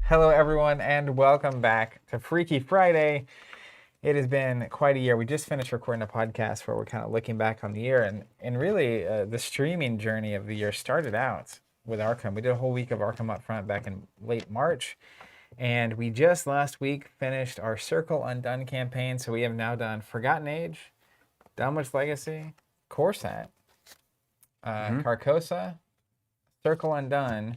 Hello, everyone, and welcome back to Freaky Friday. It has been quite a year. We just finished recording a podcast where we're kind of looking back on the year, and really the streaming journey of the year started out with Arkham. We did a whole week of Arkham up front back in late March, and we just last week finished our Circle Undone campaign. So we have now done Forgotten Age, Dunwich Legacy, Corset, Carcosa, Circle Undone,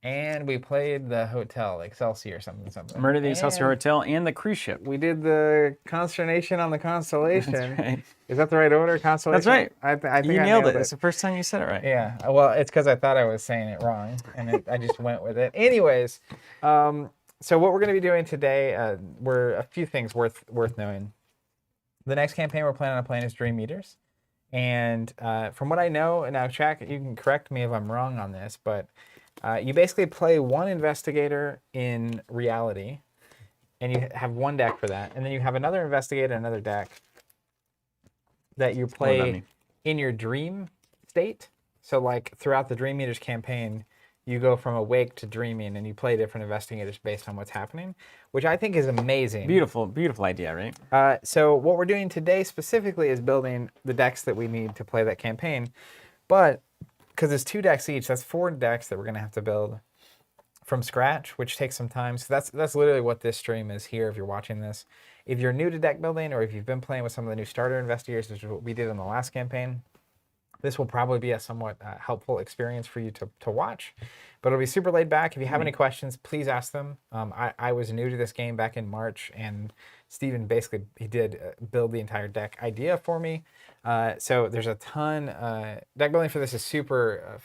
and we played the hotel, Excelsior something. Murder the Excelsior Hotel and the cruise ship. We did the Consternation on the Constellation. That's right. Is that the right order, Constellation? That's right. I think you I nailed it. It's the first time you said it right. Yeah. Well, it's because I thought I was saying it wrong, and I just went with it. Anyways, so what we're going to be doing today, we're a few things worth knowing. The next campaign we're planning on playing is Dream Eaters. And from what I know, now Jack, you can correct me if I'm wrong on this, but you basically play one investigator in reality, and you have one deck for that. And then you have another investigator, another deck that you play in your dream state. So like throughout the Dream Eaters campaign, you go from awake to dreaming, and you play different investigators based on what's happening, which I think is amazing. Beautiful, beautiful idea, right? So what we're doing today specifically is building the decks that we need to play that campaign. But because it's 2 decks each, that's 4 decks that we're going to have to build from scratch, which takes some time. So that's literally what this stream is here if you're watching this. If you're new to deck building, or if you've been playing with some of the new starter investigators, which is what we did in the last campaign, this will probably be a somewhat helpful experience for you to watch. But it'll be super laid back. If you have any questions, please ask them. I was new to this game back in March, and Steven basically, he did build the entire deck idea for me. So there's a ton. Deck building for this is super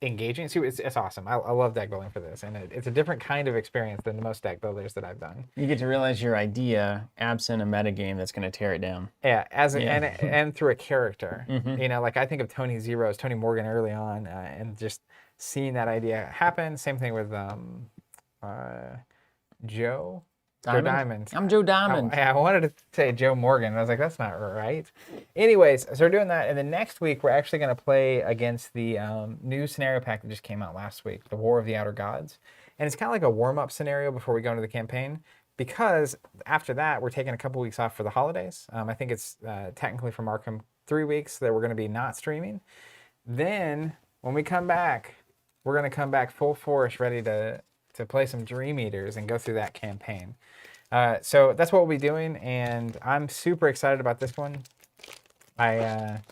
engaging. It's awesome. I love deck building for this, and it's a different kind of experience than most deck builders that I've done. You get to realize your idea absent a metagame that's going to tear it down. Yeah, and through a character. You know, like I think of Tony Morgan early on, and just seeing that idea happen. Same thing with Joe Diamond. I'm Joe Diamond. I wanted to say Joe Morgan. I was like, that's not right. Anyways, so we're doing that. And then next week, we're actually going to play against the new scenario pack that just came out last week, the War of the Outer Gods. And it's kind of like a warm-up scenario before we go into the campaign, because after that, we're taking a couple weeks off for the holidays. I think it's technically from Arkham 3 weeks that we're going to be not streaming. Then when we come back, we're going to come back full force, ready to play some Dream Eaters and go through that campaign. So that's what we'll be doing, and I'm super excited about this one. That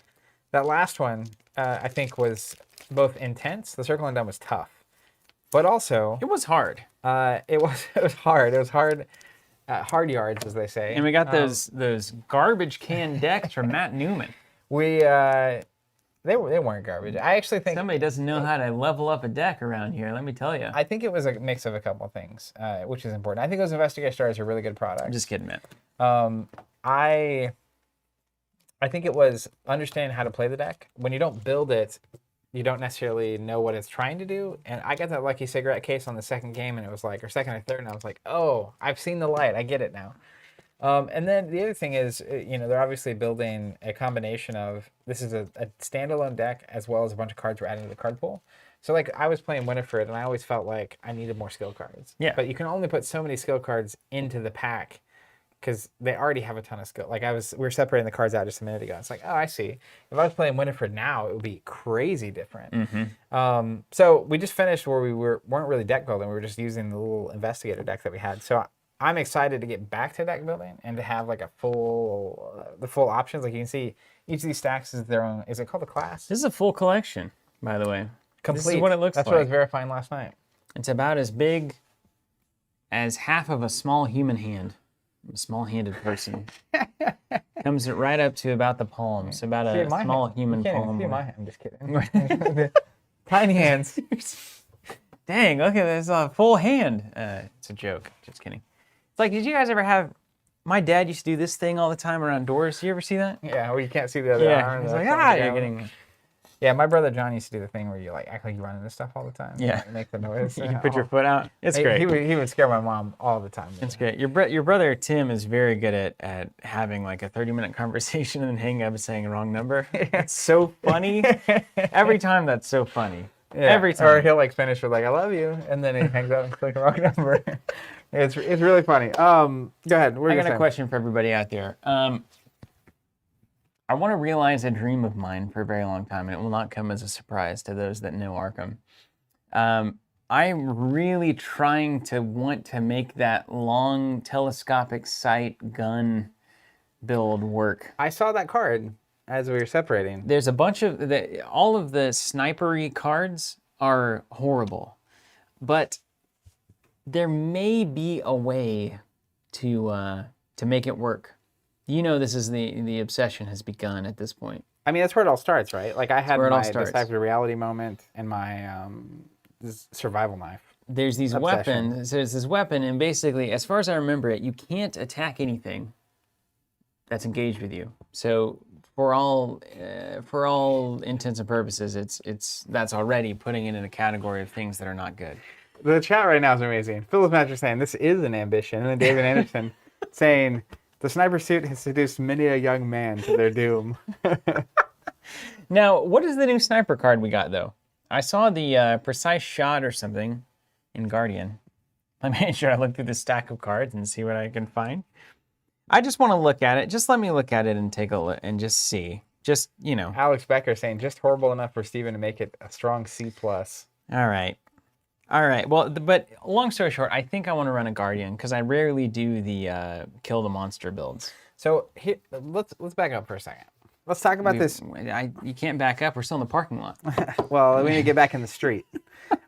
last one, I think, was both intense. The Circle Undone was tough, but also It was hard. it was hard. It was hard. Hard yards, as they say. And we got those garbage can decks from Matt Newman. They weren't garbage. I actually think Somebody doesn't know how to level up a deck around here, let me tell you. I think it was a mix of a couple of things, which is important. I think those investigator starters are really good products. I'm just kidding, man. I think it was understanding how to play the deck. When you don't build it, you don't necessarily know what it's trying to do. And I got that lucky cigarette case on the second game, and it was like, or second or third, and I was like, oh, I've seen the light. I get it now. And then the other thing is, you know, they're obviously building a combination of, this is a standalone deck, as well as a bunch of cards we're adding to the card pool. So like I was playing Winifred, and I always felt like I needed more skill cards. Yeah. But you can only put so many skill cards into the pack, because they already have a ton of skill. Like we were separating the cards out just a minute ago. It's like, oh, I see. If I was playing Winifred now, it would be crazy different. So we just finished where we weren't really deck building. We were just using the little investigator deck that we had. So I'm excited to get back to deck building and to have like the full options. Like you can see, each of these stacks is their own. Is it called a class? This is a full collection, by the way. Complete. This is what it looks That's like. what I was verifying last night. It's about as big as half of a small human hand. A small-handed person. Comes right up to about the palm. So about a small human palm. I'm just kidding. Tiny hands. Dang, okay, there's a full hand. It's a joke, just kidding. It's like, did you guys ever have, my dad used to do this thing all the time around doors. You ever see that? Yeah, where you can't see the other arm. He's like, you're getting... Yeah, my brother John used to do the thing where you like act like you run into stuff all the time. Yeah. Like, make the noise. You can put your foot out. It's great. He would scare my mom all the time. It's great. Your brother Tim is very good at having like a 30-minute conversation and then hanging up and saying a wrong number. It's so funny. Every time that's so funny. Every time. Or he'll like finish with like "I love you," and then he hangs up and clicks the wrong number. It's really funny. Go ahead. I got a question for everybody out there. I want to realize a dream of mine for a very long time, and it will not come as a surprise to those that know Arkham. I'm really trying to want to make that long telescopic sight gun build work. I saw that card as we were separating. There's a bunch of all of the snipery cards are horrible, but there may be a way to make it work. You know, this is the obsession has begun at this point. I mean, that's where it all starts, right? Like I had my deciphered reality moment and my survival knife. There's these weapons. There's this weapon, and basically, as far as I remember it, you can't attack anything that's engaged with you. So for all intents and purposes, that's already putting it in a category of things that are not good. The chat right now is amazing. Phyllis Matcher saying this is an ambition, and then David Anderson saying the sniper suit has seduced many a young man to their doom. Now, what is the new sniper card we got though? I saw the precise shot or something in Guardian. I made sure I look through the stack of cards and see what I can find. I just want to look at it. Just let me look at it and take a look and just see. Just, you know. Alex Becker saying just horrible enough for Steven to make it a strong C+. All right. Well, but long story short, I think I want to run a Guardian because I rarely do the kill the monster builds. So here, let's back up for a second. Let's talk about this. You can't back up. We're still in the parking lot. Well, we need to get back in the street.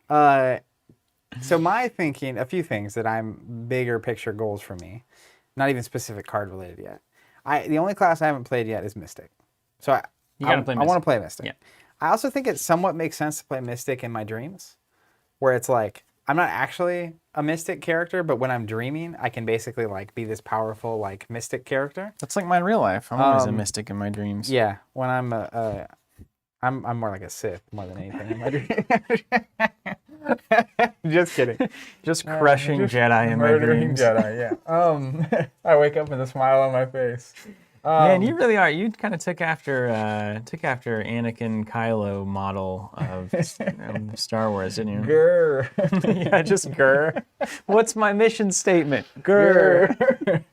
So my thinking, a few things that I'm bigger picture goals for me, not even specific card related yet. The only class I haven't played yet is Mystic. So I want to play Mystic. Yeah. I also think it somewhat makes sense to play Mystic in my dreams, where it's like I'm not actually a Mystic character, but when I'm dreaming, I can basically like be this powerful like Mystic character. That's like mine in real life. I'm always a Mystic in my dreams. Yeah, when I'm more like a Sith more than anything in my dreams. Just kidding. Just crushing Jedi in my dreams. Jedi, yeah. I wake up with a smile on my face. Man, you really are. You kind of took after Anakin Kylo model of Star Wars, didn't you? Grr. Yeah, just grr. What's my mission statement? Grr.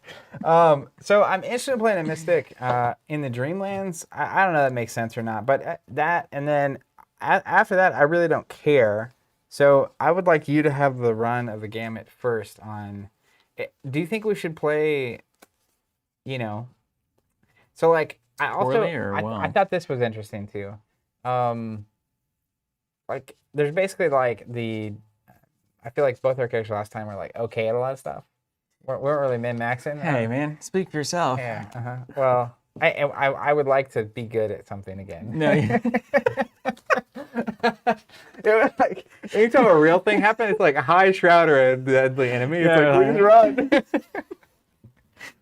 So I'm interested in playing a Mystic in the Dreamlands. I don't know if that makes sense or not, but that, and then after that, I really don't care. So I would like you to have the run of the gamut first on, do you think we should play, you know, so like I also, I thought this was interesting too. Like there's basically like I feel like both our characters last time were like okay at a lot of stuff. We weren't really min-maxing. Hey man, speak for yourself. Yeah. Well, I would like to be good at something again. No. It was like anytime a real thing happened, it's like a high shroud or a deadly enemy. It's like please run.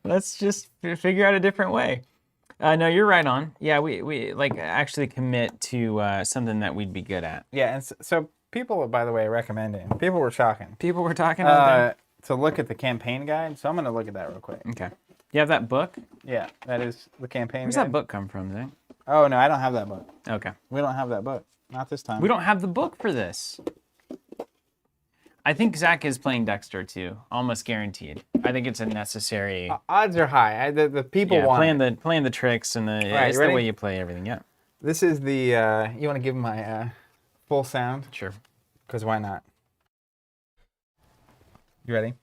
Let's just figure out a different way. No, you're right on. Yeah, we like actually commit to something that we'd be good at. Yeah, and so people, by the way, recommending. People were talking. People were talking about to look at the campaign guide. So I'm going to look at that real quick. Okay. You have that book? Yeah, that is the campaign guide. Where's that book come from, Zach? Oh, no, I don't have that book. Okay. We don't have that book. Not this time. We don't have the book for this. I think Zach is playing Dexter too, almost guaranteed. I think it's a necessary. Odds are high. The people want playing the tricks and it's the way you play everything. Yeah. This is the. You want to give my full sound? Sure. Because why not? You ready?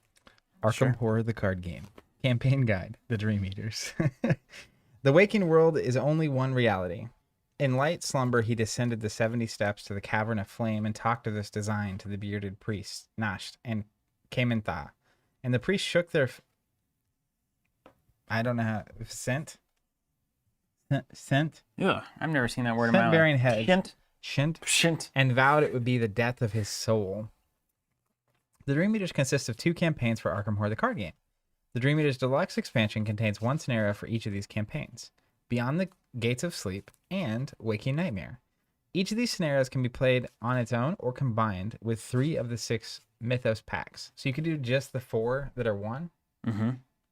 Arkham Horror, the card game. Campaign guide. The Dream Eaters. The waking world is only one reality. In light slumber, he descended the 70 steps to the cavern of flame and talked of this design to the bearded priests, Nasht and Kamentha. And the priests shook their... I don't know how... Scent? Ugh, I've never seen that word in my life. Scent-bearing heads. Shint. And vowed it would be the death of his soul. The Dream Eaters consist of 2 campaigns for Arkham Horror, the card game. The Dream Eaters Deluxe expansion contains 1 scenario for each of these campaigns. Beyond the Gates of Sleep and Waking Nightmare. Each of these scenarios can be played on its own or combined with 3 of the 6 Mythos packs. So you could do just the 4 that are 1,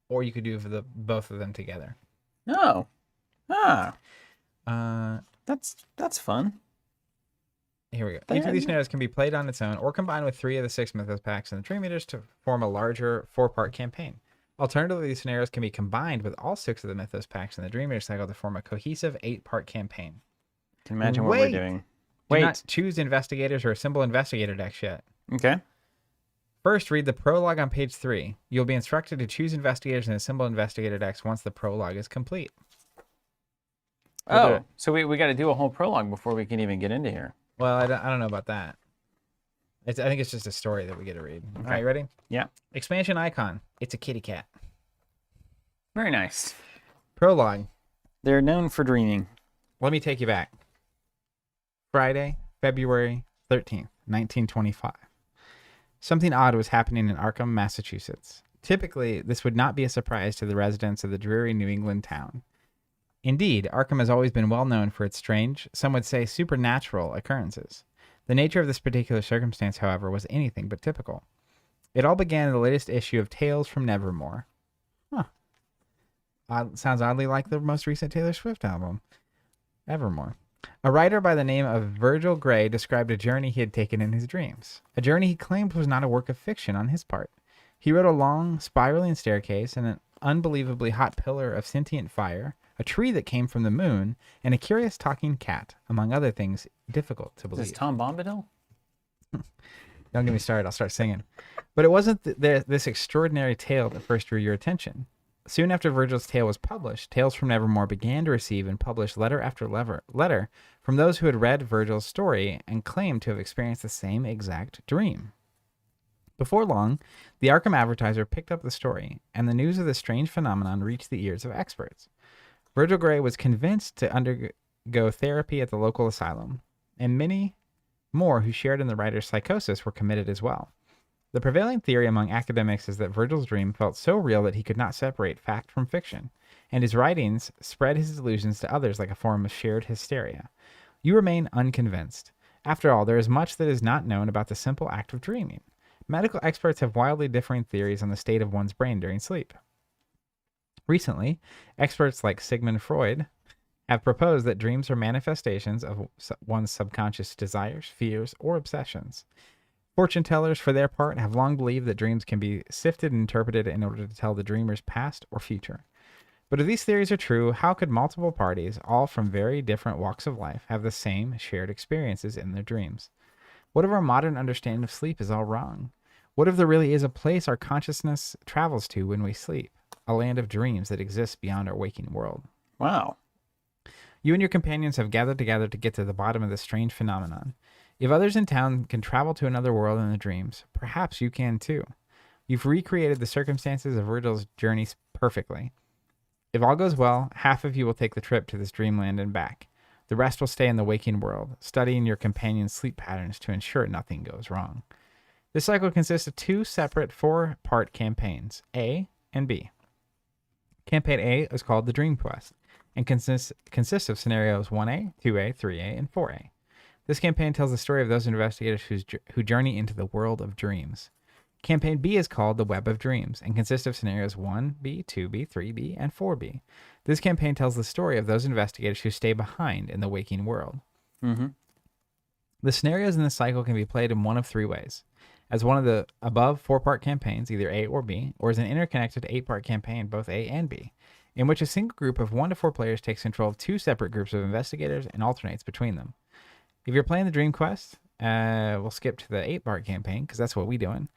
or you could do both of them together. Oh, that's fun. Here we go. Each of these scenarios can be played on its own or combined with 3 of the 6 Mythos packs and the Dream Eaters to form a larger 4-part campaign. Alternatively, these scenarios can be combined with all 6 of the Mythos packs and the Dream Eater cycle to form a cohesive 8-part campaign. Can you imagine what we're doing? Do not choose Investigators or assemble Investigator decks yet. Okay. First, read the prologue on page 3. You'll be instructed to choose Investigators and assemble Investigator decks once the prologue is complete. Oh, so we got to do a whole prologue before we can even get into here. Well, I don't know about that. I think it's just a story that we get to read. Okay. All right, ready? Yeah. Expansion icon. It's a kitty cat. Very nice. Prologue. They're known for dreaming. Let me take you back. Friday, February 13th, 1925. Something odd was happening in Arkham, Massachusetts. Typically, this would not be a surprise to the residents of the dreary New England town. Indeed, Arkham has always been well known for its strange, some would say supernatural, occurrences. The nature of this particular circumstance, however, was anything but typical. It all began in the latest issue of Tales from Nevermore. Sounds oddly like the most recent Taylor Swift album, Evermore. A writer by the name of Virgil Gray described a journey he had taken in his dreams. A journey he claimed was not a work of fiction on his part. He rode a long, spiraling staircase and an unbelievably hot pillar of sentient fire, a tree that came from the moon, and a curious talking cat, among other things difficult to believe. Is this Tom Bombadil? Don't get me started, I'll start singing. But it wasn't this extraordinary tale that first drew your attention. Soon after Virgil's tale was published, Tales from Nevermore began to receive and publish letter after letter from those who had read Virgil's story and claimed to have experienced the same exact dream. Before long, the Arkham Advertiser picked up the story, and the news of the strange phenomenon reached the ears of experts. Virgil Gray was convinced to undergo therapy at the local asylum, and many more who shared in the writer's psychosis were committed as well. The prevailing theory among academics is that Virgil's dream felt so real that he could not separate fact from fiction, and his writings spread his delusions to others like a form of shared hysteria. You remain unconvinced. After all, there is much that is not known about the simple act of dreaming. Medical experts have wildly differing theories on the state of one's brain during sleep. Recently, experts like Sigmund Freud have proposed that dreams are manifestations of one's subconscious desires, fears, or obsessions. Fortune tellers, for their part, have long believed that dreams can be sifted and interpreted in order to tell the dreamer's past or future. But if these theories are true, how could multiple parties, all from very different walks of life, have the same shared experiences in their dreams? What if our modern understanding of sleep is all wrong? What if there really is a place our consciousness travels to when we sleep? A land of dreams that exists beyond our waking world. Wow. You and your companions have gathered together to get to the bottom of this strange phenomenon. If others in town can travel to another world in the dreams, perhaps you can too. You've recreated the circumstances of Virgil's journey perfectly. If all goes well, half of you will take the trip to this dreamland and back. The rest will stay in the waking world, studying your companion's sleep patterns to ensure nothing goes wrong. This cycle consists of 2 separate 4-part campaigns, A and B. Campaign A is called the Dream Quest and consists of scenarios 1A, 2A, 3A, and 4A. This campaign tells the story of those investigators who journey into the world of dreams. Campaign B is called the Web of Dreams and consists of scenarios 1B, 2B, 3B, and 4B. This campaign tells the story of those investigators who stay behind in the waking world. Mm-hmm. The scenarios in this cycle can be played in one of 3 ways. As one of the above 4-part campaigns, either A or B, or as an interconnected 8-part campaign, both A and B, in which a single group of 1 to 4 players takes control of 2 separate groups of investigators and alternates between them. If you're playing the Dream Quest, we'll skip to the 8-part campaign because that's what we're doing.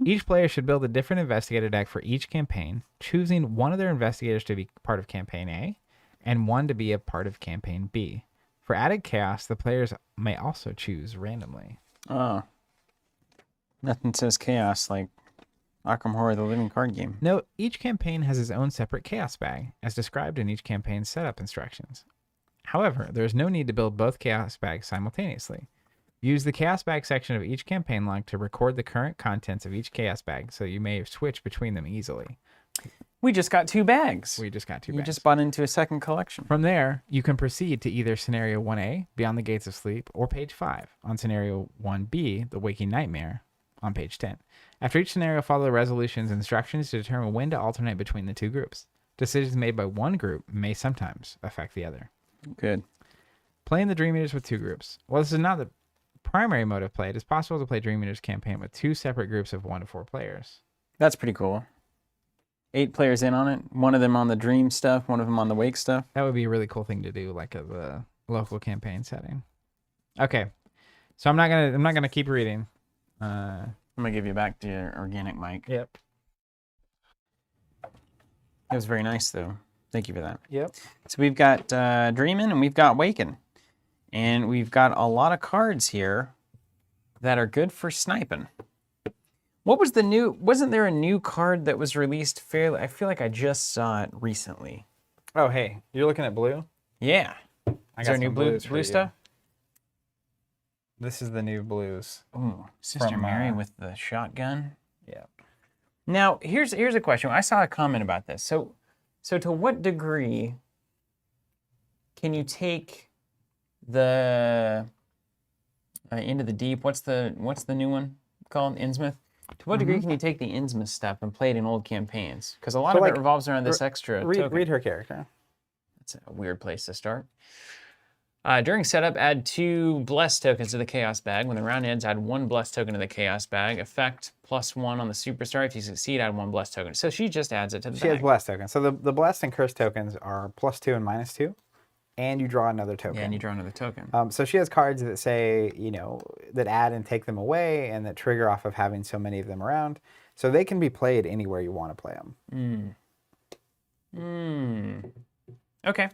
Each player should build a different investigator deck for each campaign, choosing one of their investigators to be part of campaign A and one to be a part of campaign B. For added chaos, the players may also choose randomly. Oh. Nothing says chaos like Arkham Horror, the living card game. Note, each campaign has its own separate chaos bag, as described in each campaign's setup instructions. However, there is no need to build both chaos bags simultaneously. Use the chaos bag section of each campaign log to record the current contents of each chaos bag, so you may switch between them easily. We just got 2 bags. We just got 2 You bags. just bought into a second collection. From there, you can proceed to either scenario 1A, Beyond the Gates of Sleep, or page 5, on scenario 1B, The Waking Nightmare, on page 10. After each scenario, follow the resolutions and instructions to determine when to alternate between the 2 groups. Decisions made by one group may sometimes affect the other. Good. Playing the Dream Eaters with 2 groups. Well, this is not primary mode of play, it is possible to play Dream Eater's campaign with 2 separate groups of 1 to 4 players. That's pretty cool. 8 players in on it. One of them on the Dream stuff, one of them on the Wake stuff. That would be a really cool thing to do, like as a local campaign setting. Okay, so I'm not gonna keep reading. I'm gonna give you back to your organic mic. Yep. It was very nice, though. Thank you for that. Yep. So we've got Dreamin' and we've got Waken. And we've got a lot of cards here that are good for sniping. What was the new... Wasn't there a new card that was released fairly... I feel like I just saw it recently. Oh, hey, you're looking at blue? Yeah. Is there a new blue stuff? This is the new blues. Ooh, Sister From, Mary with the shotgun. Yeah. Now, here's a question. I saw a comment about this. So to what degree can you take the Into the Deep? What's the new one called? Innsmouth. To what degree can you take the Innsmouth stuff and play it in old campaigns? Because a lot of it revolves around this extra token. Read her character. That's a weird place to start. During setup, add 2 blessed tokens to the chaos bag. When the round ends, add 1 blessed token to the chaos bag. Effect +1 on the superstar. If you succeed, add 1 blessed token. So she just adds it to the bag. She has blessed tokens. So the blessed and cursed tokens are +2 and -2, and you draw another token. Yeah, and you draw another token. So she has cards that say, that add and take them away, and that trigger off of having so many of them around. So they can be played anywhere you want to play them. Okay.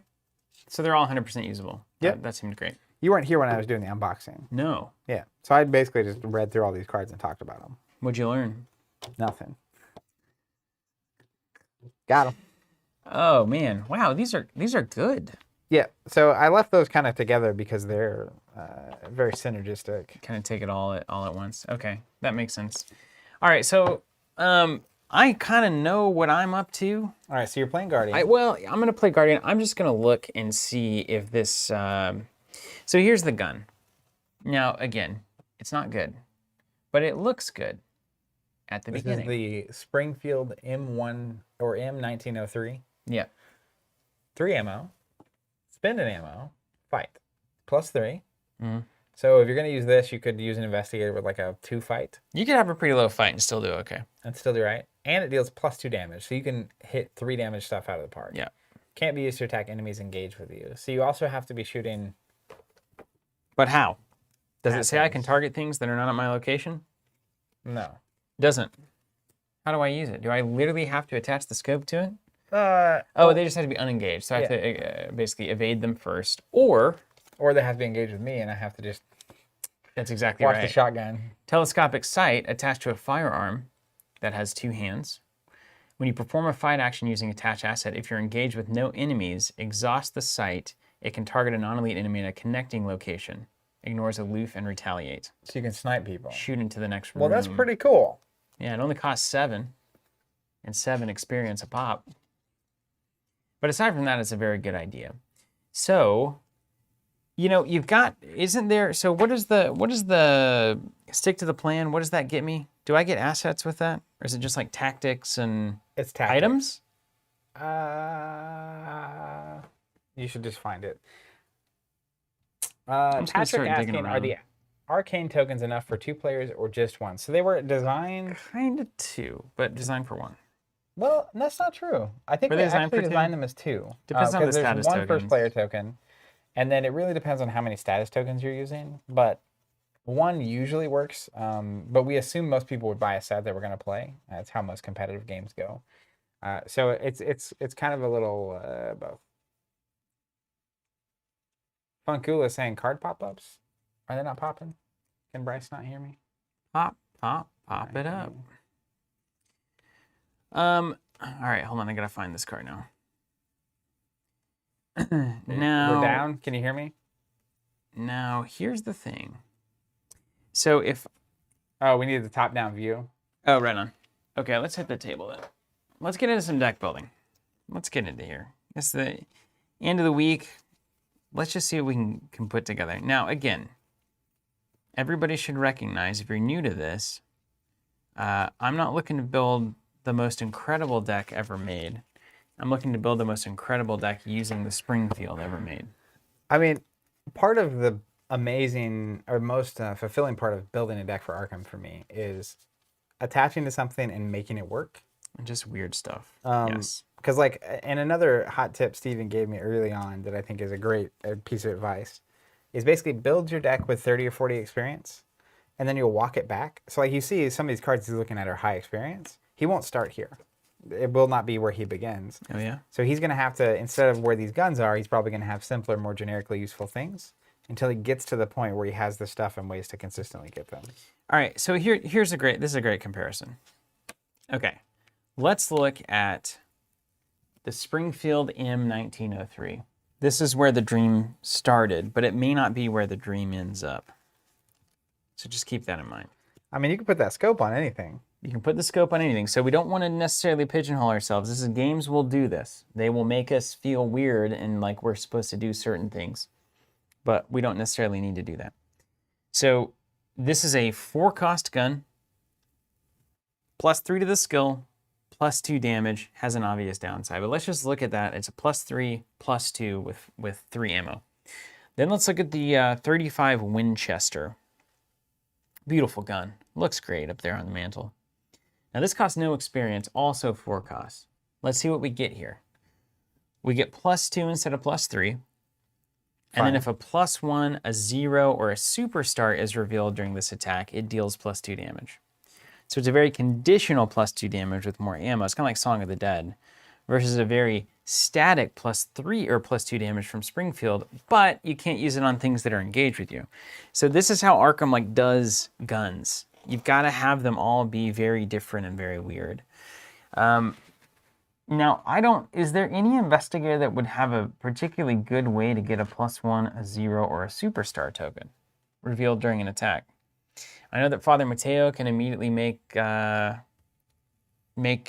So they're all 100% usable. Yep. That seemed great. You weren't here when I was doing the unboxing. No. Yeah. So I basically just read through all these cards and talked about them. What'd you learn? Nothing. Got them. Oh man! Wow, these are good. Yeah. So I left those kind of together because they're very synergistic. Kind of take it all at once. Okay, that makes sense. All right, so I kind of know what I'm up to. All right. So you're playing Guardian. Well, I'm gonna play Guardian. I'm just gonna look and see if this. So here's the gun. Now again, it's not good, but it looks good at the beginning. This is the Springfield M1 or M1903. Yeah. 3 ammo, spend an ammo, fight, +3. So if you're going to use this, you could use an investigator with like a 2 fight. You could have a pretty low fight and still do okay. And still do right. And it deals +2 damage, so you can hit 3 damage stuff out of the park. Yeah. Can't be used to attack enemies engaged with you. So you also have to be shooting. But how? Does it At say I things. can target things that are not at my location? No. Doesn't. How do I use it? Do I literally have to attach the scope to it? Oh, They just have to be unengaged. So I have to basically evade them first. Or they have to be engaged with me, and I have to just that's exactly watch right. the shotgun. Telescopic sight attached to a firearm that has 2 hands. When you perform a fight action using attached asset, if you're engaged with no enemies, exhaust the sight. It can target a non-elite enemy in a connecting location. Ignores aloof and retaliate. So you can snipe people. Shoot into the next room. Well, that's pretty cool. Yeah, it only costs 7. And 7 experience a pop. But aside from that, it's a very good idea. So, you've got, isn't there, so what is the stick to the plan? What does that get me? Do I get assets with that? Or is it just like tactics and It's tactics. items? You should just find it. I'm just gonna start Patrick digging asking, are around. the arcane tokens enough for 2 players or just 1? So they were designed. Kind of 2, but designed for 1. Well, that's not true. I think Were we they designed actually for 2? designed them as 2. Depends on the there's status 1 tokens. first player token, and then it really depends on how many status tokens you're using. But 1 usually works. But we assume most people would buy a set that we're going to play. That's how most competitive games go. So it's kind of a little both. Funkula saying card pop-ups. Are they not popping? Can Bryce not hear me? Pop it up. All right, hold on. I gotta find this card now. Now We're down. Can you hear me? Now here's the thing. So if Oh, we need the top-down view. oh, right on. Okay, let's hit the table then. Let's get into some deck building. Let's get into here. It's the end of the week. Let's just see what we can put together. Now, again, everybody should recognize if you're new to this, I'm not looking to build the most incredible deck ever made. I'm looking to build the most incredible deck using the Springfield ever made. I mean, part of the amazing or most fulfilling part of building a deck for Arkham for me is attaching to something and making it work. And just weird stuff. Yes. Because like, and another hot tip Steven gave me early on that I think is a great piece of advice is basically build your deck with 30 or 40 experience, and then you'll walk it back. So like you see some of these cards he's looking at are high experience. He won't start here. It will not be where he begins. Oh, yeah? So he's going to have to, instead of where these guns are, he's probably going to have simpler, more generically useful things until he gets to the point where he has the stuff and ways to consistently get them. All right, so this is a great comparison. Okay, let's look at the Springfield M1903. This is where the dream started, but it may not be where the dream ends up. So just keep that in mind. I mean, you can put that scope on anything. You can put the scope on anything. So we don't want to necessarily pigeonhole ourselves. Games will do this. They will make us feel weird and like we're supposed to do certain things, but we don't necessarily need to do that. So this is a 4-cost gun, +3 to the skill, +2 damage, has an obvious downside. But let's just look at that. It's a +3, +2 with 3 ammo. Then let's look at the 35 Winchester. Beautiful gun. Looks great up there on the mantle. Now this costs no experience, also 4 costs. Let's see what we get here. We get +2 instead of +3. And then if a +1, a 0, or a superstar is revealed during this attack, it deals +2 damage. So it's a very conditional +2 damage with more ammo. It's kind of like Song of the Dead versus a very static +3 or +2 damage from Springfield, but you can't use it on things that are engaged with you. So this is how Arkham like does guns. You've got to have them all be very different and very weird. Now, is there any investigator that would have a particularly good way to get a +1, a 0, or a superstar token revealed during an attack? I know that Father Mateo can immediately make the thing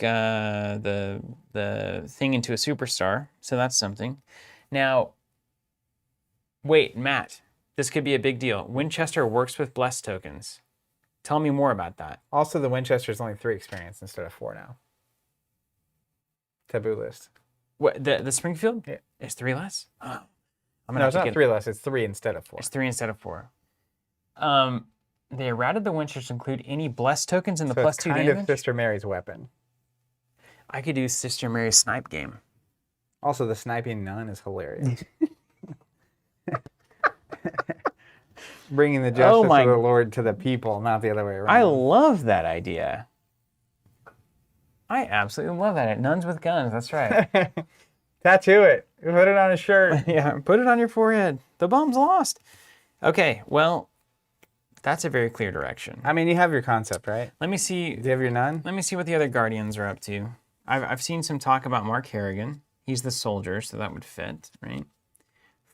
into a superstar, so that's something. Now, wait, Matt, this could be a big deal. Winchester works with blessed tokens. Tell me more about that. Also, the Winchester is only 3 experience instead of 4 now. Taboo list. What, the Springfield? Yeah. It's 3 less? Oh. No, it's not 3 less. It's 3 instead of 4. It's 3 instead of 4. The errata the Winchester include any blessed tokens in the +2 kind damage? of Sister Mary's weapon. I could do Sister Mary's snipe game. Also, the sniping nun is hilarious. Bringing the justice of the Lord to the people, not the other way around. I love that idea. I absolutely love that. Nuns with guns, that's right. Tattoo it. Put it on a shirt. Yeah, put it on your forehead. The bomb's lost. Okay, well, that's a very clear direction. I mean, you have your concept, right? Let me see. Do you have your nun? Let me see what the other Guardians are up to. I've seen some talk about Mark Harrigan. He's the soldier, so that would fit, right?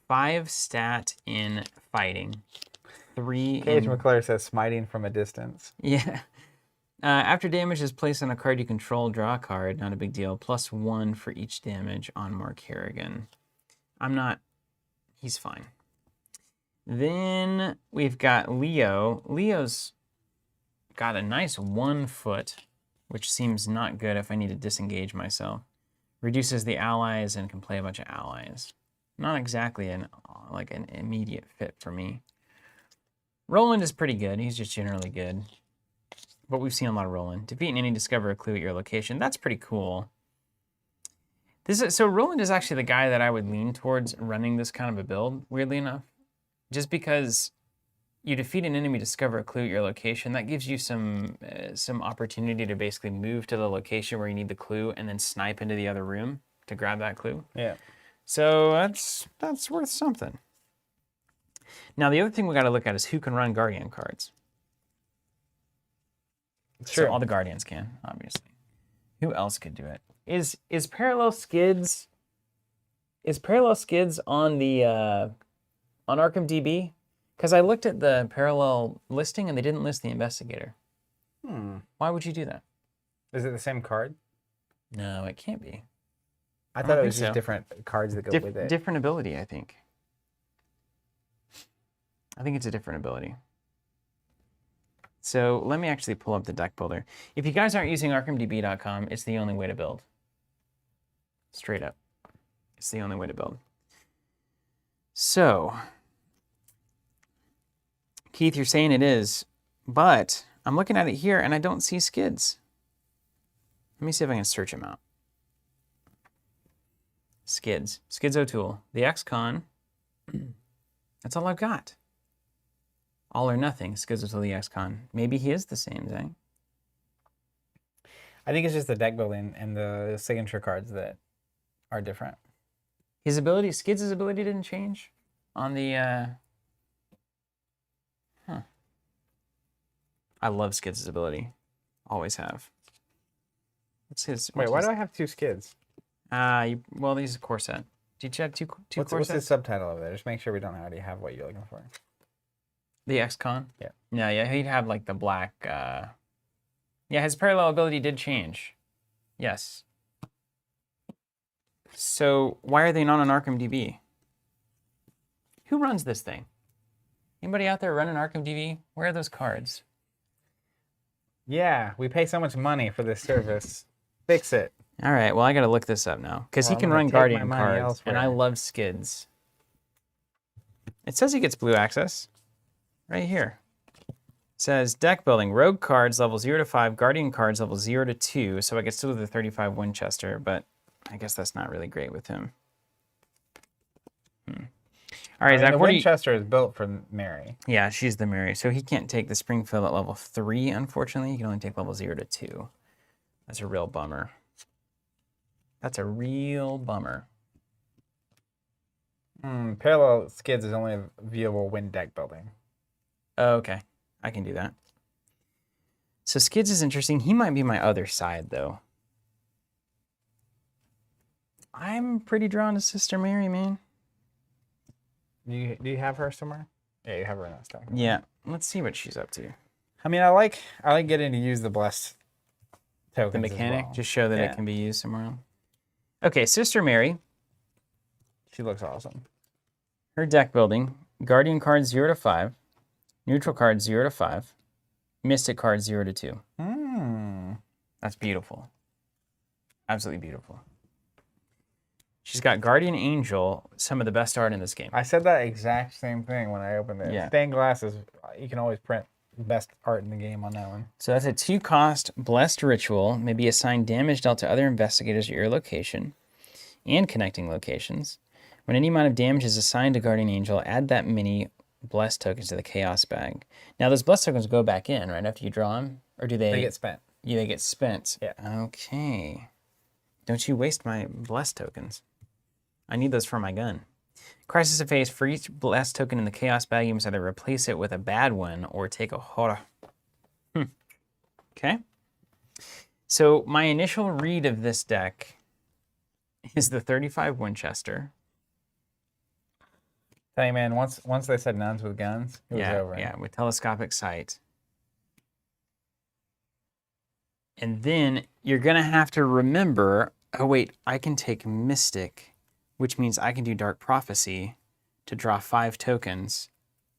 5 stat in fighting. 3 Cage in... McClure says smiting from a distance. Yeah. After damage is placed on a card you control, draw a card. Not a big deal. +1 for each damage on Mark Harrigan. He's fine. Then we've got Leo. Leo's got a nice 1 foot, which seems not good if I need to disengage myself. Reduces the allies and can play a bunch of allies. Not exactly an immediate fit for me. Roland is pretty good. He's just generally good. But we've seen a lot of Roland. Defeat an enemy, discover a clue at your location. That's pretty cool. So Roland is actually the guy that I would lean towards running this kind of a build, weirdly enough. Just because you defeat an enemy, discover a clue at your location, that gives you some opportunity to basically move to the location where you need the clue and then snipe into the other room to grab that clue. Yeah. So that's worth something. Now, the other thing we got to look at is who can run Guardian cards. Sure. So all the Guardians can, obviously. Who else could do it? Is Parallel Skids on the on Arkham DB? Because I looked at the Parallel listing and they didn't list the Investigator. Why would you do that? Is it the same card? No, it can't be. I thought it was just different cards that go with it. Different ability, I think. I think it's a different ability. So let me actually pull up the deck builder. If you guys aren't using ArkhamDB.com, it's the only way to build. Straight up. It's the only way to build. So Keith, you're saying it is, but I'm looking at it here and I don't see Skids. Let me see if I can search him out. Skids. Skids O'Toole. The ex-con. That's all I've got. All or nothing. Skids O'Toole, the ex-con. Maybe he is the same thing. I think it's just the deck building and the signature cards that are different. His ability, Skids' ability didn't change on the... I love Skids' ability. Always have. What's his... Wait, why do I have 2 Skids? Well, these are core set. Did you have two core What's the sets? subtitle over there? Just make sure we don't already have what you're looking for. The ex-con? Yeah. Yeah, he'd have like the black... Yeah, his parallel ability did change. Yes. So why are they not on Arkham DB? Who runs this thing? Anybody out there running Arkham DB? Where are those cards? Yeah, we pay so much money for this service. Fix it. All right, well, I got to look this up now. Because Well, he can I'm gonna run take my Guardian money cards, elsewhere. and I love Skids. It says he gets blue access. Right here. It says deck building, rogue cards level 0 to 5, guardian cards level 0 to 2. So I could still do the 35 Winchester, but I guess that's not really great with him. All right, Zach, the what do you... Winchester is built for Mary. Yeah, she's the Mary. So he can't take the Springfield at level 3, unfortunately. He can only take level 0 to 2. That's a real bummer. That's a real bummer. Parallel Skids is only viewable when deck building. Oh, okay, I can do that. So Skids is interesting. He might be my other side, though. I'm pretty drawn to Sister Mary, man. Do you have her somewhere? Yeah, you have her in that stuff. Yeah, let's see what she's up to. I mean, I like getting to use the blessed tokens. The mechanic, as well. just show that Yeah. it can be used somewhere else. Okay, Sister Mary. She looks awesome. Her deck building, Guardian cards 0 to 5, Neutral cards 0 to 5, Mystic cards 0 to 2. That's beautiful. Absolutely beautiful. She's got Guardian Angel, some of the best art in this game. I said that exact same thing when I opened it. Yeah. Stained glass is, you can always print best art in the game on that one. So that's a 2-cost Blessed Ritual, may be assigned damage dealt to other investigators at your location and connecting locations. When any amount of damage is assigned to Guardian Angel, add that many Blessed tokens to the Chaos bag. Now, those Blessed tokens go back in, right, after you draw them? Or do they... They get spent. Yeah, they get spent. Yeah. Okay. Don't you waste my Blessed tokens. I need those for my gun. Crisis of Phase, for each Blessed token in the Chaos bag, you must either replace it with a bad one or take a horror. Okay. So my initial read of this deck is the 35 Winchester. Tell you, man, once they said nuns with guns, it was over. Yeah, with telescopic sight. And then you're going to have to remember, oh wait, I can take Mystic, which means I can do Dark Prophecy to draw 5 tokens,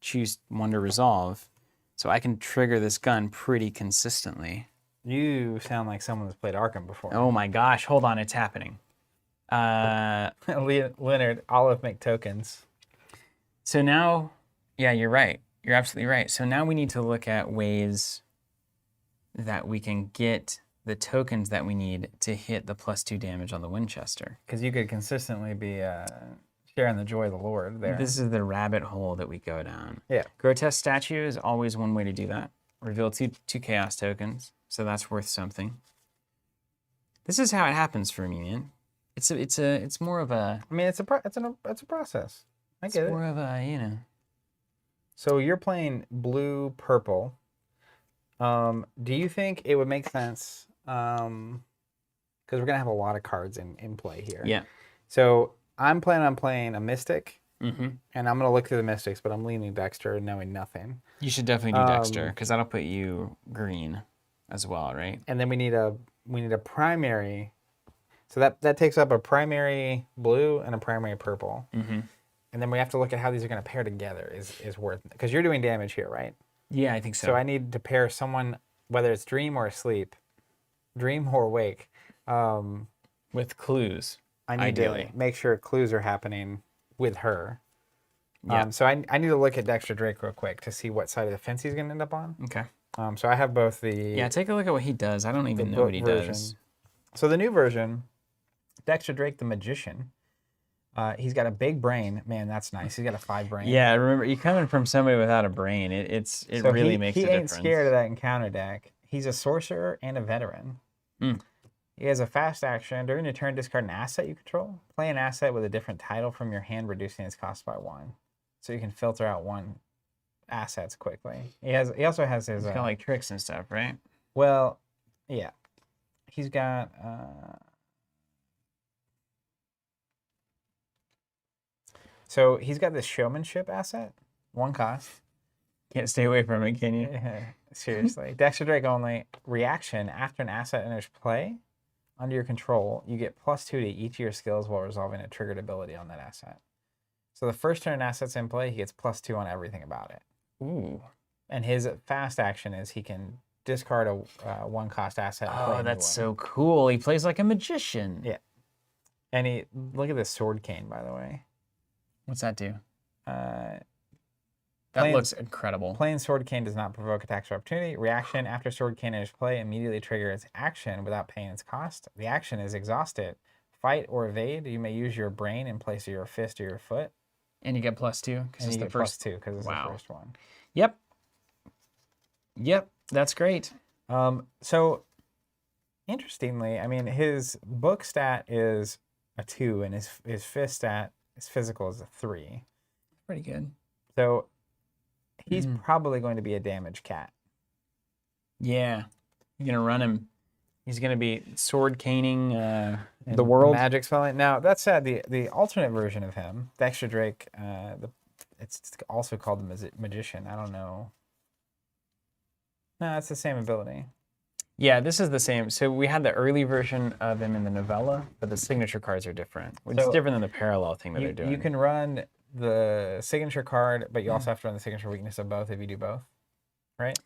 choose one to resolve, so I can trigger this gun pretty consistently. You sound like someone that's played Arkham before. Oh my gosh, hold on, it's happening. Leonard, Olive make tokens. So now, yeah, you're right. You're absolutely right. So now we need to look at ways that we can get the tokens that we need to hit the +2 damage on the Winchester. Because you could consistently be sharing the joy of the Lord there. This is the rabbit hole that we go down. Yeah. Grotesque Statue is always one way to do that. Reveal two Chaos tokens, so that's worth something. This is how it happens for me, man. It's more of a... I mean, it's a process. I get It's it. more of a, you know... So you're playing blue, purple. Do you think it would make sense? Because we're going to have a lot of cards in play here. Yeah. So I'm planning on playing a Mystic, Mm-hmm. and I'm going to look through the Mystics, but I'm leaning Dexter knowing nothing. You should definitely do Dexter, because that'll put you green as well, right? And then we need a primary. So that takes up a primary blue and a primary purple. Mm-hmm. And then we have to look at how these are going to pair together is worth, because you're doing damage here, right? Yeah, I think so. So I need to pair someone, whether it's dream or sleep, dream or wake. With clues, I need ideally. to make sure clues are happening with her. Yeah. So I need to look at Dexter Drake real quick to see what side of the fence he's going to end up on. Okay. So I have both the Yeah, take a look at what he does. I don't even know book what he version. does. So the new version, Dexter Drake the Magician. He's got a big brain. Man, that's nice. He's got a 5 brain. Yeah, remember, you're coming from somebody without a brain. It So really makes a he difference. ain't scared of that encounter deck. He's a sorcerer and a veteran. Mm. He has a fast action. During your turn, discard an asset you control. Play an asset with a different title from your hand, reducing its cost by 1. So you can filter out 1 assets quickly. He also has his... He's got like tricks and stuff, right? Well, yeah. He's got... So he's got this showmanship asset. 1 cost. Can't stay away from it, can you? Seriously. Dexter Drake only. Reaction. After an asset enters play, under your control, you get +2 to each of your skills while resolving a triggered ability on that asset. So the first turn an asset's in play, he gets +2 on everything about it. Ooh. And his fast action is he can discard a 1-cost asset. And play a Oh, new that's one. so cool. He plays like a magician. Yeah. And look at this sword cane, by the way. What's that do? That That looks incredible. Playing Sword Cane does not provoke attacks or opportunity. Reaction, after Sword Cane enters play, immediately trigger its action without paying its cost. The action is exhaust it. Fight or evade. You may use your brain in place of your fist or your foot. And you get +2 because it's the first. +2 because it's the first one. Yep. Yep, that's great. So, interestingly, I mean, his book stat is a 2, and his fist stat, his physical is a 3. Pretty good. So, he's probably going to be a damage cat. Yeah. You're going to run him. He's going to be sword caning the world. Magic spelling. Now, that said, the alternate version of him, Dexter Drake, it's also called the Magician. I don't know. No, it's the same ability. Yeah, this is the same. So we had the early version of him in the novella, but the signature cards are different, which is different than the parallel thing that they're doing. You can run the signature card, but you also have to run the signature weakness of both if you do both, right?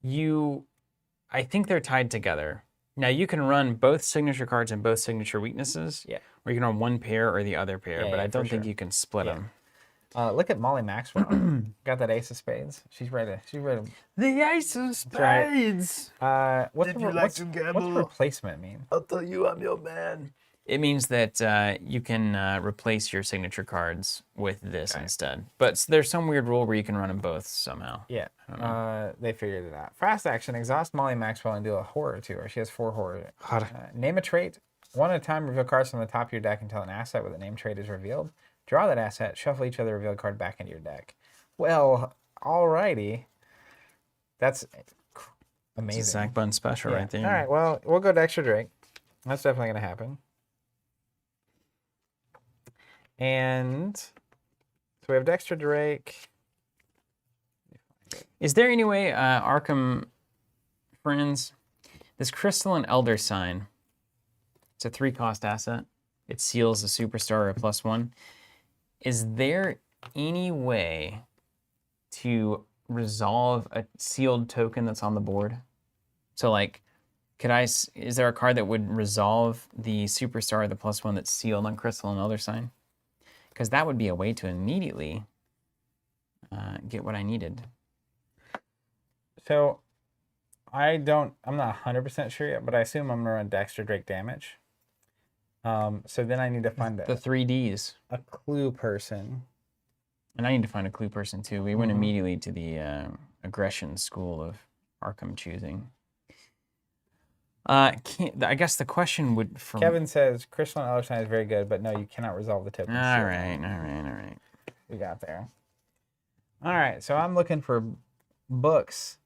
I think they're tied together. Now, you can run both signature cards and both signature weaknesses, or you can run one pair or the other pair, but I don't think you can split them. Look at Molly Maxwell. Got that ace of spades. She's ready. She's ready. The ace of spades. Right. What's replacement mean? I'll tell you, I'm your man. It means that you can replace your signature cards with this instead. But there's some weird rule where you can run them both somehow. Yeah. They figured it out. Fast action. Exhaust Molly Maxwell and deal a horror to her. She has 4 horror. Name a trait. 1 at a time, reveal cards from the top of your deck until an asset with a name trait is revealed. Draw that asset, shuffle each other revealed card back into your deck. Well, alrighty. That's amazing. It's a Zach Bun special right there. All right, well, we'll go Dexter Drake. That's definitely going to happen. And so we have Dexter Drake. Is there any way, Arkham friends, this Crystal and Elder Sign, it's a 3-cost asset. It seals a superstar or a +1. Is there any way to resolve a sealed token that's on the board? So like, is there a card that would resolve the superstar or the +1 that's sealed on Crystal and Elder Sign? Because that would be a way to immediately get what I needed. So I'm not 100% sure yet, but I assume I'm going to run Dexter Drake damage. So then I need to find the 3Ds. A clue person. And I need to find a clue person too. We went immediately to the aggression school of Arkham choosing. I guess the question would... Kevin says, Crystal and Elder Sign is very good, but no, you cannot resolve the token. All right. We got there. All right, so I'm looking for books.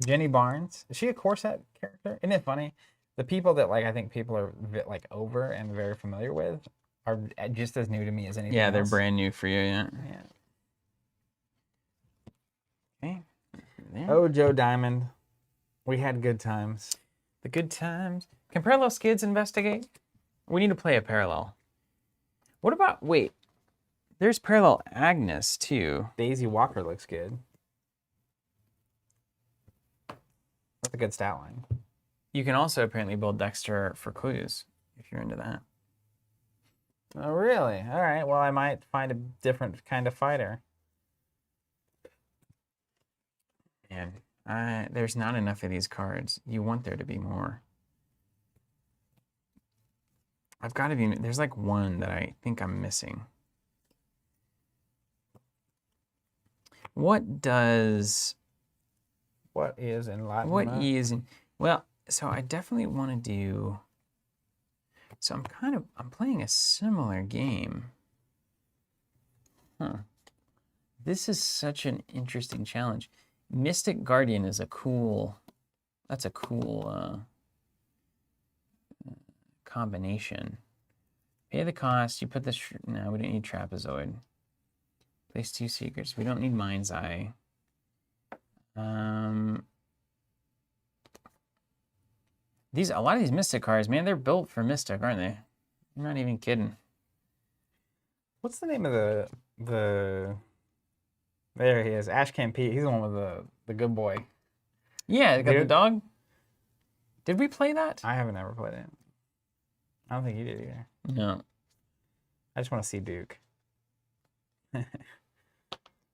Jenny Barnes. Is she a core set character? Isn't it funny? The people that I think people are over and very familiar with are just as new to me as anything else. Yeah, they're brand new for you, yeah. Okay. Oh, Joe Diamond. We had good times. The good times. Can Parallel Skids investigate? We need to play a Parallel. What about, wait, there's Parallel Agnes too. Daisy Walker looks good. That's a good stat line. You can also apparently build Dexter for clues if you're into that. Oh, really? All right. Well, I might find a different kind of fighter. Man, there's not enough of these cards. You want there to be more. I've got to be. There's like one that I think I'm missing. What is in Latin? What is in? Well, so I definitely want to do. So I'm playing a similar game. Huh. This is such an interesting challenge. Mystic Guardian is that's a cool combination. Pay the cost, you put the, no, we don't need Trapezoid. Place 2 secrets, we don't need Mind's Eye. A lot of these Mystic cards, man, they're built for Mystic, aren't they? I'm not even kidding. What's the name of the there he is, Ashcan Pete. He's the one with the good boy. Yeah, they got the dog. Did we play that? I haven't ever played it. I don't think you did either. No. I just want to see Duke.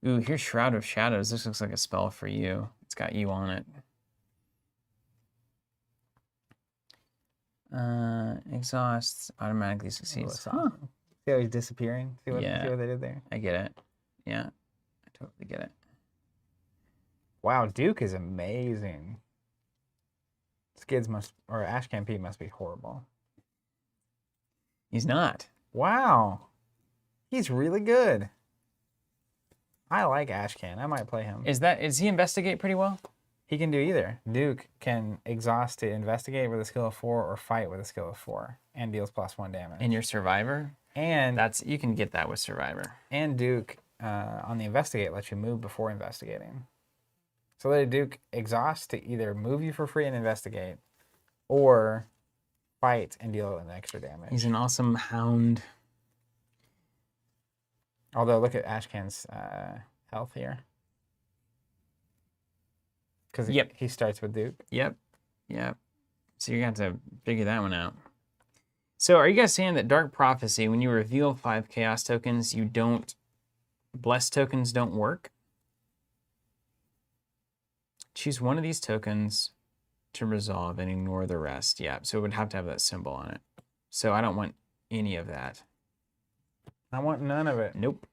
Ooh, here's Shroud of Shadows. This looks like a spell for you. It's got you on it. Exhausts automatically succeeds. Huh. See how he's disappearing? See what they did there? I get it. Yeah, I totally get it. Wow, Duke is amazing. Ashcan Pete must be horrible. He's not. Wow. He's really good. I like Ashcan. I might play him. Is he investigate pretty well? He can do either. Duke can exhaust to investigate with a skill of 4 or fight with a skill of 4 and deals +1 damage. And your survivor? And you can get that with survivor. And Duke on the investigate lets you move before investigating. So let Duke exhaust to either move you for free and investigate or fight and deal an extra damage. He's an awesome hound. Although look at Ashcan's health here. Because he starts with Duke. Yep. So you're going to have to figure that one out. So are you guys saying that Dark Prophecy, when you reveal 5 Chaos tokens, Blessed tokens don't work? Choose one of these tokens to resolve and ignore the rest. Yeah, so it would have to have that symbol on it. So I don't want any of that. I want none of it. Nope.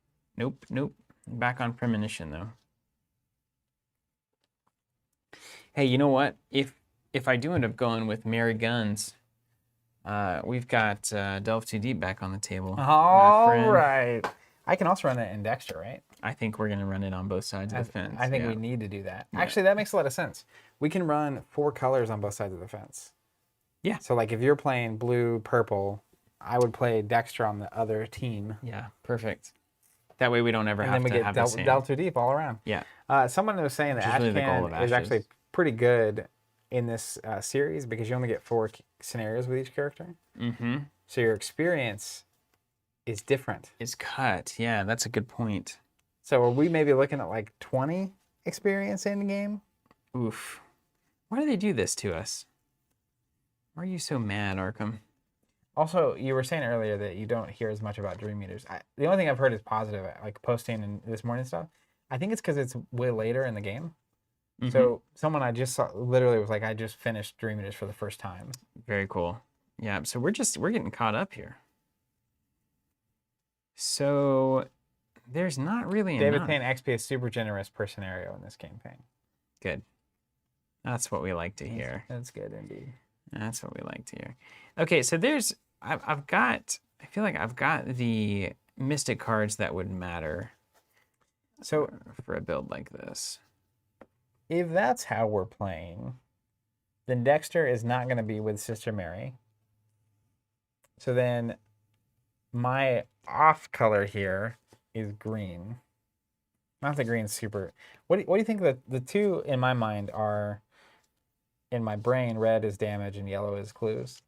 Back on Premonition, though. Hey, you know what? If I do end up going with Mary Guns, we've got Delve Too Deep back on the table. All right. I can also run it in Dexter, right? I think we're going to run it on both sides of the fence. I think we need to do that. Yeah. Actually, that makes a lot of sense. We can run 4 colors on both sides of the fence. Yeah. So, like, if you're playing blue, purple, I would play Dexter on the other team. Yeah, perfect. That way we don't ever have to have the same. Delve Too Deep all around. Yeah. Someone was saying that Ashcan is actually pretty good in this series because you only get 4 scenarios with each character. Mm-hmm. So your experience is different. It's cut. Yeah, that's a good point. So are we maybe looking at like 20 experience in the game? Oof. Why do they do this to us? Why are you so mad, Arkham? Also, you were saying earlier that you don't hear as much about Dream Meters. The only thing I've heard is positive, like posting and this morning stuff. I think it's because it's way later in the game. Mm-hmm. So someone I just saw literally was like, I just finished Dream Meters for the first time. Very cool. Yeah, so we're getting caught up here. So there's not really David enough. Payne XP is super generous per scenario in this campaign. Good. That's what we like to hear. That's good indeed. That's what we like to hear. Okay, so I feel like I've got the Mystic cards that would matter. So for a build like this. If that's how we're playing, then Dexter is not going to be with Sister Mary. So then my off color here is green. Not the green super. What do you think the two in my mind are? In my brain, red is damage and yellow is clues.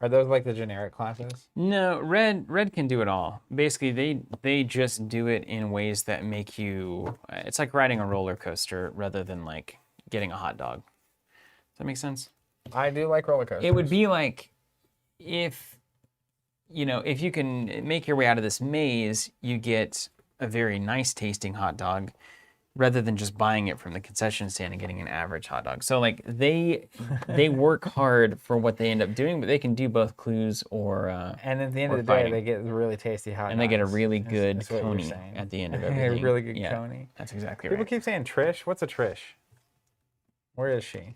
Are those like the generic classes? No, red can do it all. Basically, they just do it in ways that make you. It's like riding a roller coaster rather than like getting a hot dog. Does that make sense? I do like roller coasters. It would be like if you know, if you can make your way out of this maze, you get a very nice tasting hot dog rather than just buying it from the concession stand and getting an average hot dog. So like they work hard for what they end up doing, but they can do both clues or And at the end or of the day, fighting. they get really tasty hot dogs. And they get a really good is what you're coney saying. at the end of A everything. really good Yeah, coney. that's exactly People right. keep saying Trish. What's a Trish? Where is she?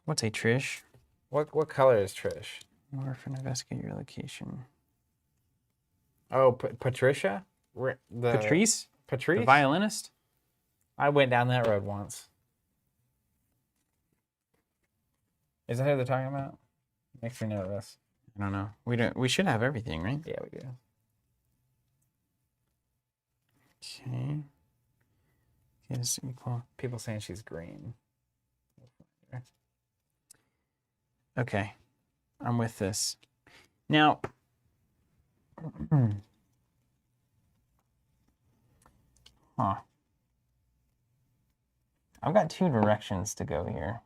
What's a Trish? What color is Trish? Orphan, investigate your location. Oh, Patricia? Patrice? Patrice? The violinist? I went down that road once. Is that who they're talking about? Makes me nervous. I don't know. We should have everything, right? Yeah, we do. Okay. Is equal. People saying she's green. Okay. I'm with this. Now, huh. I've got 2 directions to go here.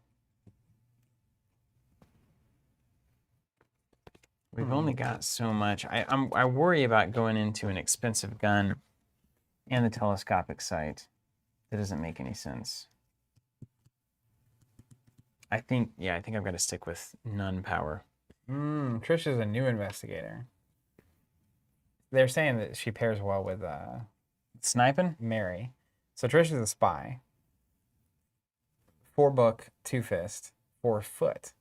We've only got so much. I worry about going into an expensive gun and the telescopic sight. That doesn't make any sense. I think I've got to stick with none power. Trish is a new investigator. They're saying that she pairs well with Sniping? Mary. So Trish is a spy. 4 book, 2 fist, 4 foot,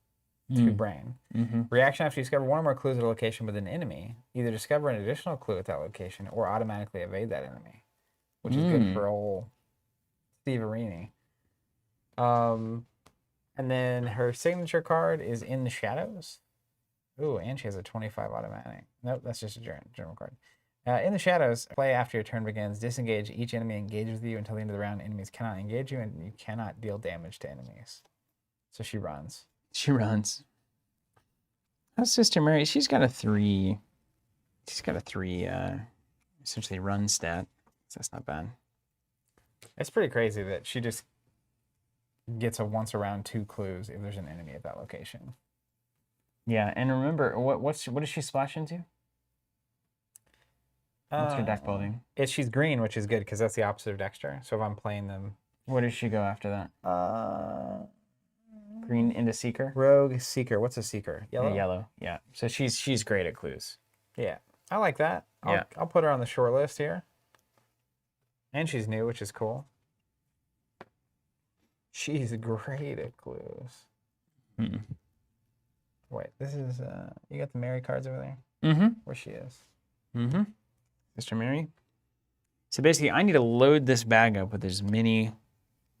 2 brain. Mm-hmm. Reaction after you discover 1 or more clues at a location with an enemy. Either discover an additional clue at that location or automatically evade that enemy, which is good for old Steve Arini. And then her signature card is in the shadows. Ooh, and she has a 25 automatic. Nope, that's just a general card. In the shadows, play after your turn begins. Disengage. Each enemy engages with you until the end of the round. Enemies cannot engage you, and you cannot deal damage to enemies. So she runs. She runs. How's Sister Mary? She's got a 3. Essentially run stat. So that's not bad. It's pretty crazy that she just gets a once around 2 clues if there's an enemy at that location. Yeah, and remember, what does she splash into? What's her deck building? She's green, which is good because that's the opposite of Dexter. So if I'm playing them, Where does she go after that? Green into Seeker? Rogue, Seeker. What's a Seeker? Yellow? Yellow, yeah. So she's great at clues. Yeah, I like that. I'll put her on the short list here. And she's new, which is cool. She's great at clues. Wait, this is you got the Mary cards over there? Mm-hmm. Where she is? Mm-hmm. Sister Mary. So basically, I need to load this bag up with as many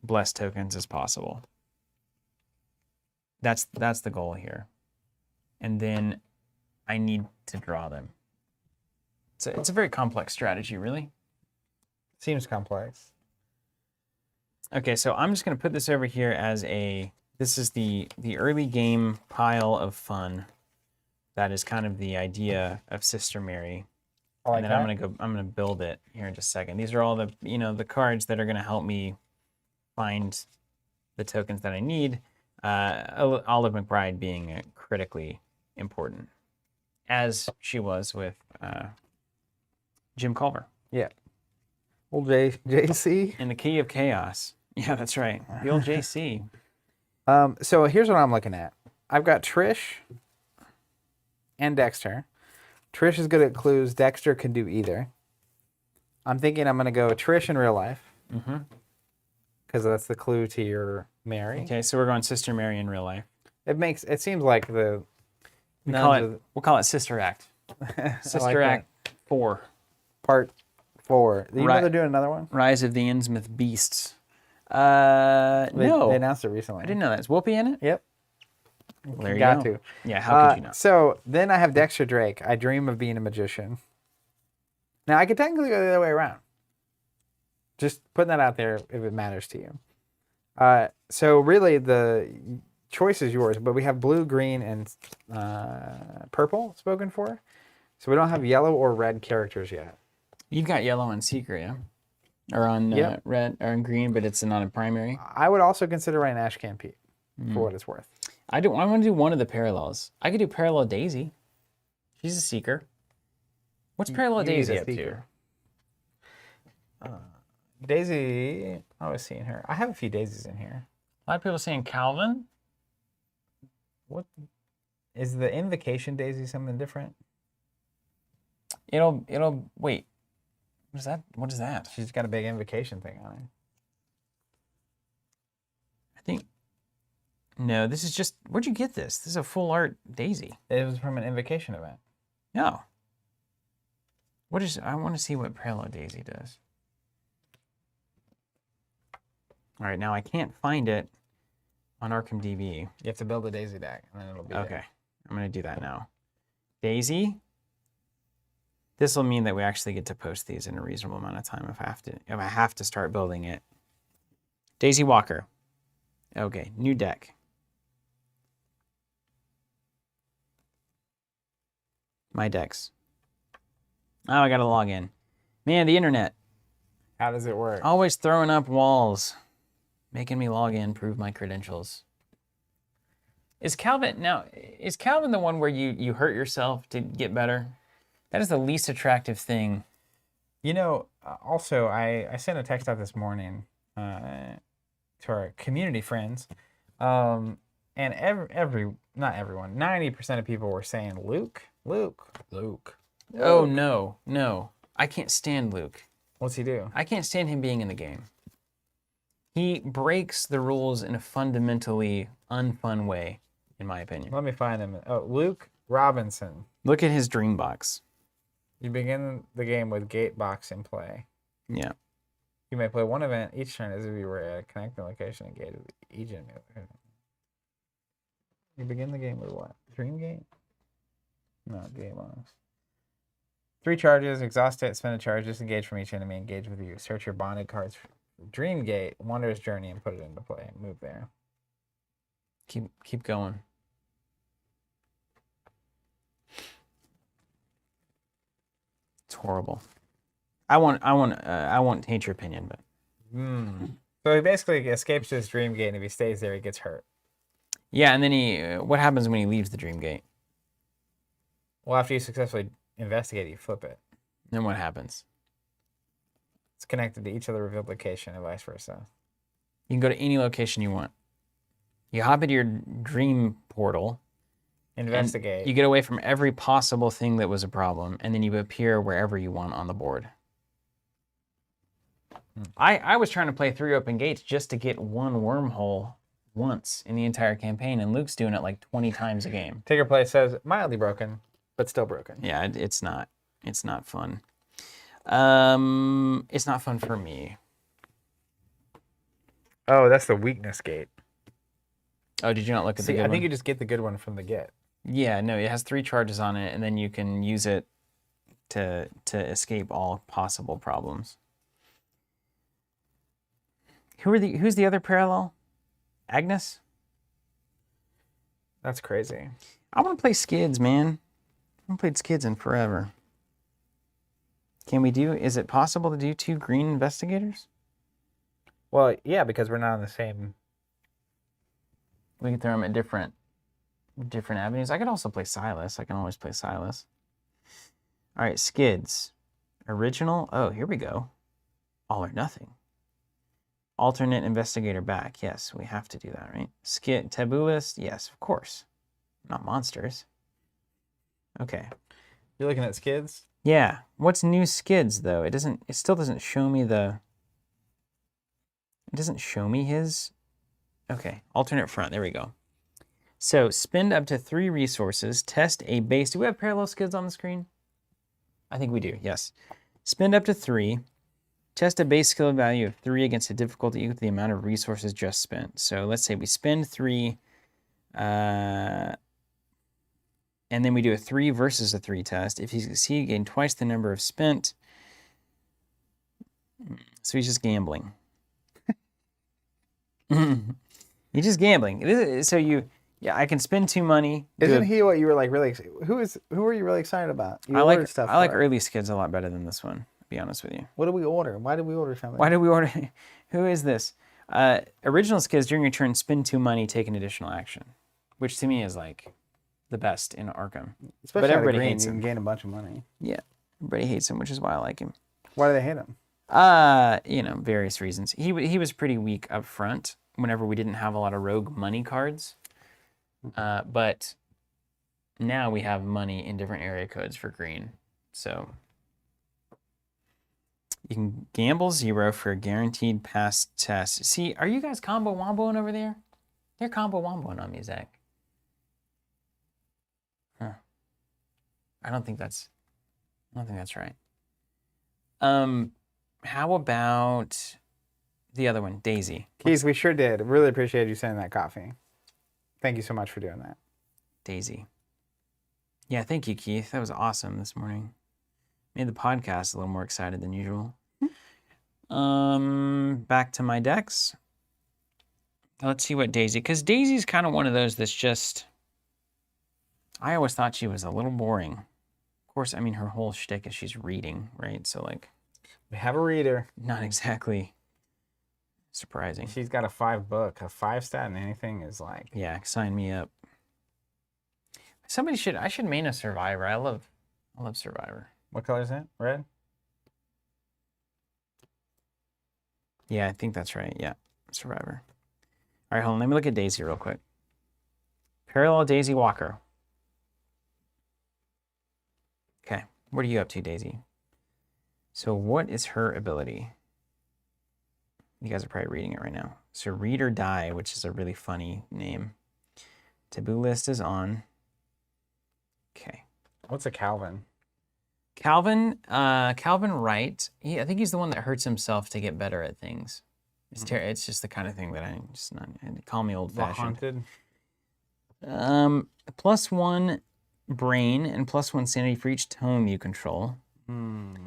blessed tokens as possible. That's the goal here. And then I need to draw them. It's a very complex strategy, really. Seems complex. Okay, so I'm just going to put this over here as this is the early game pile of fun. That is kind of the idea of Sister Mary. I like and then that. I'm gonna build it here in just a second. These are all the cards that are gonna help me find the tokens that I need. Olive McBride being critically important, as she was with Jim Culver. Yeah. Old JC. In the Key of Chaos. Yeah, that's right. The old JC. So here's what I'm looking at. I've got Trish and Dexter. Trish is good at clues. Dexter can do either. I'm thinking I'm going to go Trish in real life. Mm-hmm. Because that's the clue to your Mary. Okay, so we're going Sister Mary in real life. It seems like We'll call it Sister Act. Sister Act 4. Part 4. You know they're doing another one? Rise of the Innsmouth Beasts. No. No. They announced it recently. I didn't know that. Is Whoopi in it? Yep. Well, Got to. Yeah, how could you not? So then I have Dexter Drake. I dream of being a magician. Now I could technically go the other way around. Just putting that out there if it matters to you. So really the choice is yours, but we have blue, green, and purple spoken for. So we don't have yellow or red characters yet. You've got yellow on Secret, yeah? Or on red or on green, but it's not a primary. I would also consider Ryan Ash Campete for what it's worth. I want to do one of the parallels. I could do Parallel Daisy. She's a seeker. What's Parallel You need Daisy a up to? seeker. Daisy, I was seeing her. I have a few daisies in here. A lot of people saying Calvin. What is the invocation daisy? Something different? It'll wait. What is that? What is that? She's got a big invocation thing on it. I think. No, this is just. Where'd you get this? This is a full art daisy. It was from an invocation event. No. What is? I want to see what Parallel Daisy does. All right, now I can't find it on Arkham DB. You have to build a daisy deck, and then it'll be Okay, there. I'm gonna do that now. Daisy. This will mean that we actually get to post these in a reasonable amount of time if I have to start building it. Daisy Walker. Okay, new deck. My decks. Oh, I gotta log in. Man, the internet. How does it work? Always throwing up walls. Making me log in, prove my credentials. Is Calvin the one where you hurt yourself to get better? That is the least attractive thing. You know, also, I sent a text out this morning to our community friends, and not everyone, 90% of people were saying Luke. Oh, no. I can't stand Luke. What's he do? I can't stand him being in the game. He breaks the rules in a fundamentally unfun way, in my opinion. Let me find him. Oh, Luke Robinson. Look at his dream box. You begin the game with gate box in play. Yeah. You may play one event each turn as if you were at a connecting location and gate of each enemy. You begin the game with what? Dream gate? No, gate box. 3 charges, exhaust it, spend a charge, disengage from each enemy, engage with you. Search your bonded cards for Dream Gate, Wanderer's Journey, and put it into play. Move there. Keep going. It's horrible. I won't hate your opinion, but So he basically escapes to his Dream Gate, and if he stays there, he gets hurt. yeah. And then what happens when he leaves the dream gate? Well, after you successfully investigate, you flip it. Then what happens? It's connected to each other revealed location, and vice versa. You can go to any location you want. You hop into your dream portal. Investigate. You get away from every possible thing that was a problem, and then you appear wherever you want on the board. I was trying to play 3 open gates just to get one wormhole once in the entire campaign, and Luke's doing it like 20 times a game. Taker Play says, mildly broken, but still broken. Yeah, it's not fun. It's not fun for me. Oh, that's the weakness gate. Oh, did you not look at the See, good I think one? you just get the good one from the get. Yeah, no, it has 3 charges on it, and then you can use it to escape all possible problems. Who's the other parallel? Agnes? That's crazy. I want to play Skids, man. I haven't played Skids in forever. Is it possible to do 2 green investigators? Well, yeah, because we're not on the same. We can throw them at different avenues. I could also play Silas. I can always play Silas. All right, Skids. Original. Oh, here we go. All or nothing. Alternate investigator back. Yes, we have to do that, right? Skid. Taboo list. Yes, of course. Not monsters. Okay. You're looking at Skids? Yeah. What's new Skids though? It still doesn't show me It doesn't show me his. Okay. Alternate front. There we go. So spend up to 3 resources. Test a base. Do we have parallel Skids on the screen? I think we do. Yes. Spend up to 3. Test a base skill value of 3 against a difficulty equal to the amount of resources just spent. So let's say we spend 3, and then we do a 3 versus a 3 test. If you succeed, gain twice the number of spent. So he's just gambling. You're just gambling. I can spend 2 money. Isn't he what you were like really? Who are you really excited about? I like early Skids a lot better than this one. To be honest with you. What did we order? Why did we order something? Why did we order? Who is this? Original Skids during your turn, spend 2 money, take an additional action. which to me is like the best in Arkham. Especially but everybody green, hates you him. can gain a bunch of money. Yeah, everybody hates him, which is why I like him. Why do they hate him? Various reasons. He was pretty weak up front whenever we didn't have a lot of rogue money cards. But now we have money in different area codes for green. So you can gamble 0 for a guaranteed pass test. See, are you guys combo womboing over there? They're combo womboing on me, Zach. Huh. I don't think that's right. How about the other one, Daisy? Keith, we sure did. Really appreciate you sending that coffee. Thank you so much for doing that. Daisy. Yeah, thank you, Keith. That was awesome this morning. Made the podcast a little more excited than usual. Back to my decks. Let's see what Daisy, because Daisy's kind of one of those that's just, I always thought she was a little boring. Of course, I mean, her whole shtick is she's reading, right? So, like, We have a reader. not exactly surprising. She's got a 5 book. A 5 stat and anything is like... Yeah, sign me up. I should main a Survivor. I love Survivor. What color is it? Red? Yeah, I think that's right. Yeah, Survivor. All right, hold on. Let me look at Daisy real quick. Parallel Daisy Walker. Okay, what are you up to, Daisy? So what is her ability? You guys are probably reading it right now. So Read or Die, which is a really funny name. Taboo list is on. Okay. What's a Calvin? Calvin Wright. I think he's the one that hurts himself to get better at things. It's just the kind of thing that I just not call me old fashioned. Haunted. +1 brain and +1 sanity for each tome you control.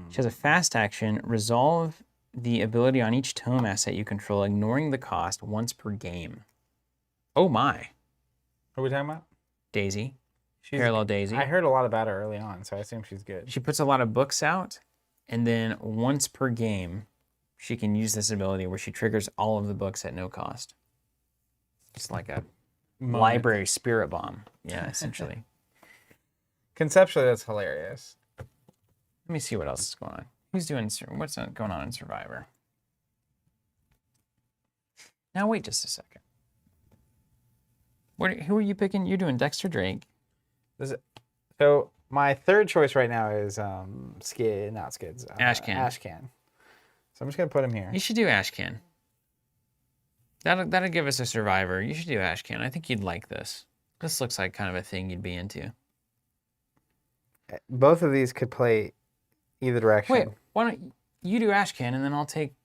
She has a fast action. Resolve the ability on each tome asset you control, ignoring the cost once per game. Oh my. Who are we talking about? Daisy. Parallel Daisy. I heard a lot about her early on, so I assume she's good. She puts a lot of books out, and then once per game, she can use this ability where she triggers all of the books at no cost. It's like a library spirit bomb. Yeah, essentially. Conceptually, that's hilarious. Let me see what else is going on. What's going on in Survivor? Now wait just a second. Who are you picking? You're doing Dexter Drake. So my third choice right now is Ashcan. Ashcan. So I'm just gonna put him here. You should do Ashcan. That'll give us a Survivor. You should do Ashcan. I think you'd like this. This looks like kind of a thing you'd be into. Both of these could play either direction. Wait, why don't you do Ashcan and then I'll take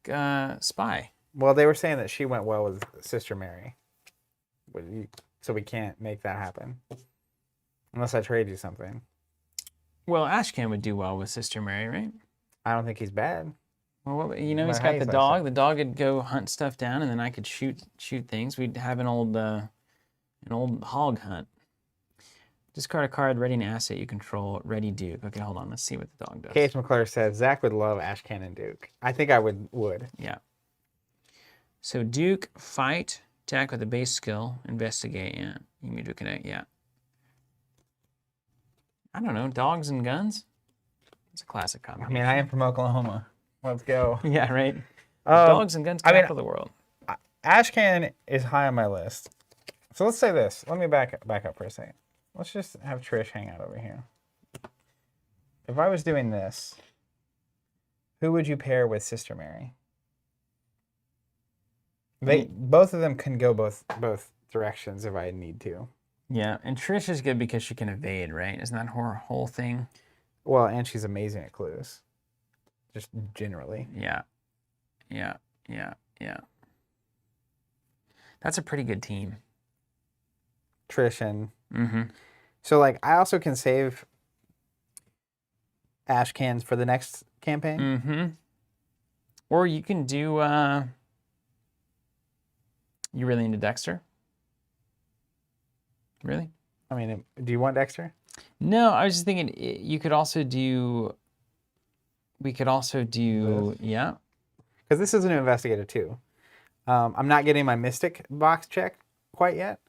Spy? Well, they were saying that she went well with Sister Mary. So we can't make that happen. Unless I trade you something. Well, Ashcan would do well with Sister Mary, right? I don't think he's bad. Well, he's got the dog. The dog would go hunt stuff down, and then I could shoot things. We'd have an old hog hunt. Discard a card, ready an asset you control, ready Duke. Okay, hold on. Let's see what the dog does. Case McClure says Zach would love Ashcan and Duke. I think I would. Yeah. So Duke, fight, attack with a base skill, investigate. Yeah. You need to connect. Yeah. I don't know. Dogs and guns. It's a classic combination. I mean, I am from Oklahoma. Let's go. Yeah, right. Dogs and guns, capital of the world. Ashcan is high on my list. So let's say this. Let me back up for a second. Let's just have Trish hang out over here. If I was doing this, who would you pair with Sister Mary? Both of them can go both directions if I need to. Yeah, and Trish is good because she can evade, right? Isn't that her whole thing? Well, and she's amazing at clues. Just generally. Yeah. That's a pretty good team. Trish and... So, like, I also can save Ashcans for the next campaign. Or you can do... You really into Dexter? Really? I mean, do you want Dexter? No, I was just thinking you could also do... We could also do... This. Yeah. Because this is an investigator, too. I'm not getting my Mystic box check quite yet.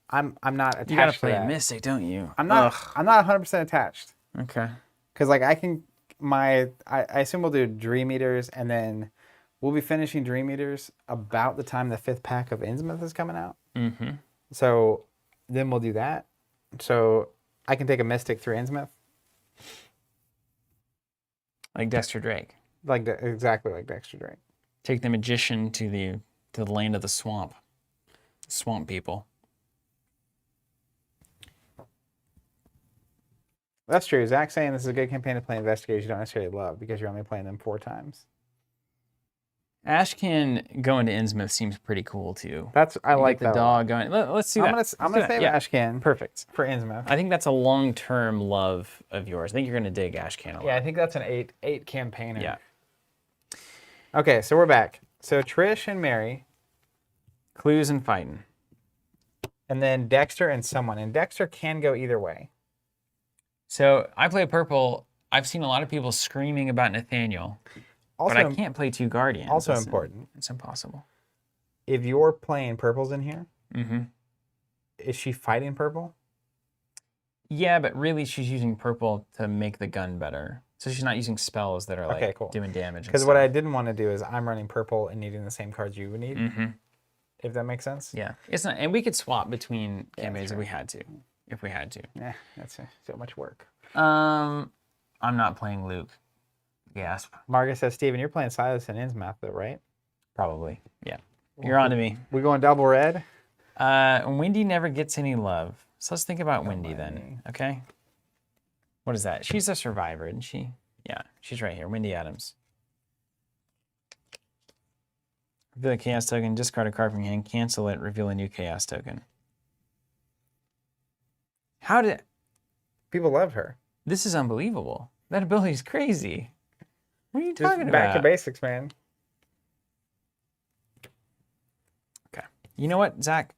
I'm not attached You gotta to play a that. Mystic, don't you? I'm not 100% attached. Okay. Because like I can I assume we'll do Dream Eaters, and then we'll be finishing Dream Eaters about the time the 5th pack of Innsmouth is coming out. Mm-hmm. So then we'll do that. So I can take a Mystic through Innsmouth. Like Dexter Drake. Exactly like Dexter Drake. Take the Magician to the land of the swamp. Swamp people. That's true. Zach's saying this is a good campaign to play Investigators you don't necessarily love because you're only playing them 4 times. Ashcan going to Innsmouth seems pretty cool too. I like the that dog going. Let's see that. I'm gonna save Ashcan Perfect. for Innsmouth. I think that's a long-term love of yours. I think you're gonna dig Ashcan a lot. Yeah, I think that's an 8 campaigner. Yeah. Okay, so we're back. So Trish and Mary, Clues and fighting. and then Dexter and someone. And Dexter can go either way. So I play purple. I've seen a lot of people screaming about Nathaniel, Also, but I can't play 2 Guardians. Also That's important. It's impossible. If you're playing purples in here, Mm-hmm. is she fighting purple? Yeah, but really she's using purple to make the gun better. So she's not using spells that are like cool. doing damage. Because what I didn't want to do is I'm running purple and needing the same cards you would need. Mm-hmm. If that makes sense. Yeah, it's not, and we could swap between campaigns if we had to. Yeah, that's so much work. I'm not playing Luke. Gasp. Margaret says, Steven, you're playing Silas and Innsmouth though, right? Probably. Yeah. You're on to me. We going double red? Wendy never gets any love. So let's think about Wendy then. Okay. What is that? She's a survivor, isn't she? Yeah, she's right here. Wendy Adams. Reveal a chaos token, discard a card from your hand, cancel it, reveal a new chaos token. How did... People love her. This is unbelievable. That ability is crazy. What are you Just talking back about? to basics, man. Okay. You know what, Zach?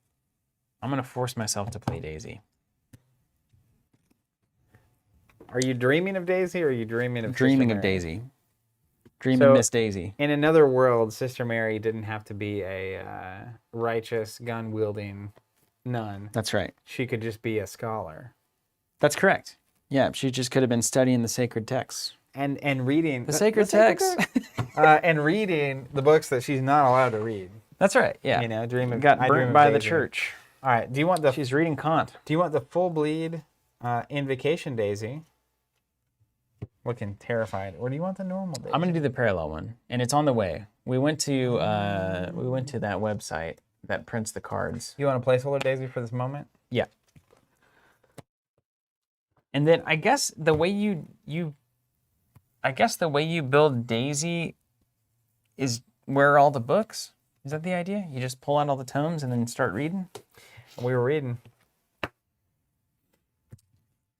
I'm going to force myself to play Daisy. Are you dreaming of Daisy or are you dreaming of Dreaming Sister of Mary? Daisy. Dreaming So- Miss Daisy. In another world, Sister Mary didn't have to be a righteous, gun-wielding nun. That's right. She could just be a scholar. That's correct. Yeah, she just could have been studying the sacred texts. And reading... The sacred texts. and reading the books that she's not allowed to read. That's right, yeah. You know, dream of... Got I dream burnt of by the Daisy. church. All right, do you want the... She's reading Kant. Do you want the full bleed Invocation Daisy? Looking terrified. Or do you want the normal Daisy? I'm going to do the parallel one, and it's on the way. We went to that website that prints the cards. You want a placeholder Daisy for this moment? Yeah. And then I guess the way you build Daisy is where are all the books? Is that the idea? You just pull out all the tomes and then start reading? We were reading.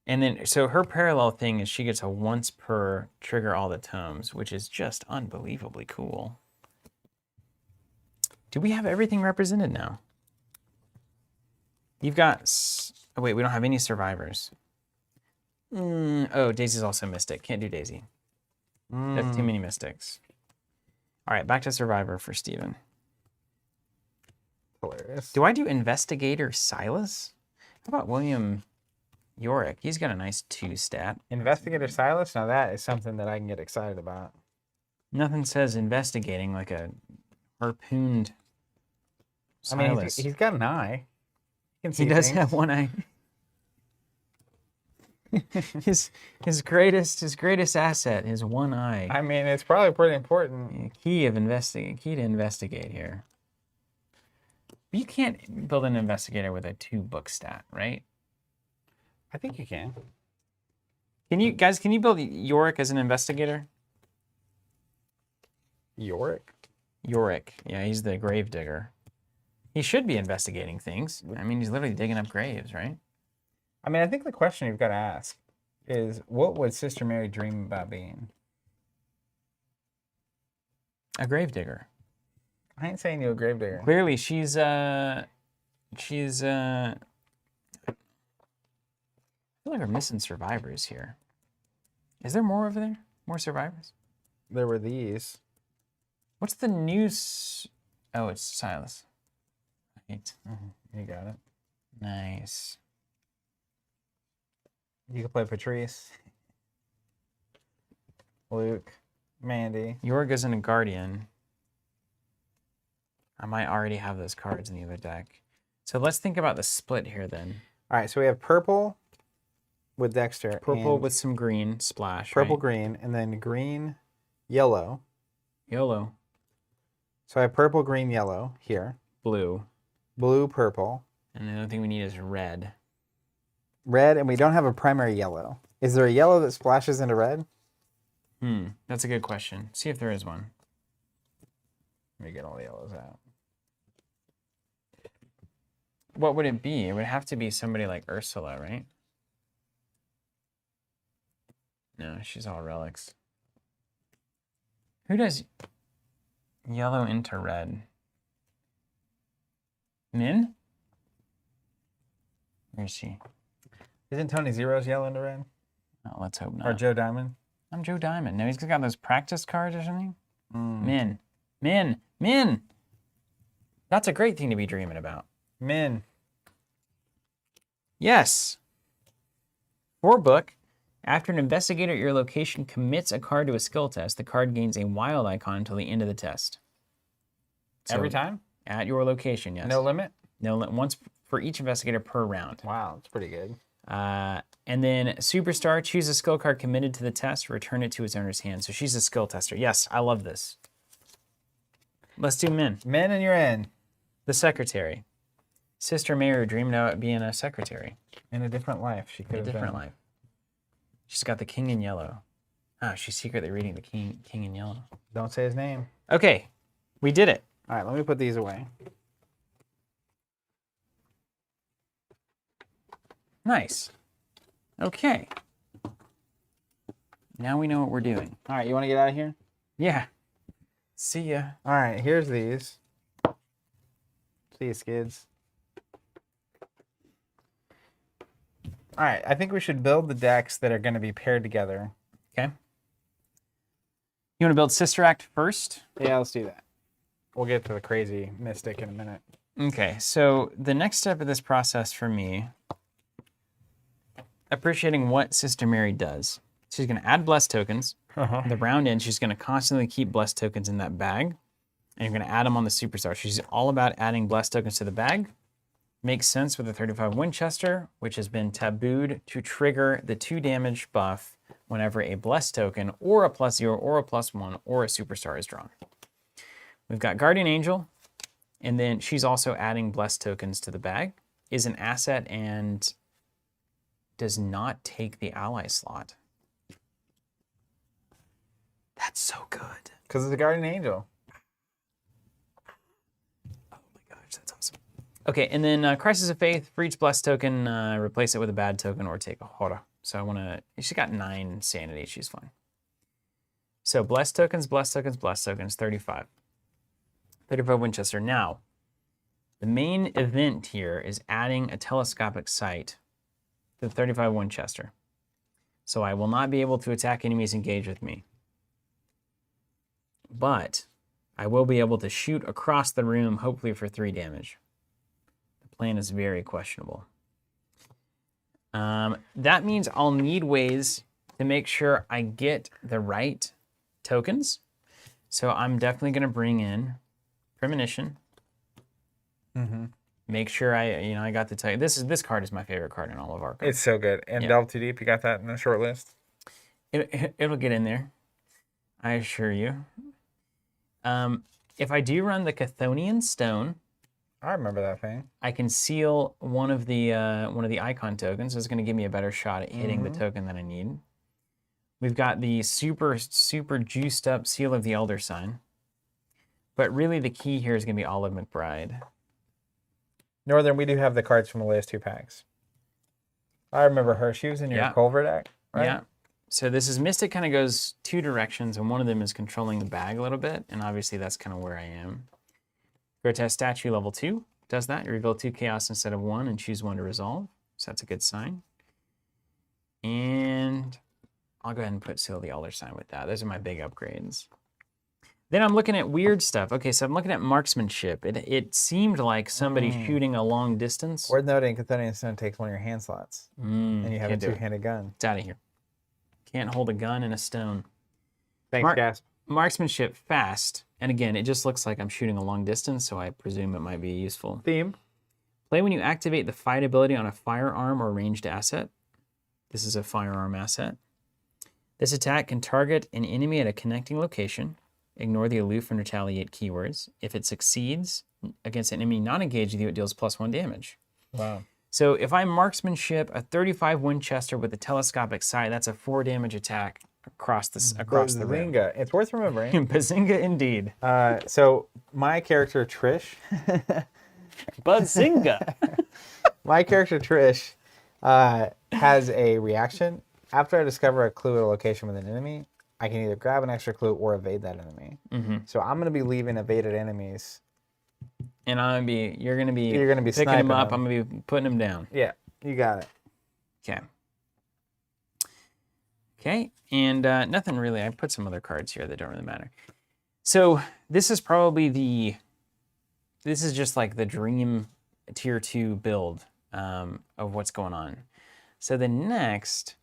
And then, so her parallel thing is she gets a once per trigger all the tomes, which is just unbelievably cool. Do we have everything represented now? You've got, oh wait, we don't have any survivors. Oh, Daisy's also Mystic. Can't do Daisy. That's too many Mystics. All right, back to Survivor for Steven. Hilarious. Do I do Investigator Silas? How about William Yorick? He's got a nice 2 stat. Investigator Silas? Now that is something that I can get excited about. Nothing says investigating like a harpooned Silas. I mean, he's got an eye. He can see He does things. have one eye. his greatest asset is one eye. I mean, it's probably pretty important. Key to investigate here. You can't build an investigator with a 2 book stat, right? I think you can. Can you build Yorick as an investigator? Yorick? Yorick. Yeah, he's the grave digger. He should be investigating things. I mean, he's literally digging up graves, right? I mean, I think the question you've got to ask is, what would Sister Mary dream about being? A grave digger. I ain't saying you a gravedigger. Clearly, she's I feel like we're missing survivors here. Is there more over there? More survivors? There were these. What's the news? Oh, it's Silas. Right. You got it. Nice. You can play Patrice, Luke, Mandy. Yorga's in a Guardian. I might already have those cards in the other deck. So let's think about the split here then. All right, so we have purple with Dexter. Purple and with some green splash. purple, right? green, and then green, yellow. YOLO. So I have purple, green, yellow here. Blue. Blue, purple. And the only thing we need is red. Red, and we don't have a primary yellow. Is there a yellow that splashes into red? That's a good question. See if there is one. Let me get all the yellows out. What would it be? It would have to be somebody like Ursula, right? No, she's all relics. Who does yellow into red? Min? Where is she? Isn't Tony Zero's yellow into red? Oh, let's hope not. Or Joe Diamond? I'm Joe Diamond. No, he's got those practice cards or something. Min. Min. Min. That's a great thing to be dreaming about. Min. Yes. 4 book. After an investigator at your location commits a card to a skill test, the card gains a wild icon until the end of the test. So Every time? at your location, yes. No limit? Once for each investigator per round. Wow, that's pretty good. And then Superstar, choose a skill card committed to the test, return it to its owner's hand. So she's a skill tester. Yes, I love this. Let's do Min. Min and you're in. The secretary. Sister Mary dreamed about being a secretary. In a different life, she could In a have different been. life. She's got the king in yellow. Ah, she's secretly reading the king in yellow. Don't say his name. Okay, we did it. All right, let me put these away. Nice. Okay. Now we know what we're doing. All right, you want to get out of here? Yeah. See ya. All right, here's these. See you, skids. All right, I think we should build the decks that are going to be paired together. Okay. You want to build Sister Act first? Yeah, let's do that. We'll get to the crazy mystic in a minute. Okay, so the next step of this process for me, appreciating what Sister Mary does. She's going to add blessed tokens. The round end, she's going to constantly keep blessed tokens in that bag. And you're going to add them on the Superstar. She's all about adding blessed tokens to the bag. Makes sense with the 35 Winchester, which has been tabooed to trigger the 2 damage buff whenever a blessed token or a +0 or a +1 or a Superstar is drawn. We've got Guardian Angel, and then she's also adding blessed tokens to the bag, is an asset and does not take the ally slot. That's so good. Because it's a guardian angel. Oh my gosh, that's awesome. Okay, and then Crisis of Faith, for each blessed token, replace it with a bad token or take a horror. So I want to, she's got 9 sanity, she's fine. So blessed tokens, blessed tokens, blessed tokens, 35. 35 Winchester. Now, the main event here is adding a telescopic sight to the 35 Winchester. So I will not be able to attack enemies engaged with me. But I will be able to shoot across the room, hopefully for 3 damage. The plan is very questionable. That means I'll need ways to make sure I get the right tokens. So I'm definitely going to bring in Premonition. Make sure I got the token. This card is my favorite card in all of our cards. It's so good. And Yeah. Delve Too Deep, you got that in the short list? It'll get in there, I assure you. If I do run the Chthonian Stone, I remember that thing. I can seal one of the icon tokens. So it's going to give me a better shot at hitting the token that I need. We've got the super juiced up Seal of the Elder Sign. But really the key here is going to be Olive McBride. Northern, we do have the cards from the last 2 packs. I remember her. She was in your Yeah. Culver deck, right? Yeah. So this is Mystic kind of goes 2 directions, and one of them is controlling the bag a little bit, and obviously that's kind of where I am. Grotesque Statue level 2 does that. You reveal 2 chaos instead of 1 and choose 1 to resolve. So that's a good sign. And I'll go ahead and put Seal of the Elder Sign with that. Those are my big upgrades. Then I'm looking at weird stuff. Okay, so I'm looking at marksmanship. It seemed like somebody shooting a long distance. Worth noting, Cathonian Stone takes one of your hand slots, and you have a Can't do it. two-handed gun. It's out of here. Can't hold a gun and a stone. Thanks, Gasp. Marksmanship fast. And again, it just looks like I'm shooting a long distance, so I presume it might be useful. Theme. Play when you activate the fight ability on a firearm or ranged asset. This is a firearm asset. This attack can target an enemy at a connecting location. Ignore the aloof and retaliate keywords. If it succeeds against an enemy not engaged with you, it deals +1 damage. Wow. So if I marksmanship a 35 Winchester with a telescopic sight, that's a 4 damage attack across the ring. Bazinga. It's worth remembering. Bazinga indeed. So my character Trish, Bazinga. my character Trish, has a reaction. After I discover a clue at a location with an enemy, I can either grab an extra clue or evade that enemy. So I'm gonna be leaving evaded enemies. And you're gonna be picking sniping them up. them. I'm gonna be putting them down. Yeah, you got it. Okay. Okay, and nothing really. I put some other cards here that don't really matter. So this is probably this is just like the dream tier 2 build of what's going on. So the next,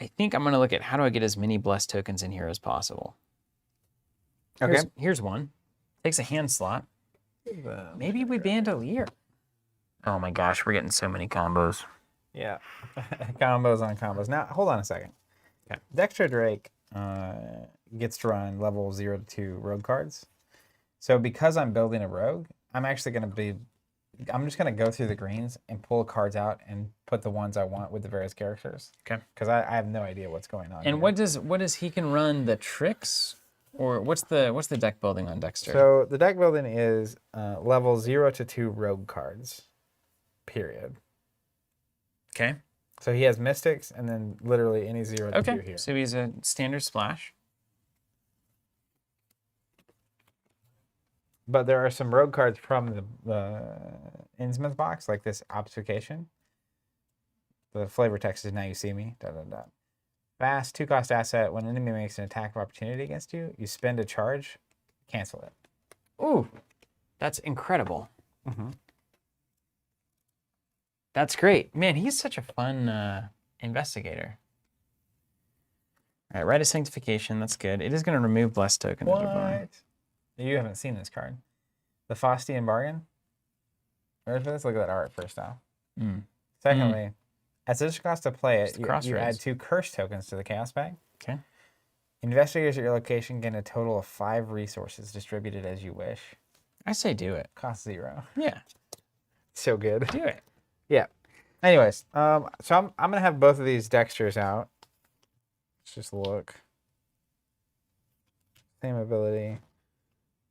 I think I'm gonna look at how do I get as many blessed tokens in here as possible. Okay. Here's one. Takes a hand slot. Maybe we bandolier. Oh my gosh, we're getting so many combos. Yeah, combos on combos. Now, hold on a second. Okay. Dexter Drake gets to run level 0 to 2 rogue cards. So because I'm building a rogue, I'm just going to go through the greens and pull cards out and put the ones I want with the various characters. Okay. Because I have no idea what's going on. And here. what does he can run the tricks? Or what's the deck building on Dexter? So the deck building is level 0 to 2 rogue cards, period. Okay. So he has mystics and then literally any 0 to 2 here. So he's a standard splash. But there are some rogue cards from the Innsmouth box, like this Obfuscation. The flavor text is "Now you see me." ... Fast 2-cost asset. When an enemy makes an attack of opportunity against you, you spend a charge, cancel it. Ooh, that's incredible. That's great. Man, he's such a fun investigator. All right, Rite of Sanctification. That's good. It is going to remove blessed tokens. What? You haven't seen this card. The Faustian Bargain. Ready for this? Look at that art first off. Secondly, at such a cost to play it, you add 2 curse tokens to the chaos bag. Okay. Investigators at your location gain a total of 5 resources distributed as you wish. I say do it. Cost 0. Yeah. So good. Do it. Yeah. Anyways, so I'm gonna have both of these Dexters out. Let's just look. Same ability.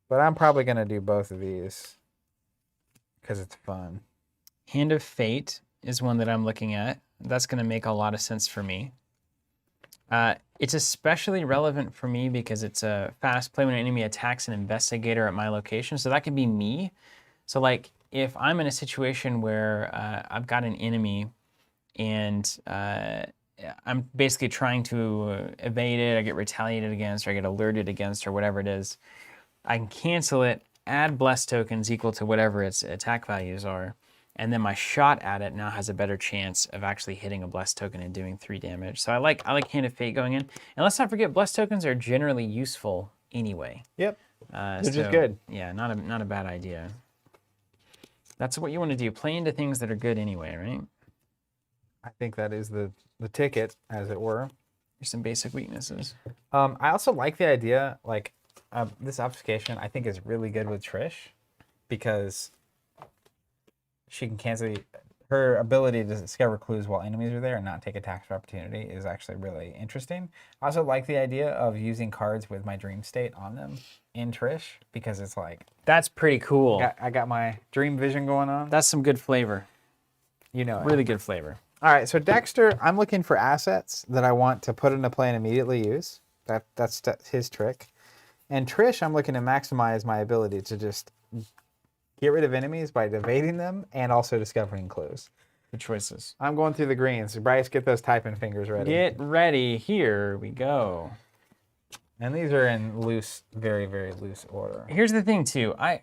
But I'm probably gonna do both of these because it's fun. Hand of Fate is one that I'm looking at. That's going to make a lot of sense for me. It's especially relevant for me because it's a fast play when an enemy attacks an investigator at my location. So that could be me. So like if I'm in a situation where I've got an enemy and I'm basically trying to evade it, I get retaliated against, or I get alerted against, or whatever it is, I can cancel it, add blessed tokens equal to whatever its attack values are, and then my shot at it now has a better chance of actually hitting a blessed token and doing 3 damage. So I like Hand of Fate going in. And let's not forget, blessed tokens are generally useful anyway. Yep. They're just good. Yeah, not a bad idea. That's what you want to do. Play into things that are good anyway, right? I think that is the ticket, as it were. Here's some basic weaknesses. I also like the idea, like, this obfuscation I think is really good with Trish because she can cancel her ability to discover clues while enemies are there and not take attacks of opportunity is actually really interesting. I also like the idea of using cards with my dream state on them in Trish because it's like... That's pretty cool. I got my dream vision going on. That's some good flavor. You know it. Really good flavor. All right, so Dexter, I'm looking for assets that I want to put into play and immediately use. That's his trick. And Trish, I'm looking to maximize my ability to just get rid of enemies by evading them and also discovering clues. Good choices. I'm going through the greens. Bryce, get those typing fingers ready. Get ready. Here we go. And these are in loose, very, very loose order. Here's the thing too. I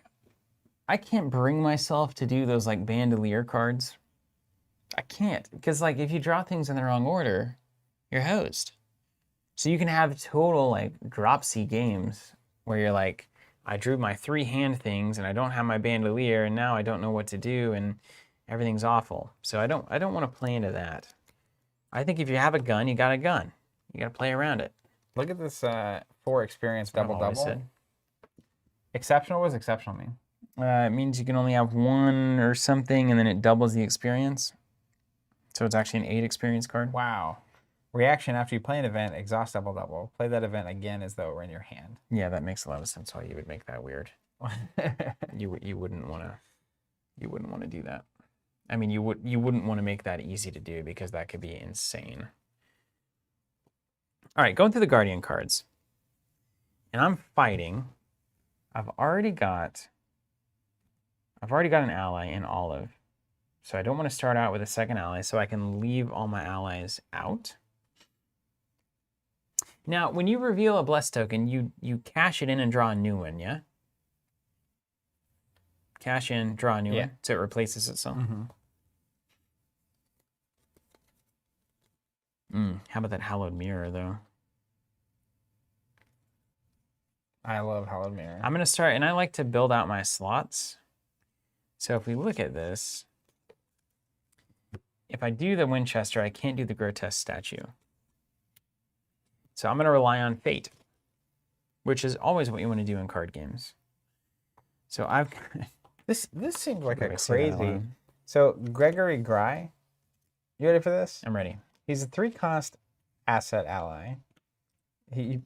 can't bring myself to do those like bandolier cards. I can't, because like if you draw things in the wrong order, you're hosed. So you can have total like dropsy games where you're like, I drew my 3 hand things and I don't have my bandolier and now I don't know what to do and everything's awful. So I don't want to play into that. I think if you have a gun, you got a gun. You got to play around it. Look at this 4 experience double always double. said. Exceptional, what does exceptional mean? It means you can only have 1 or something and then it doubles the experience. So it's actually an 8 experience card. Wow. Reaction after you play an event, exhaust double double. Play that event again as though it were in your hand. Yeah, that makes a lot of sense why you would make that weird. You wouldn't want to do that. I mean, you wouldn't want to make that easy to do because that could be insane. All right, going through the Guardian cards. And I'm fighting. I've already got an ally in Olive. So I don't want to start out with a second ally, so I can leave all my allies out. Now, when you reveal a Blessed token, you cash it in and draw a new one, yeah? Cash in, draw a new one, so it replaces itself. How about that Hallowed Mirror, though? I love Hallowed Mirror. I'm going to start, and I like to build out my slots. So if we look at this, if I do the Winchester, I can't do the Grotesque statue. So I'm going to rely on Fate, which is always what you want to do in card games. So I've... This seems like a I say that crazy... aloud? So Gregory Gry, you ready for this? I'm ready. He's a 3-cost asset ally. You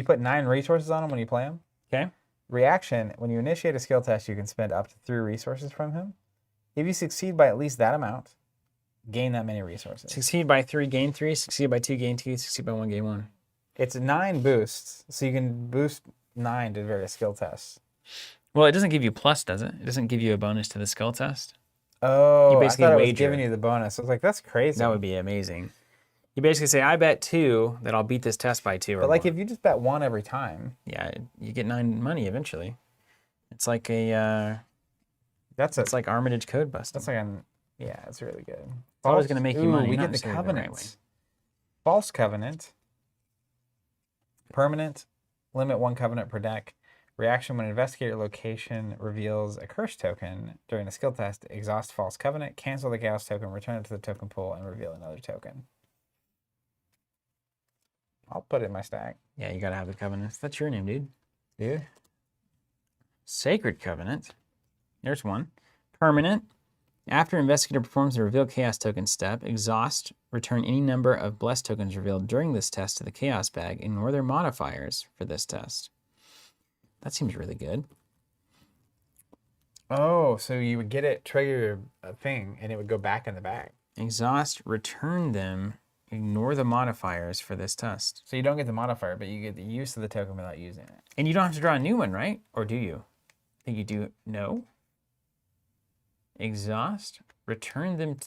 put 9 resources on him when you play him. Okay. Reaction, when you initiate a skill test, you can spend up to 3 resources from him. If you succeed by at least that amount, gain that many resources. Succeed by 3, gain 3. Succeed by 2, gain 2. Succeed by 1, gain 1. It's 9 boosts, so you can boost 9 to various skill tests. Well, it doesn't give you plus, does it? It doesn't give you a bonus to the skill test. Oh, You basically I thought it was wager. giving you the bonus. I was like, that's crazy. That would be amazing. You basically say, I bet 2 that I'll beat this test by 2 or But like more. if you just bet 1 every time. Yeah, you get 9 money eventually. It's like a... It's like Armitage code busting. That's like an... Yeah, it's really good. It's always going to make you money. We not get the necessarily right covenants. False covenant. Permanent. Limit 1 covenant per deck. Reaction when an investigator location reveals a curse token during a skill test. Exhaust false covenant. Cancel the chaos token. Return it to the token pool and reveal another token. I'll put it in my stack. Yeah, you got to have the covenants. That's your name, dude. Dude. Sacred Covenant. There's one. Permanent. After investigator performs the reveal chaos token step, exhaust, return any number of blessed tokens revealed during this test to the chaos bag. Ignore their modifiers for this test. That seems really good. Oh, so you would get it, trigger a thing, and it would go back in the bag. Exhaust, return them, ignore the modifiers for this test. So you don't get the modifier, but you get the use of the token without using it. And you don't have to draw a new one, right? Or do you? I think you do. No. Exhaust, return them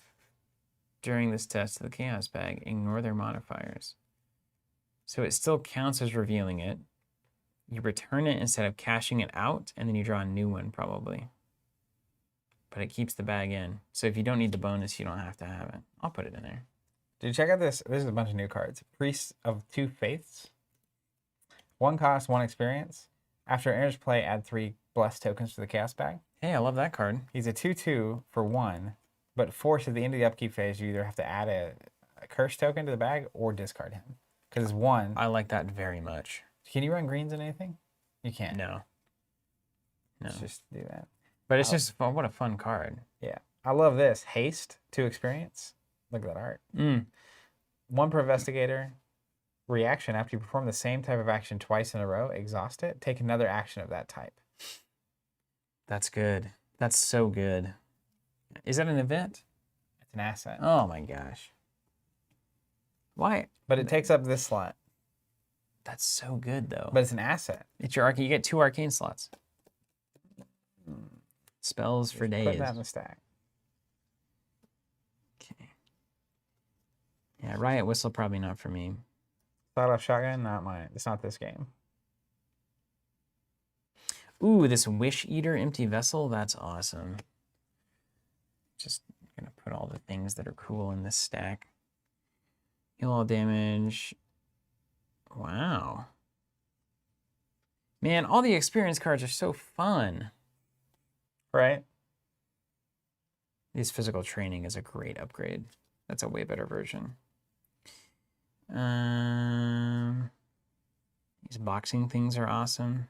during this test to the chaos bag. Ignore their modifiers. So it still counts as revealing it. You return it instead of cashing it out, and then you draw a new one probably. But it keeps the bag in. So if you don't need the bonus, you don't have to have it. I'll put it in there. Dude, check out this. This is a bunch of new cards. Priest of 2 Faiths. 1 cost, 1 experience. After enters play, add 3 blessed tokens to the chaos bag. Hey, I love that card. He's a 2/2 for 1, but forced at the end of the upkeep phase, you either have to add a curse token to the bag or discard him. Because it's 1. I like that very much. Can you run greens in anything? You can't. No. No. Let's just do that. But it's just fun. What a fun card. Yeah. I love this. Haste, 2 experience. Look at that art. 1 per investigator. Reaction, after you perform the same type of action twice in a row, exhaust it. Take another action of that type. That's good. That's so good. Is that an event? It's an asset. Oh my gosh. Why? But it takes up this slot. That's so good though. But it's an asset. It's your arcane. You get 2 arcane slots. Spells for days. Put that in the stack. Okay. Yeah, Riot Whistle probably not for me. Sawed-off shotgun, not mine. It's not this game. Ooh, this Wish Eater empty vessel. That's awesome. Just gonna put all the things that are cool in this stack. Heal all damage. Wow. Man, all the experience cards are so fun. Right? This physical training is a great upgrade. That's a way better version. These boxing things are awesome.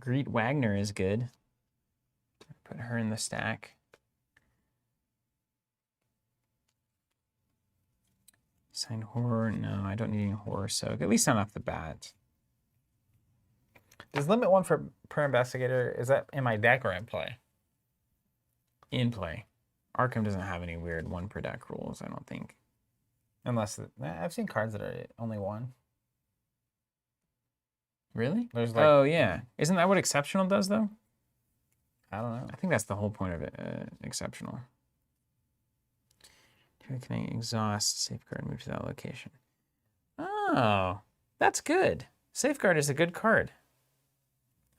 Greet Wagner is good. Put her in the stack. Signed horror. No, I don't need any horror soak. At least not off the bat. Does limit 1 for per investigator, is that in my deck or in play? In play. Arkham doesn't have any weird 1 per deck rules, I don't think. Unless I've seen cards that are only 1. Really? There's like, Oh, yeah. Isn't that what Exceptional does, though? I don't know. I think that's the whole point of it, Exceptional. Can I exhaust, safeguard, move to that location? Oh, that's good. Safeguard is a good card.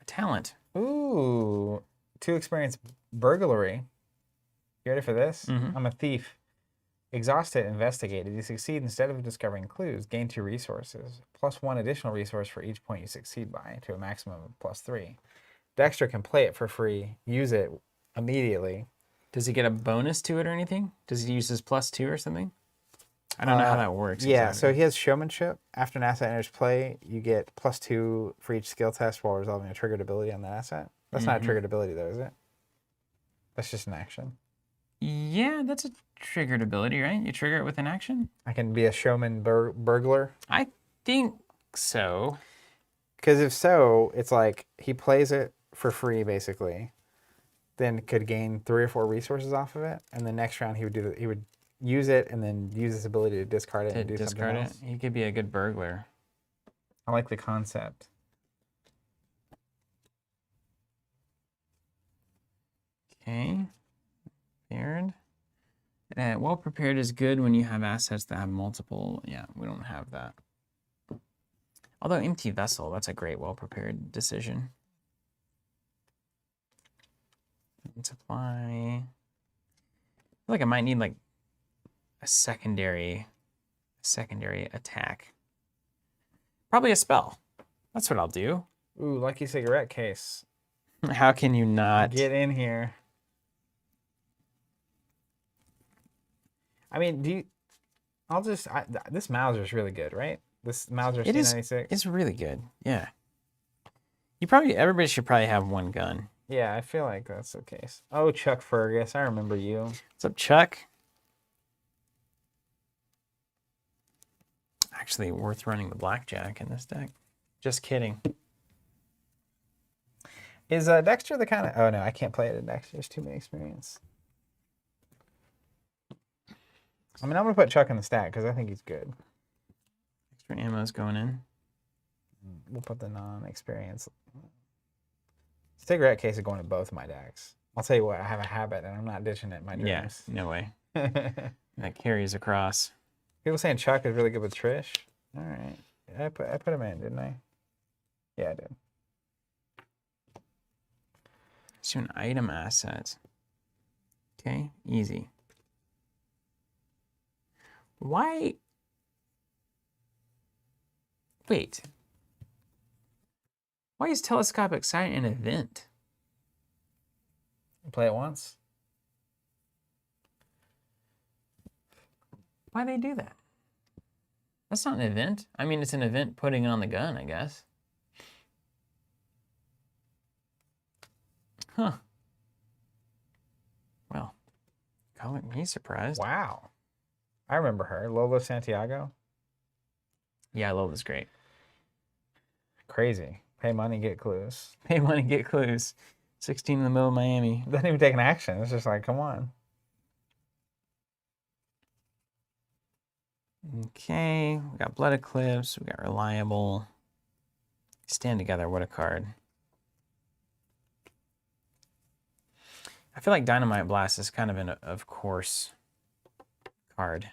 A talent. Ooh, 2 experience burglary. You ready for this? Mhm. I'm a thief. Exhausted, investigated. You succeed instead of discovering clues. Gain 2 resources. Plus 1 additional resource for each point you succeed by, to a maximum of +3. Dexter can play it for free. Use it immediately. Does he get a bonus to it or anything? Does he use his +2 or something? I don't know how that works. Yeah, exactly. so he has showmanship. After an asset enters play, you get +2 for each skill test while resolving a triggered ability on that asset. That's not a triggered ability, though, is it? That's just an action. Yeah, that's a triggered ability, right? You trigger it with an action? I can be a showman burglar. I think so. Because if so, it's like he plays it for free, basically. Then could gain 3 or 4 resources off of it, and the next round he would use it and then use his ability to discard it and do something else. He could be a good burglar. I like the concept. Okay. Prepared. Well prepared is good when you have assets that have multiple. Yeah, we don't have that. Although empty vessel, that's a great well prepared decision. Supply. I feel like I might need like a secondary attack. Probably a spell. That's what I'll do. Ooh, lucky cigarette case. How can you not? Get in here. I mean, this Mauser is really good, right? This Mauser It is. C96. It's really good. Yeah. Everybody should probably have 1 gun. Yeah, I feel like that's the case. Oh, Chuck Fergus, I remember you. What's up, Chuck? Actually, worth running the blackjack in this deck. Just kidding. Is Dexter the kind of... Oh, no, I can't play it in Dexter. There's too many experience. I mean, I'm going to put Chuck in the stack because I think he's good. Extra ammo's going in. We'll put the non-experience. Cigarette case is going to both of my decks. I'll tell you what, I have a habit and I'm not ditching it in my dreams. Yeah, no way. That carries across. People saying Chuck is really good with Trish. All right. I put him in, didn't I? Yeah, I did. Let's do an item asset. Okay, easy. Why? Wait. Why is telescopic sight an event? Play it once. Why they do that? That's not an event. I mean, it's an event putting it on the gun, I guess. Huh. Well, calling me surprised. Wow. I remember her. Lola Santiago. Yeah, Lola's great. Crazy. Pay money, get clues. Pay money, get clues. 16 in the middle of Miami. Doesn't even take an action. It's just like, come on. Okay, we got Blood Eclipse, we got Reliable. Stand Together, what a card. I feel like Dynamite Blast is kind of an of course card.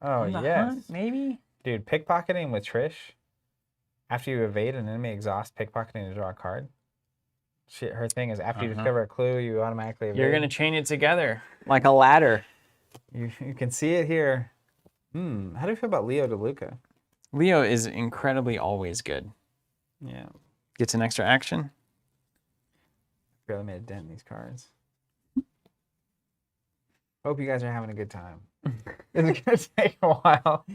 Oh, On the yes. hunt, maybe? Dude, pickpocketing with Trish. After you evade an enemy exhaust, pickpocketing to draw a card. Shit, her thing is after you discover a clue, you automatically evade. You're going to chain it together like a ladder. You can see it here. How do you feel about Leo DeLuca? Leo is incredibly always good. Yeah. Gets an extra action. Barely made a dent in these cards. Hope you guys are having a good time. It's going to take a while.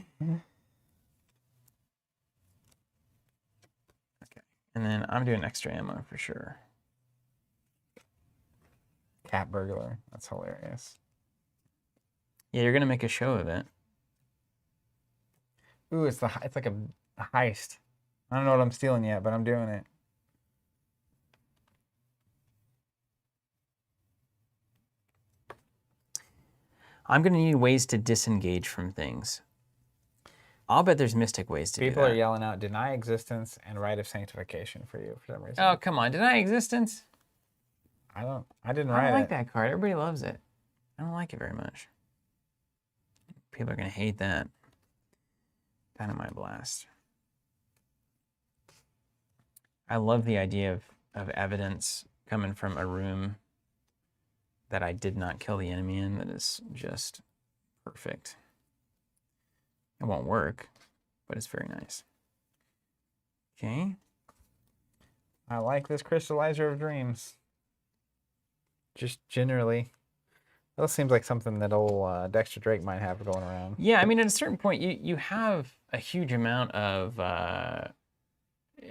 Okay. And then I'm doing extra ammo for sure. Cat burglar. That's hilarious. Yeah, you're going to make a show of it. Ooh, it's like a heist. I don't know what I'm stealing yet, but I'm doing it. I'm going to need ways to disengage from things. I'll bet there's mystic ways to do that. People are yelling out, deny existence and right of sanctification for you for some reason. Oh, come on. Deny existence? I didn't I write don't like it. that card. Everybody loves it. I don't like it very much. People are going to hate that. Dynamite Blast. I love the idea of evidence coming from a room that I did not kill the enemy in. That is just perfect. It won't work, but it's very nice. Okay. I like this crystallizer of dreams. Just generally. That seems like something that old Dexter Drake might have going around. Yeah, I mean, at a certain point, you have a huge amount of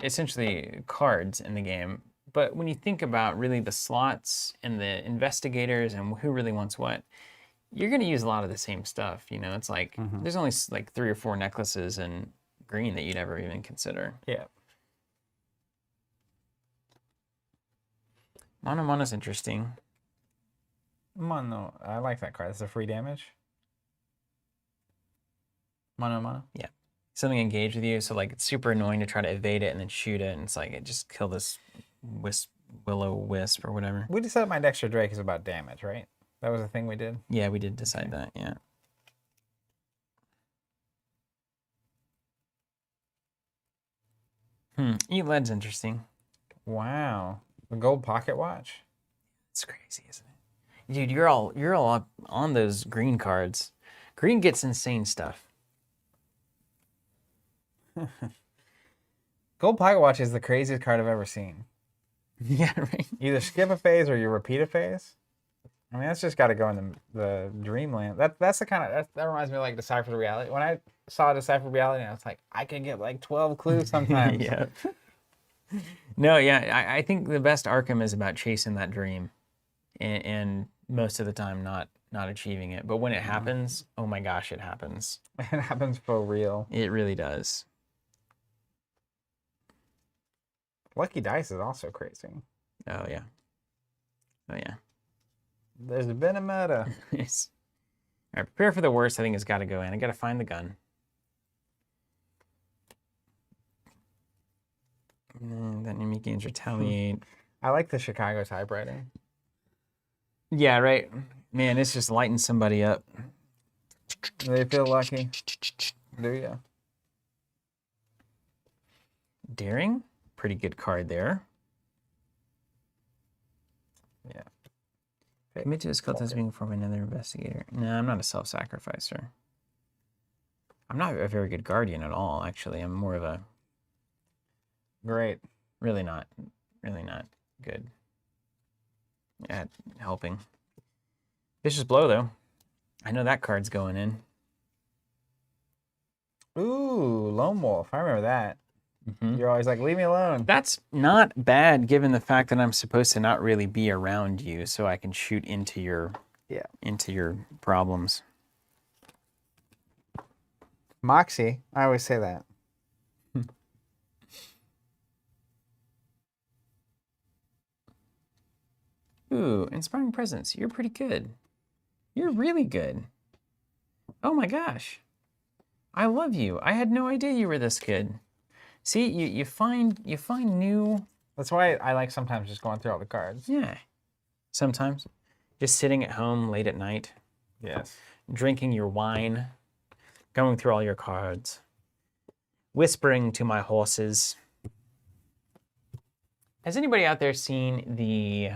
essentially cards in the game. But when you think about really the slots and the investigators and who really wants what, you're going to use a lot of the same stuff. You know, it's like there's only like 3 or 4 necklaces in green that you'd ever even consider. Yeah. Mono's interesting. Mono. I like that card. It's a free damage. Mono. Yeah. Something engaged with you, so like it's super annoying to try to evade it and then shoot it, and it's like it just kill this willow wisp or whatever. We decided my Dexter Drake is about damage, right? That was the thing we did? Yeah, we did decide that, yeah. Eat lead's interesting. Wow. The gold pocket watch? It's crazy, isn't it? Dude, you're all up on those green cards. Green gets insane stuff. Gold pocket watch is the craziest card I've ever seen. Yeah, right. Either skip a phase or you repeat a phase. I mean, that's just got to go in the dreamland. That's the kind of that reminds me of like Deciphered Reality. When I saw Deciphered Reality, I was like, I can get like 12 clues sometimes. Yeah. No, yeah, I think the best Arkham is about chasing that dream, and most of the time not achieving it. But when it happens, oh my gosh, it happens. It happens for real. It really does. Lucky Dice is also crazy. Oh yeah. Oh yeah. There's been a meta. Yes. All right, prepare for the worst. I think it's got to go in. I got to find the gun. That enemy gains retaliate. I like the Chicago typewriting. Yeah, right. Man, it's just lighting somebody up. Do they feel lucky? Do you? Daring? Pretty good card there. Yeah. Commit to a skill test being formed by another investigator. No, I'm not a self-sacrificer. I'm not a very good guardian at all, actually. I'm more of a... Great. Really not good at helping. Vicious Blow, though. I know that card's going in. Ooh, Lone Wolf. I remember that. You're always like, leave me alone. That's not bad, given the fact that I'm supposed to not really be around you, so I can shoot into your problems. Moxie. I always say that. Ooh, Inspiring Presence. You're pretty good. You're really good. Oh my gosh. I love you. I had no idea you were this good. See, you find new... That's why I like sometimes just going through all the cards. Yeah. Sometimes. Just sitting at home late at night. Yes. Drinking your wine. going through all your cards, whispering to my horses. Has anybody out there seen the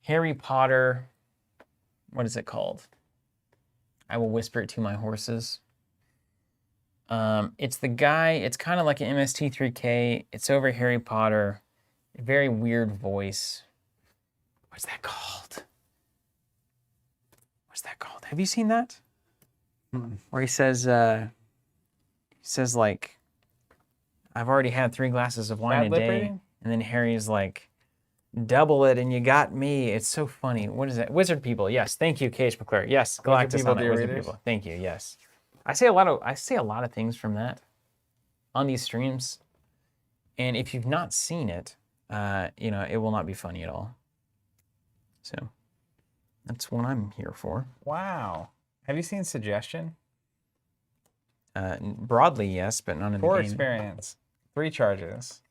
Harry Potter, what is it called? I will whisper it to my horses. It's the guy, it's kind of like an MST3K. It's over Harry Potter. A very weird voice. What's that called? What's that called? Have you seen that? Where he says like, I've already had 3 glasses of wine Bad a lip day. reading? And then Harry's like, double it and you got me. It's so funny. What is that? Wizard people. Yes. Thank you, KH McClure. Yes. Galactus people, on it. dear Wizard readers. people. Thank you. Yes. I say a lot of things from that on these streams. And if you've not seen it, it will not be funny at all. So that's what I'm here for. Wow. Have you seen Suggestion? Broadly, yes, but not in the For game. experience, 3 charges.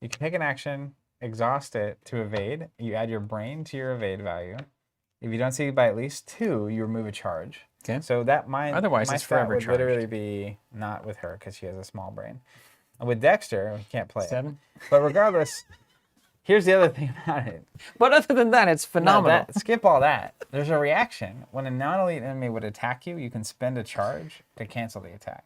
You can take an action, exhaust it to evade. You add your brain to your evade value. If you don't succeed by at least 2, you remove a charge. Okay. So that Otherwise, my it's stat forever would charged. literally be not with her because she has a small brain. And with Dexter, we can't play it. 7. But regardless, here's the other thing about it. But other than that, it's phenomenal. Skip all that. There's a reaction. When a non-elite enemy would attack you, you can spend a charge to cancel the attack.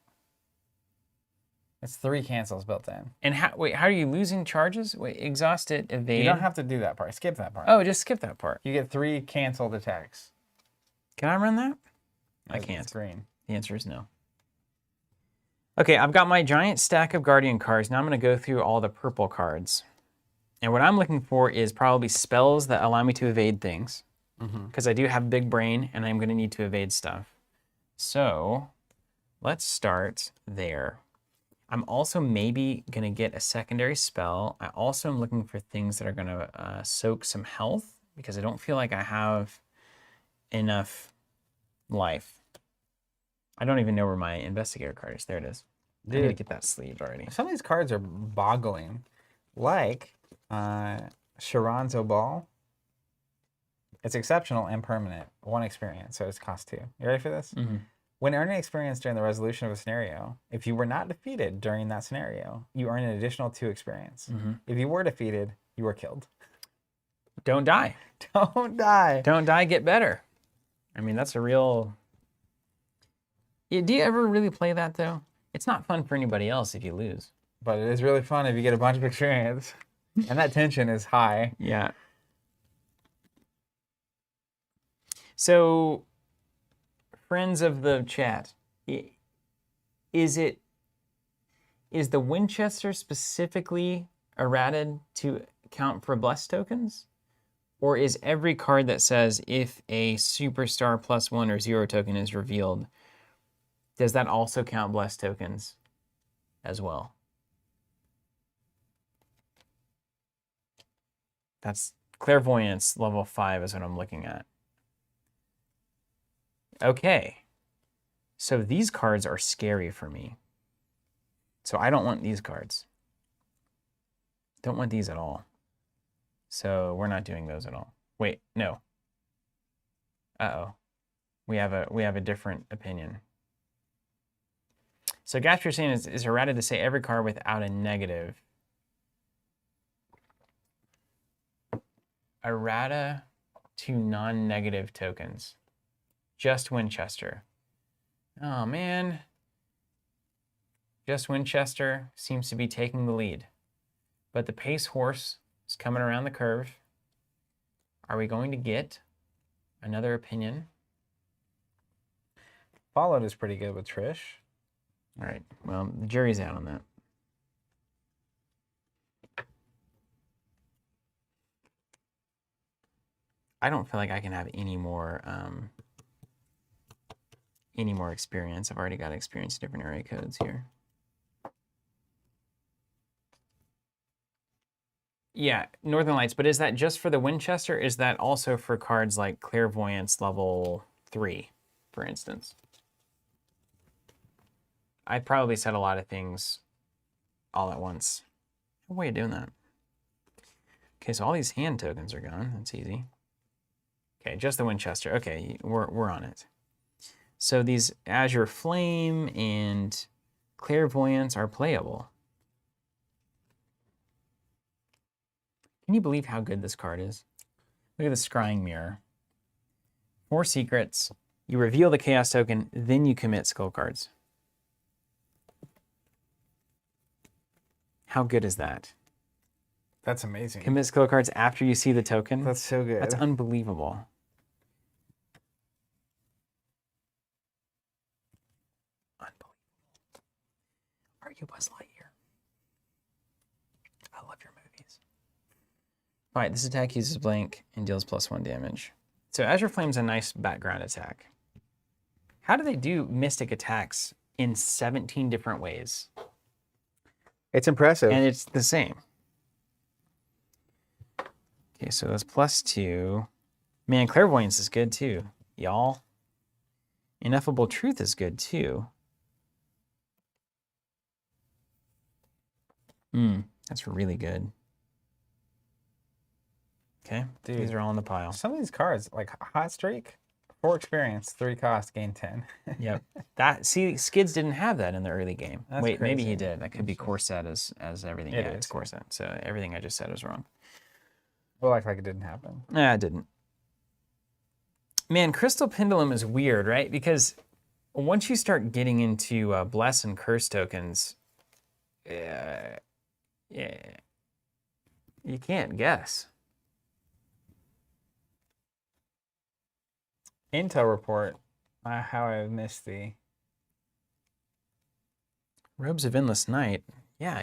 It's 3 cancels built in. And how are you losing charges? Wait, exhaust it, evade. You don't have to do that part. Skip that part. Oh, just skip that part. You get 3 canceled attacks. Can I run that? I It's can't. green. The answer is no. Okay, I've got my giant stack of Guardian cards. Now I'm going to go through all the purple cards. And what I'm looking for is probably spells that allow me to evade things. Because I do have big brain and I'm going to need to evade stuff. So let's start there. I'm also maybe going to get a secondary spell. I also am looking for things that are going to soak some health because I don't feel like I have enough life. I don't even know where my investigator card is. There it is. I need to get that sleeved already. Some of these cards are boggling. Like Sharonzo Ball. It's exceptional and permanent. 1 experience, so it's cost 2. You ready for this? When earning experience during the resolution of a scenario, if you were not defeated during that scenario, you earn an additional 2 experience. If you were defeated, you were killed. Don't die. Don't die. Don't die, get better. I mean, that's a real... Yeah, do you ever really play that, though? It's not fun for anybody else if you lose. But it is really fun if you get a bunch of experience. And that tension is high. Yeah. So, friends of the chat, is the Winchester specifically errated to count for blessed tokens? Or is every card that says if a superstar +1 or 0 token is revealed, does that also count blessed tokens as well? That's clairvoyance level 5 is what I'm looking at. Okay. So these cards are scary for me. So I don't want these cards. Don't want these at all. So we're not doing those at all. Wait, no. Uh-oh. We have a different opinion. So Gash, you're saying is errata to say every card without a negative. Errata to non-negative tokens. Just Winchester. Oh man. Just Winchester seems to be taking the lead. But the pace horse is coming around the curve. Are we going to get another opinion? Followed is pretty good with Trish. All right, well, the jury's out on that. I don't feel like I can have any more experience. I've already got experience in different area codes here. Yeah, Northern Lights, but is that just for the Winchester? Is that also for cards like Clairvoyance level 3, for instance? I probably said a lot of things all at once. What way of doing that? Okay, so all these hand tokens are gone. That's easy. Okay, just the Winchester. Okay, we're on it. So these Azure Flame and Clairvoyance are playable. Can you believe how good this card is? Look at the Scrying Mirror. 4 secrets. You reveal the Chaos token, then you commit Skull cards. How good is that? That's amazing. Commit Skull cards after you see the token? That's so good. That's unbelievable. Are you Buzz Lightyear? I love your movies. All right, this attack uses blink and deals +1 damage. So Azure Flame's a nice background attack. How do they do mystic attacks in 17 different ways? It's impressive. And it's the same. Okay, so that's +2. Man, Clairvoyance is good too, y'all. Ineffable Truth is good too. That's really good. Okay, Dude, these are all in the pile. some of these cards, like Hot Streak, 4 experience, 3 cost, gain 10. Yep. See, Skids didn't have that in the early game. That's Wait, maybe crazy. he did. That could be core set as everything. It Yeah, it's is, core yeah. set. So everything I just said is wrong. We'll act like it didn't happen. Nah, it didn't. Man, Crystal Pendulum is weird, right? Because once you start getting into Bless and Curse tokens, yeah, you can't guess. Intel report. How I missed the. Robes of Endless Night. Yeah,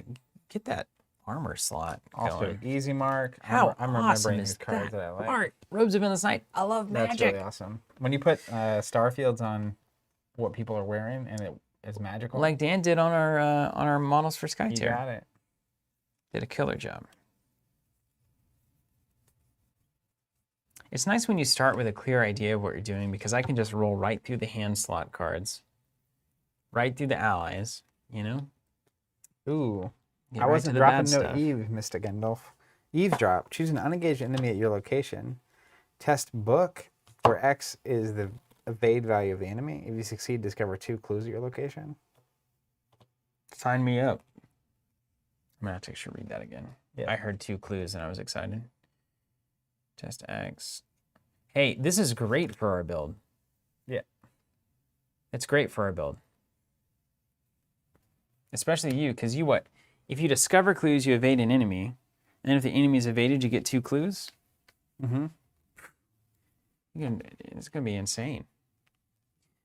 get that armor slot Also, going. easy mark. How I'm awesome remembering is these cards that I like. art? Robes of Endless Night. I love That's magic. really awesome. When you put Starfields on what people are wearing and it is magical. Like Dan did on our models for Sky you Tier. got it. Did a killer job. It's nice when you start with a clear idea of what you're doing because I can just roll right through the hand slot cards, right through the allies, you know? Ooh. Get I right wasn't to the bad dropping no stuff. Eve, Mr. Gandalf. Eavesdrop. Choose an unengaged enemy at your location. Test book, where X is the evade value of the enemy. If you succeed, discover 2 clues at your location. Sign me up. I'm gonna have to actually read that again. Yeah. I heard 2 clues and I was excited. Test X. Hey, this is great for our build. Yeah. It's great for our build. Especially you, because you what? If you discover clues, you evade an enemy. And if the enemy is evaded, you get 2 clues. Mm-hmm. It's going to be insane.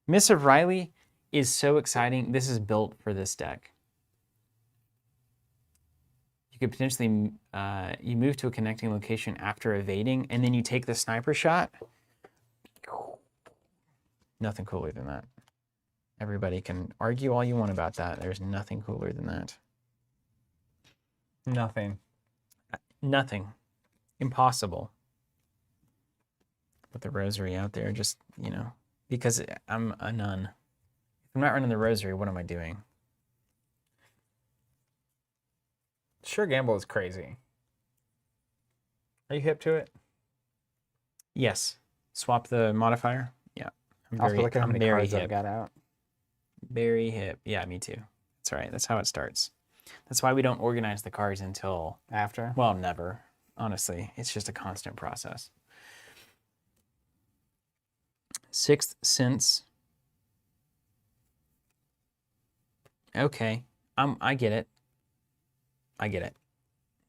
Miss of Riley is so exciting. This is built for this deck. You could potentially, you move to a connecting location after evading, and then you take the sniper shot. Nothing cooler than that. Everybody can argue all you want about that. There's nothing cooler than that. Nothing. Nothing. Impossible. Put the rosary out there, just, you know, because I'm a nun. If I'm not running the rosary, what am I doing? Sure Gamble is crazy. Are you hip to it? Yes. Swap the modifier? Yeah. Also, look at how many very cards I've hip. got out. Very hip. Yeah, me too. That's right. That's how it starts. That's why we don't organize the cards until, After? well, never. Honestly, it's just a constant process. Sixth Sense. Okay. I get it. I get it.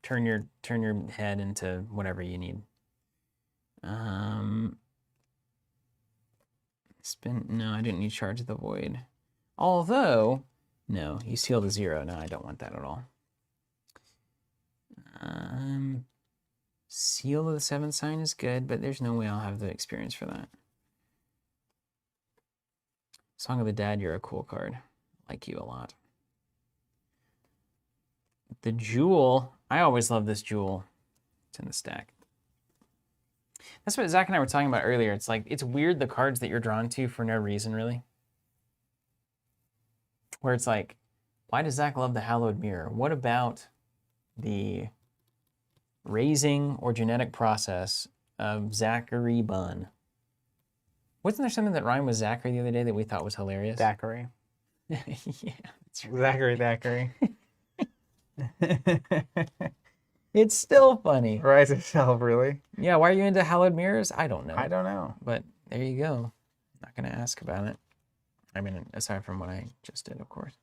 Turn your head into whatever you need. No, I didn't need Charge of the Void. Although, no, you seal to 0. No, I don't want that at all. Seal of the 7th Sign is good, but there's no way I'll have the experience for that. Song of the Dad, you're a cool card. I like you a lot. The Jewel, I always love this Jewel. It's in the stack. That's what Zach and I were talking about earlier. It's like, it's weird the cards that you're drawn to for no reason, really. Where it's like, why does Zach love the Hallowed Mirror? What about the raising or genetic process of Zachary Bunn? Wasn't there something that rhymed with Zachary the other day that we thought was hilarious? Thackeray. Yeah, that's right. Zachary. It's still funny. Rise itself, really? Yeah, why are you into hallowed mirrors? I don't know. I don't know. But there you go. Not going to ask about it. I mean, aside from what I just did, of course.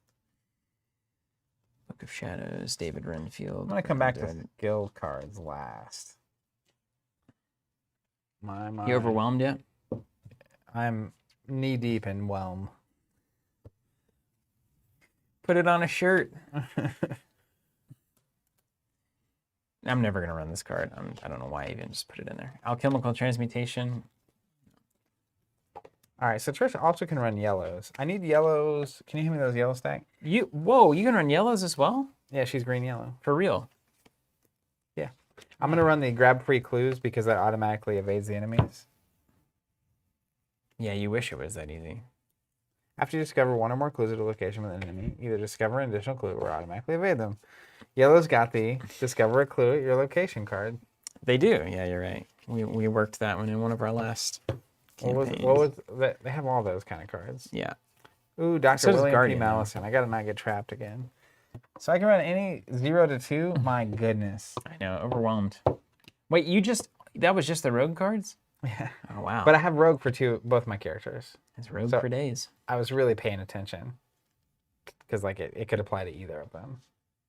Book of Shadows, David Renfield. I'm going to come back to skill cards last. You overwhelmed yet? I'm knee deep in whelm. Put it on a shirt. I'm never going to run this card. I don't know why I even just put it in there. Alchemical Transmutation. All right, so Trish also can run yellows. I need yellows. Can you hand me those yellow stack? Whoa, you can run yellows as well? Yeah, she's green-yellow. For real? Yeah. I'm going to run the grab free clues because that automatically evades the enemies. Yeah, you wish it was that easy. After you discover one or more clues at a location with an enemy, either discover an additional clue or automatically evade them. Yellow's got the discover a clue at your location card. They do. Yeah, you're right. We worked that one in one of our last campaigns. What was that? They have all those kind of cards. Yeah. Ooh, Dr. So does William Guardian, P. Mallison. I got to not get trapped again. So I can run any 0 to 2? My goodness. I know, overwhelmed. Wait, that was just the rogue cards? Yeah. Oh, wow. But I have rogue for both my characters. It's rogue So- for days. I was really paying attention because like it could apply to either of them,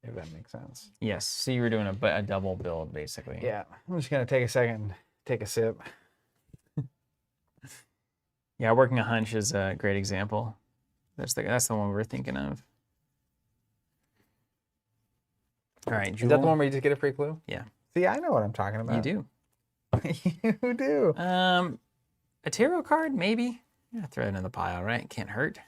if that makes sense. Yes, so you were doing a double build, basically. Yeah. I'm just going to take a second, take a sip. Yeah, working a hunch is a great example. That's the one we're thinking of. All right, Is that the one where you just get a free clue? Yeah. See, I know what I'm talking about. You do. You do. A tarot card, maybe. Yeah, throw it in the pile, right? Can't hurt.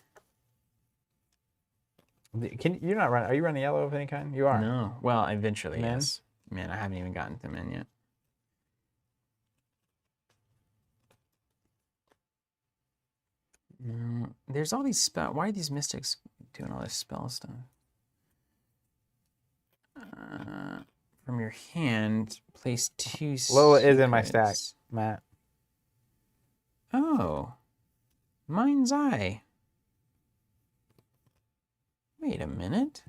You're not running? Are you running yellow of any kind? You are. No. Well, eventually, Men? yes. Man, I haven't even gotten to men yet. No, there's all these spell. Why are these mystics doing all this spell stuff? From your hand, place 2. Lola is in my stack, secrets. Matt. Oh, Mind's Eye. Wait a minute.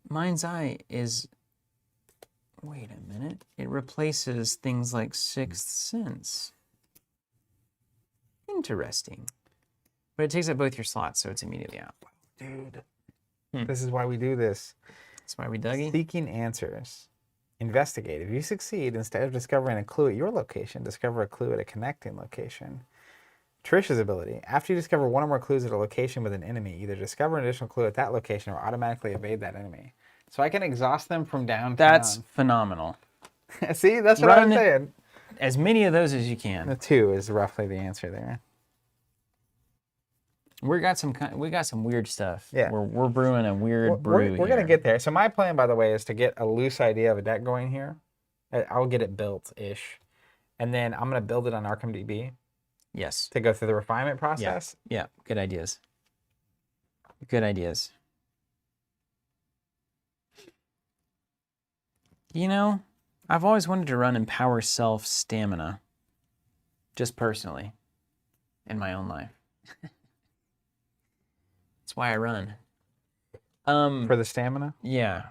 Mind's Eye is. Wait a minute. It replaces things like Sixth Sense. Interesting. But it takes up both your slots, so it's immediately out. Dude, this is why we do this. That's why we dug it. Seeking answers. Investigate. If you succeed, instead of discovering a clue at your location, discover a clue at a connecting location. Trish's ability. After you discover one or more clues at a location with an enemy, either discover an additional clue at that location or automatically evade that enemy. So I can exhaust them from down to That's down. phenomenal. See, that's what I'm Run saying. As many of those as you can. The 2 is roughly the answer there. We got some weird stuff. Yeah. We're brewing a weird brew. We're gonna get there. So my plan, by the way, is to get a loose idea of a deck going here. I'll get it built-ish, and then I'm gonna build it on Arkham DB Yes. to go through the refinement process. Yeah. Good ideas. Good ideas. You know, I've always wanted to run Empower Self Stamina. Just personally. In my own life. That's why I run. For the stamina. Yeah.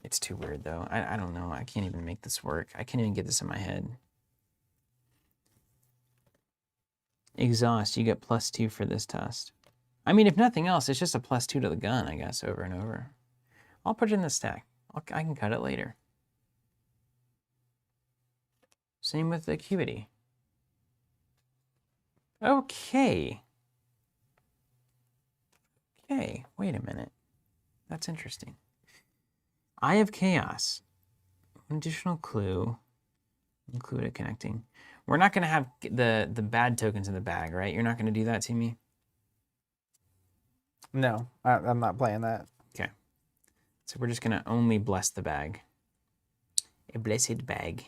It's too weird though. I don't know. I can't even make this work. I can't even get this in my head. Exhaust. You get +2 for this test. I mean, if nothing else, it's just a +2 to the gun, I guess, over and over. I'll put it in the stack. I can cut it later. Same with the acuity. Okay. Okay, wait a minute. That's interesting. Eye of Chaos. Additional clue. Include it connecting. We're not going to have the bad tokens in the bag, right? You're not going to do that to me? No, I'm not playing that. Okay. So we're just going to only bless the bag. A blessed bag.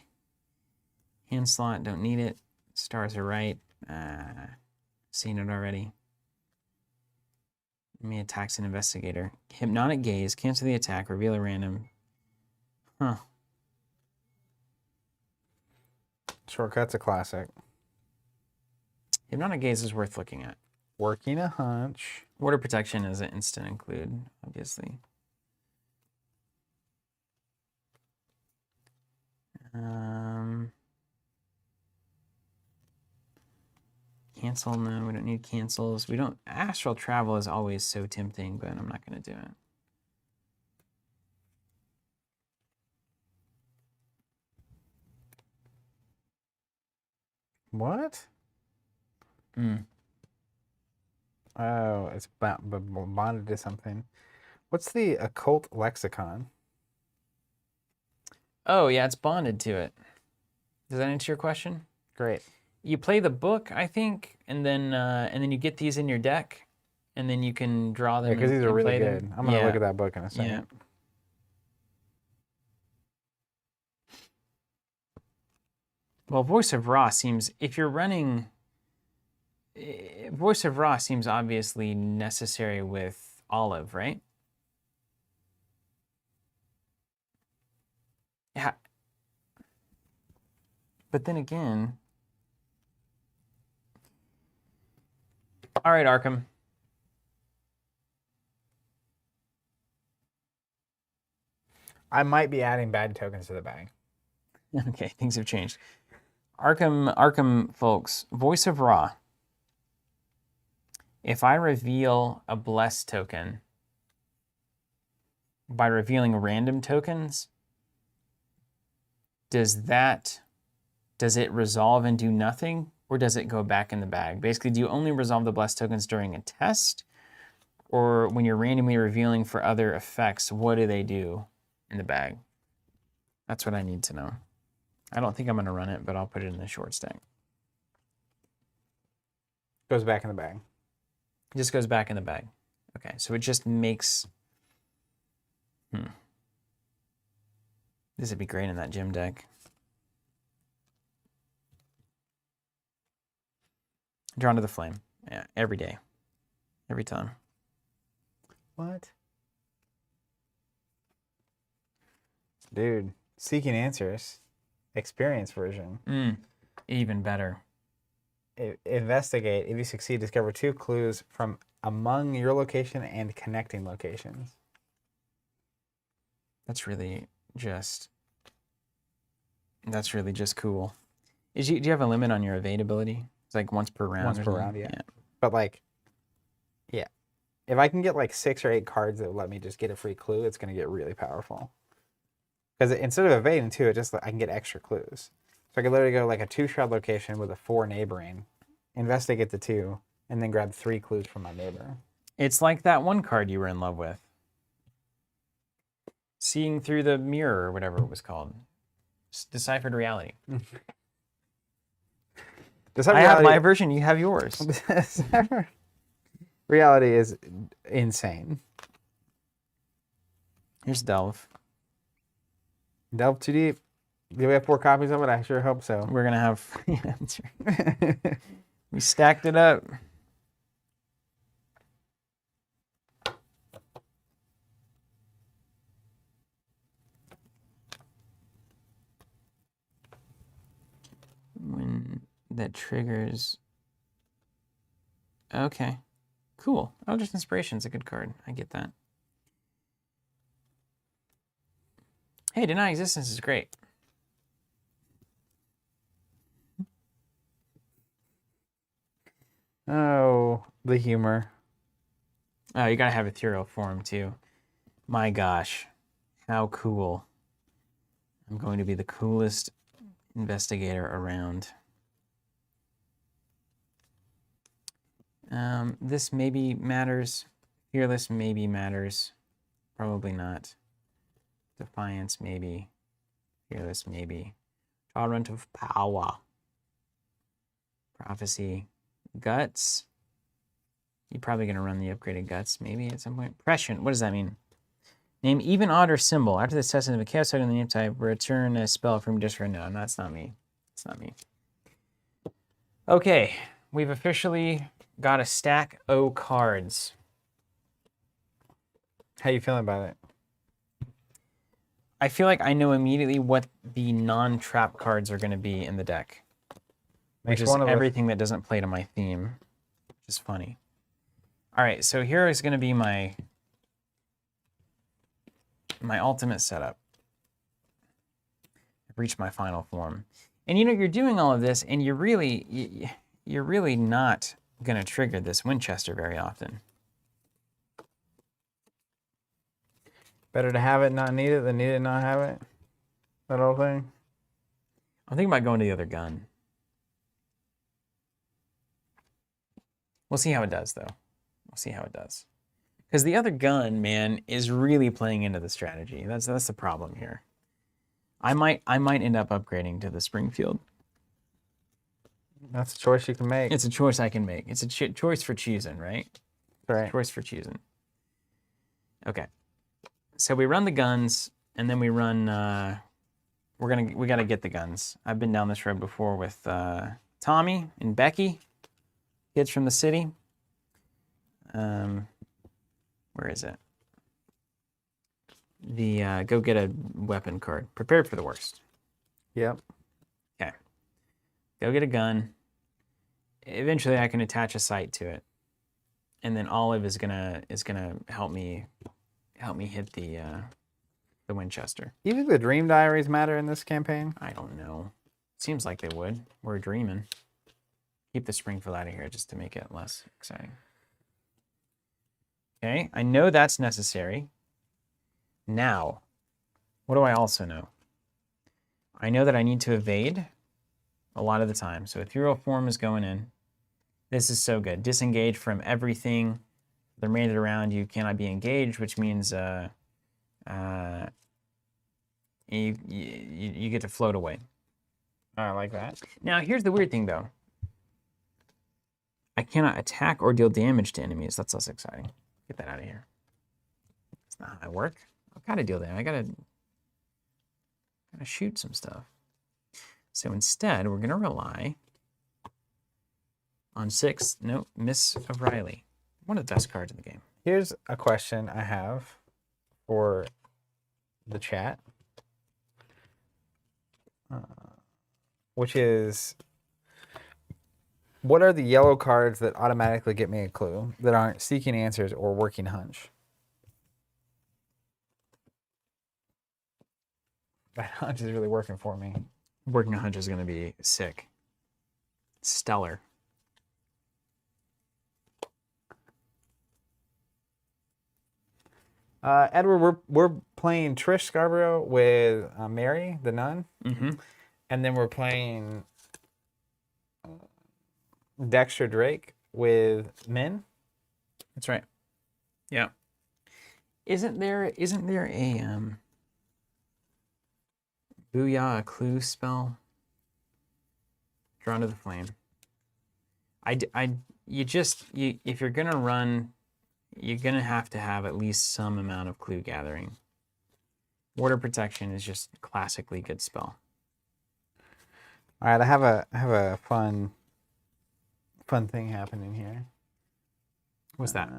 Hand slot, don't need it. Stars are right. Seen it already. Enemy attacks an investigator. Hypnotic gaze. Cancel the attack. Reveal a random. Huh. Shortcut's a classic. Hypnotic gaze is worth looking at. Working a hunch. Water protection is an instant include, obviously. Cancel, no, we don't need cancels. We don't, astral travel is always so tempting, but I'm not going to do it. What? Mm. Oh, it's bonded to something. What's the occult lexicon? Oh, yeah, it's bonded to it. Does that answer your question? Great. You play the book, I think, and then you get these in your deck, and then you can draw them. Yeah, because these are and really play good. them. I'm gonna Yeah. look at that book in a second. Yeah. Well, Voice of Ra seems, if you're running, Voice of Ra seems obviously necessary with Olive, right? Yeah. But then again, all right, Arkham. I might be adding bad tokens to the bag. Okay, things have changed. Arkham folks, Voice of Ra. If I reveal a blessed token by revealing random tokens, does it resolve and do nothing, or does it go back in the bag? Basically, do you only resolve the blessed tokens during a test, or when you're randomly revealing for other effects, what do they do in the bag? That's what I need to know. I don't think I'm going to run it, but I'll put it in the short stack. Goes back in the bag. It just goes back in the bag. Okay, so it just makes... This would be great in that gym deck. Drawn to the flame. Yeah, every day. Every time. What? Dude, Seeking Answers. Experience version. Even better. Investigate. If you succeed, discover 2 clues from among your location and connecting locations. That's really just cool. Do you have a limit on your evade ability? It's like once per round. Once per round, yeah. But like, yeah. If I can get like 6 or 8 cards that will let me just get a free clue, it's going to get really powerful. Because instead of evading 2, I can get extra clues. So I could literally go like a 2 shroud location with a 4 neighboring, investigate the 2, and then grab 3 clues from my neighbor. It's like that one card you were in love with. Seeing Through the Mirror, or whatever it was called. Deciphered Reality. I have my version, you have yours. Deciphered Reality is insane. Here's Delve. Delve too deep. Do we have 4 copies of it? I sure hope so. We're going to have... Yeah, that's right. We stacked it up. When that triggers... Okay. Cool. Eldritch Inspiration's a good card. I get that. Hey, Deny Existence is great. Oh, the humor. Oh, you gotta have ethereal form too. My gosh, how cool. I'm going to be the coolest investigator around. This maybe matters. Fearless maybe matters. Probably not. Defiance maybe. Fearless maybe. Tolerant of power. Prophecy. Guts. You're probably going to run the upgraded guts maybe at some point. Prescient. What does that mean? Name even odder symbol. After this test of a chaos token in the name type, return a spell from discard. No, that's not me. It's not me. Okay. We've officially got a stack O cards. How you feeling about it? I feel like I know immediately what the non-trap cards are going to be in the deck, which Makes is one of us- everything that doesn't play to my theme, which is funny. All right, so here is going to be my ultimate setup. I've reached my final form. And you know, you're doing all of this, and you're really not going to trigger this Winchester very often. Better to have it, not need it, than need it, not have it. That whole thing. I'm thinking about going to the other gun. We'll see how it does, though. We'll see how it does. Because the other gun, man, is really playing into the strategy. That's the problem here. I might end up upgrading to the Springfield. That's a choice you can make. It's a choice I can make. It's a choice for choosing, right? Right. Choice for choosing. Okay. So we run the guns, and then we run. We gotta get the guns. I've been down this road before with Tommy and Becky, kids from the city. Where is it? The go get a weapon card. Prepared for the worst. Yep. Okay. Go get a gun. Eventually, I can attach a sight to it, and then Olive is gonna help me hit the Winchester. You think the dream diaries matter in this campaign? I don't know. Seems like they would. We're dreaming. Keep the Springfield out of here just to make it less exciting. Okay, I know that's necessary. Now, what do I also know? I know that I need to evade a lot of the time. So ethereal form is going in. This is so good. Disengage from everything. The remainder around you cannot be engaged, which means you get to float away. I like that. Now, here's the weird thing, though. I cannot attack or deal damage to enemies. That's less exciting. Get that out of here. That's not how I work. I've got to deal damage. I gotta shoot some stuff. So instead, we're gonna rely on Miss of Riley. One of the best cards in the game. Here's a question I have for the chat, which is, what are the yellow cards that automatically get me a clue that aren't seeking answers or working hunch? That hunch is really working for me. Working a hunch is going to be sick. Stellar. Edward, we're playing Trish Scarborough with Mary, the nun. Mm-hmm. And then we're playing Dexter Drake with Min. That's right. Yeah. Isn't there a Booyah, a clue spell? Drawn to the Flame. If you're gonna run, you're gonna have to have at least some amount of clue gathering. Water Protection is just a classically good spell. All right, I have a fun thing happening here. What's that?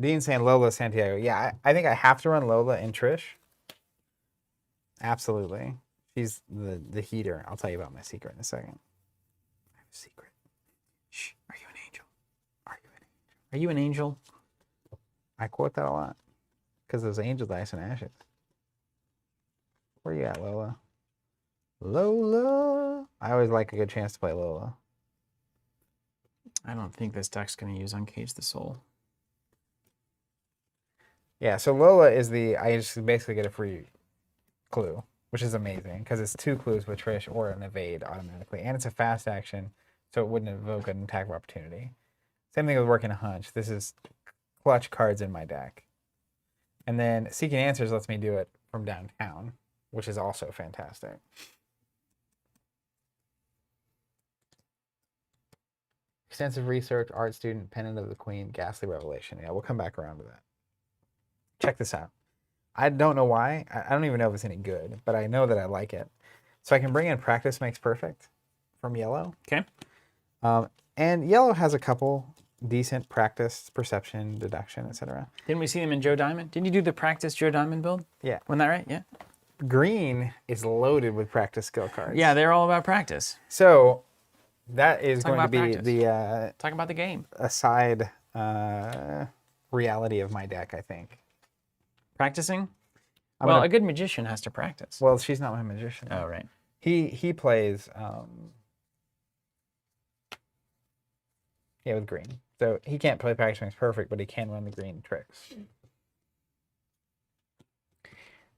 Dean saying Lola Santiago. Yeah, I think I have to run Lola and Trish. Absolutely. She's the heater. I'll tell you about my secret in a second. I have a secret. Shh. Are you an angel? Are you an angel? I quote that a lot. Because those angel dice and ashes. Where you at, Lola? Lola. I always like a good chance to play Lola. I don't think this deck's going to use Uncage the Soul. Yeah, so Lola is I just basically get a free clue, which is amazing because it's 2 clues with Trish or an evade automatically. And it's a fast action, so it wouldn't evoke an attack of opportunity. Same thing with working a hunch. This is clutch cards in my deck. And then Seeking Answers lets me do it from downtown, which is also fantastic. Extensive research, art student, Pennant of the Queen, Ghastly Revelation. Yeah, we'll come back around to that. Check this out. I don't know why. I don't even know if it's any good, but I know that I like it. So I can bring in Practice Makes Perfect from yellow. Okay. And yellow has a couple decent practice, perception, deduction, etc. Didn't we see them in Joe Diamond? Didn't you do the practice Joe Diamond build? Yeah. Wasn't that right? Yeah. Green is loaded with practice skill cards. Yeah, they're all about practice. So that is Talk going to about be practice. the Talk about the game. aside reality of my deck, I think. Practicing? I'm Well, gonna- a good magician has to practice. Well, she's not my magician. Oh, right. He plays with green. So he can't play practice makes perfect, but he can run the green tricks.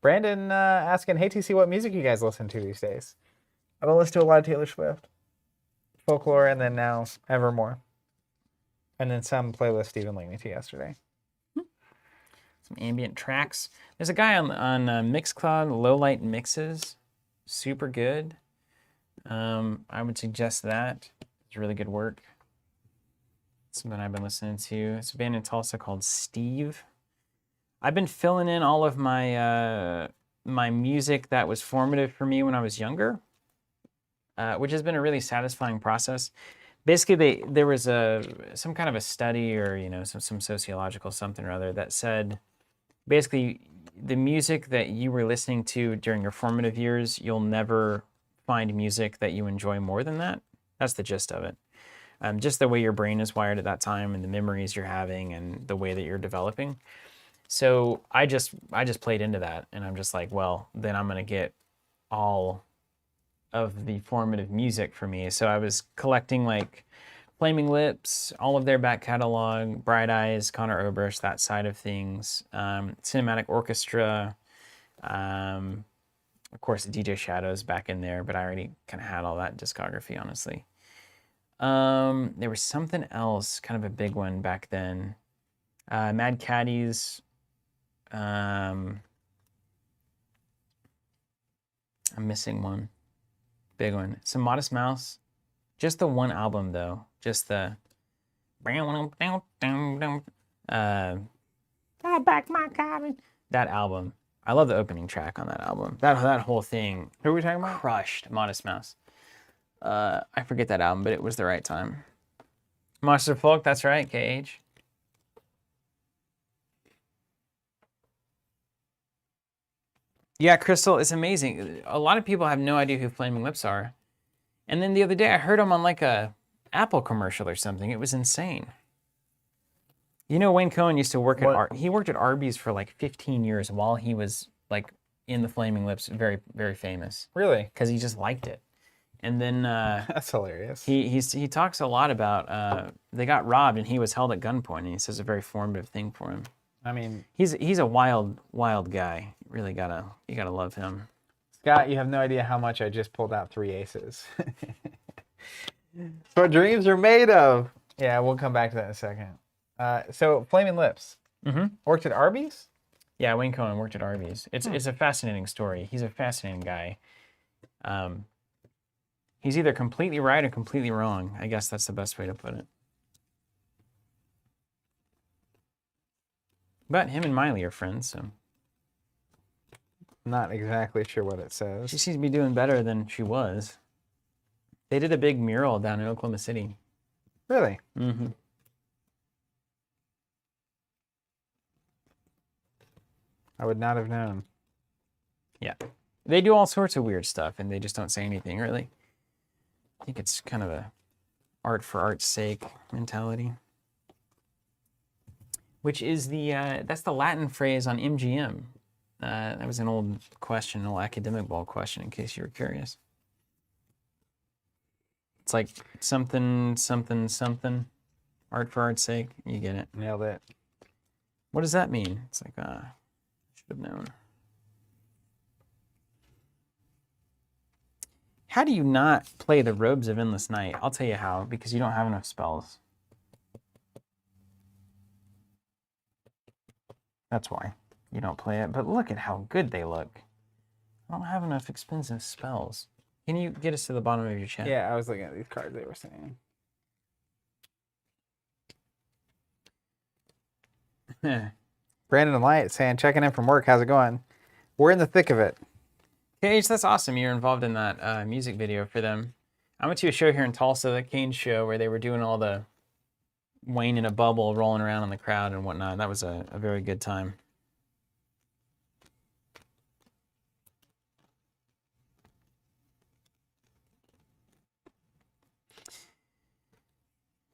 Brandon asking, hey TC, what music you guys listen to these days? I've been listening to a lot of Taylor Swift, Folklore, and then now Evermore. And then some playlist Stephen linked me to yesterday. Some ambient tracks. There's a guy on Mixcloud, Low Light Mixes. Super good. I would suggest that. It's really good work. Something I've been listening to. It's a band in Tulsa called Steve. I've been filling in all of my my music that was formative for me when I was younger, which has been a really satisfying process. Basically, there was some kind of a study or some sociological something or other that said basically the music that you were listening to during your formative years, you'll never find music that you enjoy more than that. That's the gist of it. Just the way your brain is wired at that time and the memories you're having and the way that you're developing. So I just played into that, and I'm just like, well, then I'm gonna get all of the formative music for me. So I was collecting like Flaming Lips, all of their back catalog, Bright Eyes, Conor Oberst, that side of things, Cinematic Orchestra, of course DJ Shadows back in there, but I already kind of had all that discography, honestly. There was something else, kind of a big one back then. Mad Caddies. I'm missing one. Big one. Some Modest Mouse. Just the one album, though. Just the... back my cabin. That album. I love the opening track on that album. That whole thing. Who are we talking about? Crushed Modest Mouse. I forget that album, but it was the right time. Monster Folk, that's right, KH. Yeah, Crystal, it's amazing. A lot of people have no idea who Flaming Lips are. And then the other day I heard them on like a Apple commercial or something. It was insane. You know, Wayne Cohen used to work he worked at Arby's for like 15 years while he was like in the Flaming Lips, very, very famous. Really? Because he just liked it. And then That's hilarious. he talks a lot about they got robbed and he was held at gunpoint, and he says a very formative thing for him. I mean, He's a wild guy. Really you gotta love him. Scott, you have no idea how much I just pulled out 3 aces. That's what dreams are made of. Yeah, we'll come back to that in a second. So Flaming Lips. Worked at Arby's? Yeah, Wayne Cohen worked at Arby's. It's a fascinating story. He's a fascinating guy. He's either completely right or completely wrong. I guess that's the best way to put it. But him and Miley are friends, so. Not exactly sure what it says. She seems to be doing better than she was. They did a big mural down in Oklahoma City. Really? Mm-hmm. I would not have known. Yeah. They do all sorts of weird stuff, and they just don't say anything, really. I think it's kind of a art for art's sake mentality. Which is that's the Latin phrase on MGM. That was an old question, an old academic ball question, in case you were curious. It's like something, something, something. Art for art's sake. You get it. Nailed it. What does that mean? It's like, should have known. How do you not play the Robes of Endless Night? I'll tell you how, because you don't have enough spells. That's why you don't play it. But look at how good they look. I don't have enough expensive spells. Can you get us to the bottom of your chat? Yeah, I was looking at these cards they were saying. Brandon and Light saying, checking in from work. How's it going? We're in the thick of it. Cage, that's awesome. You're involved in that music video for them. I went to a show here in Tulsa, the Kane show, where they were doing all the Wayne in a bubble rolling around in the crowd and whatnot. That was a very good time.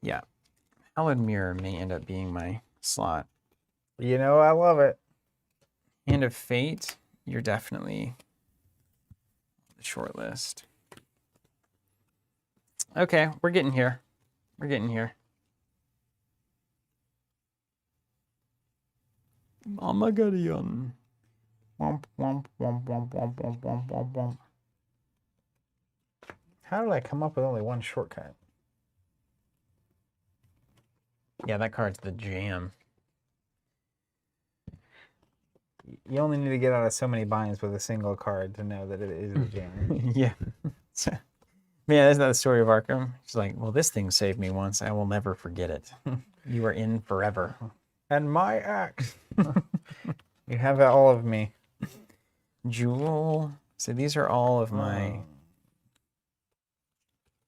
Yeah. Hallowed Mirror may end up being my slot. You know, I love it. Hand of Fate, you're definitely on the short list. Okay, we're getting here. We're getting here. Armageddon. Womp, womp, womp, womp, womp, womp, womp, womp, womp. How did I come up with only one shortcut? Yeah, that card's the jam. You only need to get out of so many binds with a single card to know that it is a jam. Yeah. Yeah, isn't that the story of Arkham? She's like, well, this thing saved me once. I will never forget it. You are in forever. And my axe. You have all of me. Jewel. So these are all of my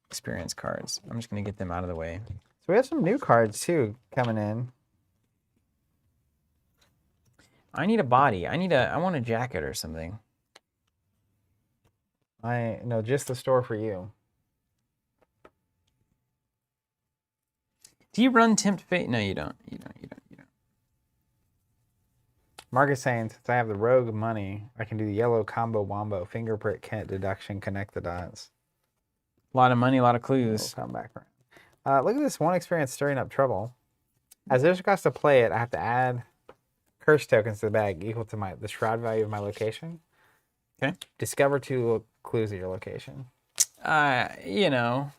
experience cards. I'm just going to get them out of the way. So we have some new cards too coming in. I need a body. I want a jacket or something. I know just the store for you. Do you run Tempt Fate? No, you don't. You don't. Mark is saying, since I have the rogue money, I can do the yellow combo wombo, fingerprint, Kent, deduction, connect the dots. A lot of money, a lot of clues. We'll come back around. Look at this one experience stirring up trouble. As there's cost to play it, I have to add curse tokens to the bag equal to the shroud value of my location. Okay. Discover 2 clues at your location. You know.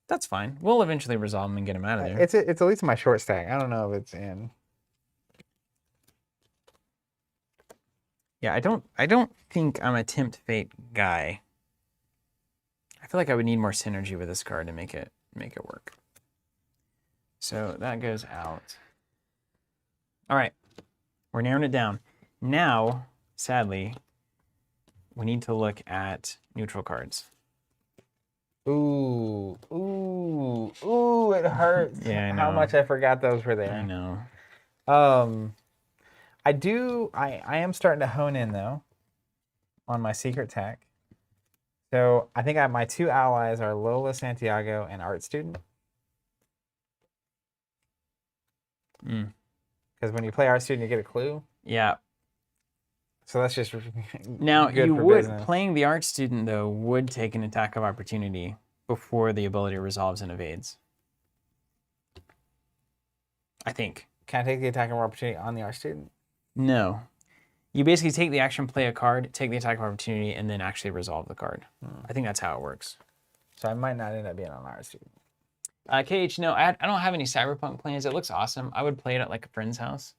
That's fine. We'll eventually resolve them and get them out of there. It's at least in my short stack. I don't know if it's in. Yeah, I don't think I'm a Tempt Fate guy. I feel like I would need more synergy with this card to make it work. So that goes out. All right. We're narrowing it down. Now, sadly, we need to look at neutral cards. Ooh, it hurts. Yeah, I know. How much I forgot those were there. I know. I am starting to hone in though on my secret tech. So I think my 2 allies are Lola Santiago and Art Student. Because when you play Art Student, you get a clue. Yeah. So that's just now good you for would business. Playing the Art Student though would take an attack of opportunity before the ability resolves and evades. I think. Can I take the attack of opportunity on the Art Student? No. You basically take the action, play a card, take the attack of opportunity, and then actually resolve the card. I think that's how it works. So I might not end up being on Art Student. KH, no, I don't have any Cyberpunk plans. It looks awesome. I would play it at like a friend's house.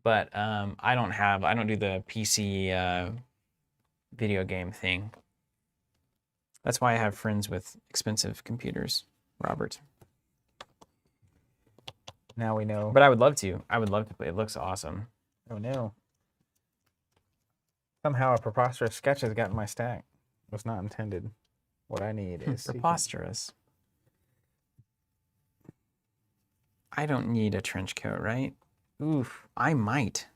But I don't do the PC video game thing. That's why I have friends with expensive computers, Robert. Now we know. But I would love to. I would love to play. It looks awesome. Oh no. Somehow a preposterous sketch has gotten my stack. It was not intended. What I need is preposterous. I don't need a trench coat, right? Oof, I might.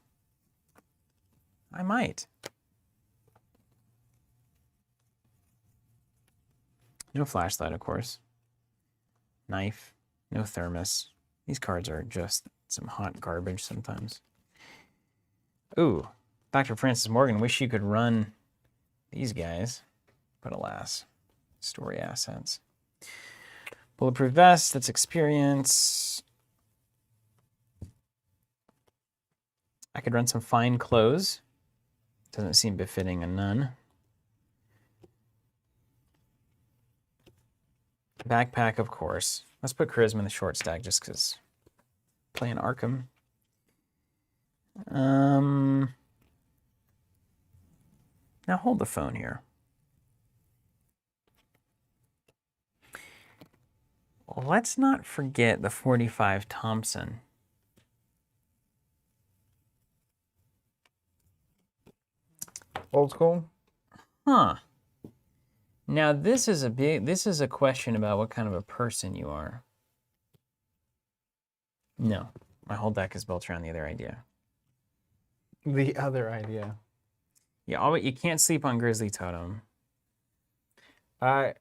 No flashlight, of course. Knife, no thermos. These cards are just some hot garbage sometimes. Ooh, Dr. Francis Morgan, wish you could run these guys, but alas, story assets. Bulletproof vest, that's experience. I could run some fine clothes. Doesn't seem befitting a nun. Backpack, of course. Let's put charisma in the short stack just because playing Arkham. Now hold the phone here. Let's not forget the 45 Thompson. old school. Huh. Now this is a question about what kind of a person you are. No, my whole deck is built around the other idea. The other idea. Yeah, you can't sleep on Grizzly Totem. Concuss,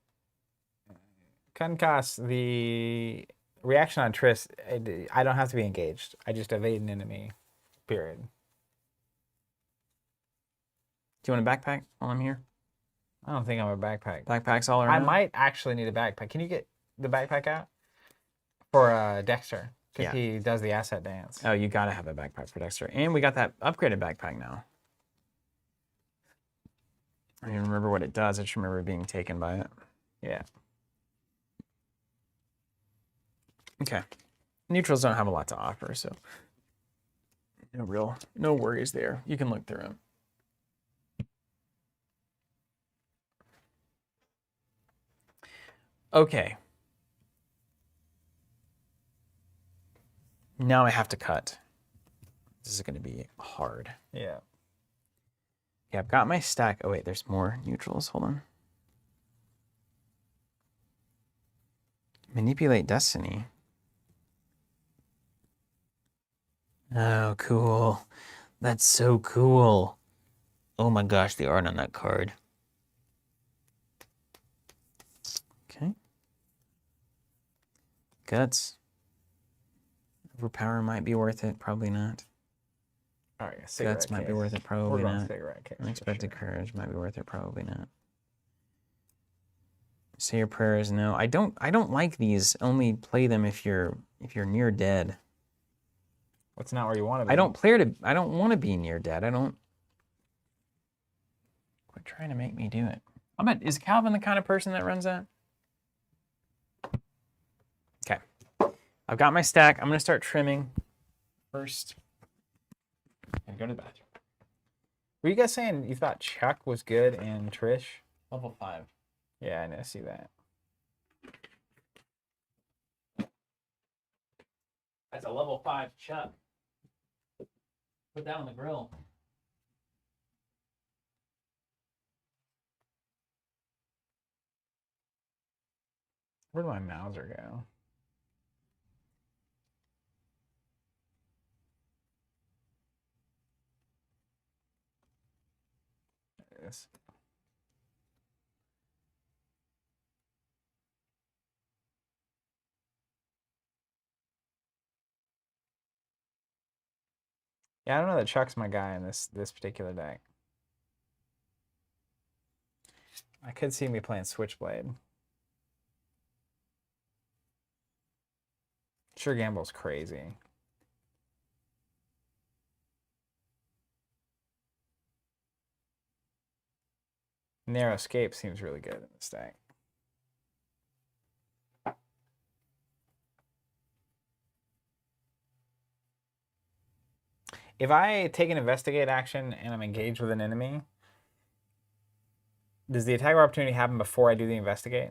the reaction on Triss, I don't have to be engaged. I just evade an enemy, period. Do you want a backpack while I'm here? I don't think I'm a backpack. Backpacks all around? I might actually need a backpack. Can you get the backpack out? For Dexter, because he does the asset dance. Oh, you gotta have a backpack for Dexter. And we got that upgraded backpack now. I don't even remember what it does. I just remember being taken by it. Yeah. Okay. Neutrals don't have a lot to offer, so no worries there. You can look through them. Okay. Now I have to cut. This is going to be hard. Yeah. Okay, I've got my stack. Oh, wait, there's more neutrals. Hold on. Manipulate Destiny. Oh, cool. That's so cool. Oh my gosh, the art on that card. Okay. Guts. Overpower might be worth it. Probably not. All right. Guts might be worth it. Probably not. Case Unexpected courage might be worth it. Probably not. Say your prayers. No, I don't like these. Only play them if you're near dead. What's not where you want to be? I don't want to be near dead. I don't. Quit trying to make me do it. Is Calvin the kind of person that runs that? Okay. I've got my stack. I'm gonna start trimming first. And go to the bathroom. Were you guys saying you thought Chuck was good and Trish? Level 5. Yeah, I know. See that. That's a level 5 Chuck. Put that on the grill. Where'd my Mauser go? There it is. Yeah, I don't know that Chuck's my guy in this particular deck. I could see me playing Switchblade. Sure, Gamble's crazy. Narrow Escape seems really good in this deck. If I take an investigate action and I'm engaged with an enemy, does the attack of opportunity happen before I do the investigate?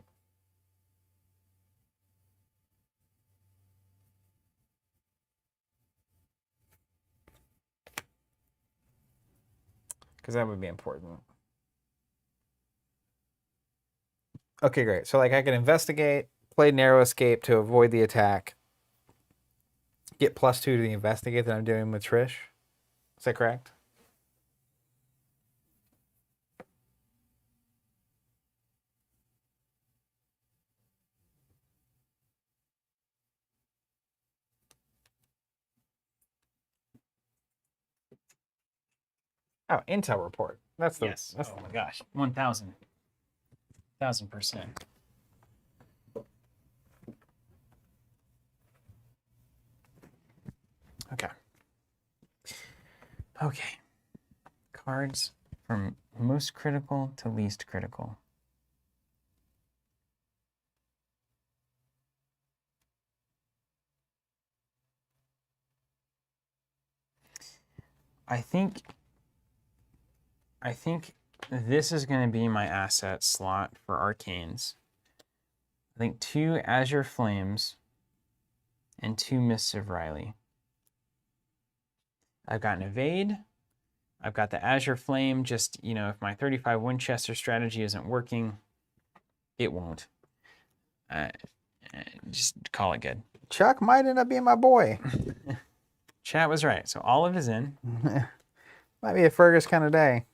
Because that would be important. Okay, great. So like I can investigate, play narrow escape to avoid the attack, get +2 to the investigate that I'm doing with Trish. Is that correct? Oh, intel report. That's the Yes. Oh my gosh. 1,000. 1,000%. Okay. Okay. Cards from most critical to least critical. I think this is going to be my asset slot for Arcanes. I think 2 Azure Flames and 2 Mists of Riley. I've got an Evade. I've got the Azure Flame, just, if my 35 Winchester strategy isn't working, It won't. Just call it good. Chuck might end up being my boy. Chat was right. So olive is in. Might be a Fergus kind of day.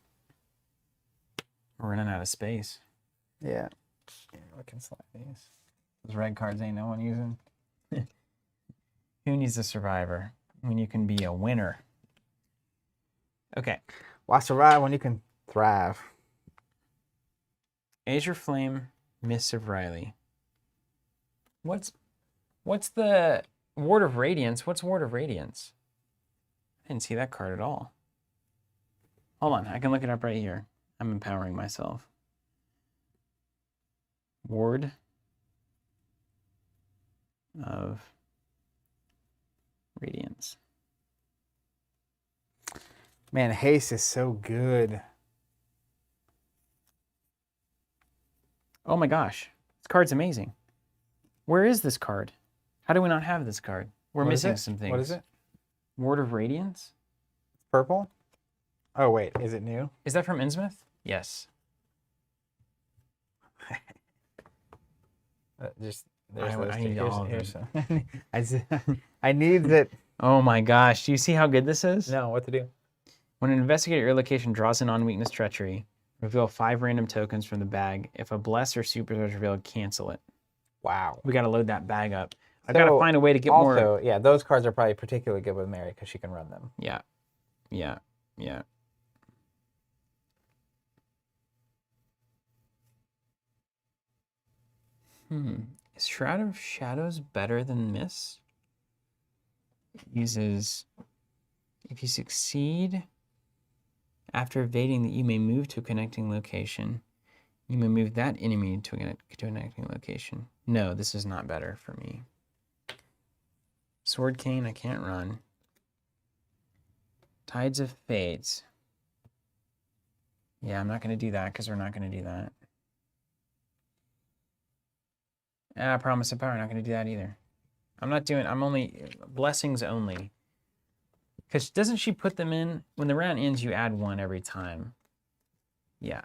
We're running out of space. Yeah. We can slide these. Those red cards ain't no one using. Who needs a survivor when you can be a winner? Okay. Why survive when you can thrive? Azure Flame, Mists of Riley. What's the Ward of Radiance? What's Ward of Radiance? I didn't see that card at all. Hold on, I can look it up right here. I'm empowering myself. Ward of Radiance. Man, haste is so good. Oh my gosh, this card's amazing. Where is this card? How do we not have this card? We're missing some things. What is it? Ward of Radiance? Purple? Oh, wait. Is it new? Is that from Innsmouth? Yes. I need all of them. I need that. Oh my gosh, do you see how good this is? No, what to do? When an investigator at your location draws in on weakness treachery, reveal 5 random tokens from the bag. If a bless or super is revealed, cancel it. Wow. We got to load that bag up. I've got to find a way to get more. Also, yeah, those cards are probably particularly good with Mary because she can run them. Yeah. Yeah. Yeah. Is Shroud of Shadows better than Miss? It uses, if you succeed after evading that you may move to a connecting location, you may move that enemy to a connecting location. No, this is not better for me. Sword Cane, I can't run. Tides of Fates. Yeah, I'm not going to do that because we're not going to do that. Promise of Power, not going to do that either. I'm only, blessings only. Because doesn't she put them in, when the round ends, you add 1 every time. Yeah.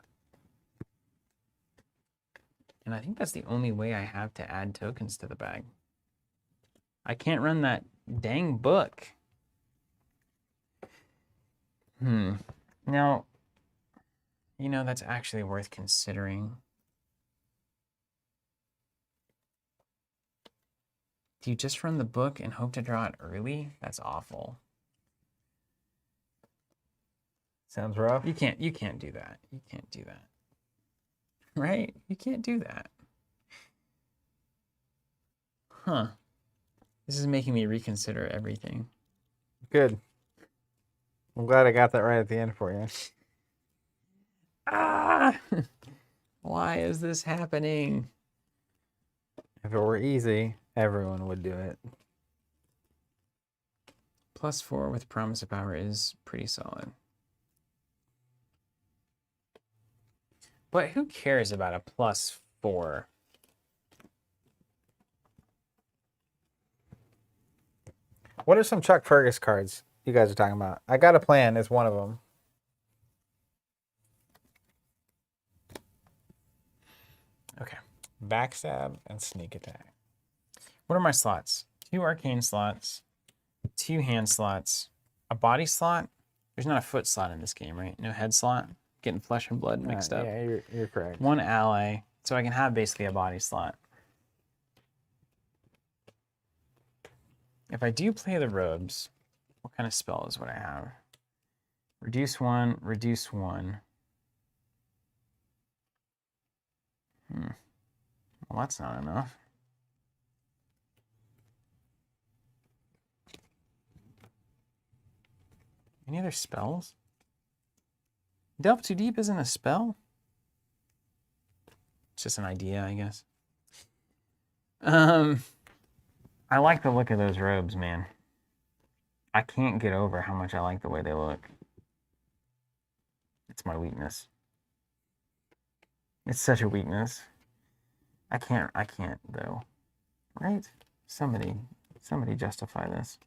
And I think that's the only way I have to add tokens to the bag. I can't run that dang book. Now, that's actually worth considering. Do you just run the book and hope to draw it early? That's awful. Sounds rough. You can't do that. You can't do that. Right? You can't do that. Huh. This is making me reconsider everything. Good. I'm glad I got that right at the end for you. Why is this happening? If it were easy, everyone would do it. +4 with Promise of Power is pretty solid. But who cares about a +4? What are some Chuck Fergus cards you guys are talking about? I Got a Plan is one of them. Okay. Backstab and Sneak Attack. What are my slots? 2 arcane slots, 2 hand slots, a body slot. There's not a foot slot in this game, right? No head slot. Getting flesh and blood mixed up. Yeah, you're correct. 1 ally, so I can have basically a body slot. If I do play the robes, what kind of spell is what I have? Reduce 1, reduce 1. Well, that's not enough. Any other spells? Delve Too Deep isn't a spell? It's just an idea, I guess. I like the look of those robes, man. I can't get over how much I like the way they look. It's my weakness. It's such a weakness. I can't though. Right? Somebody justify this.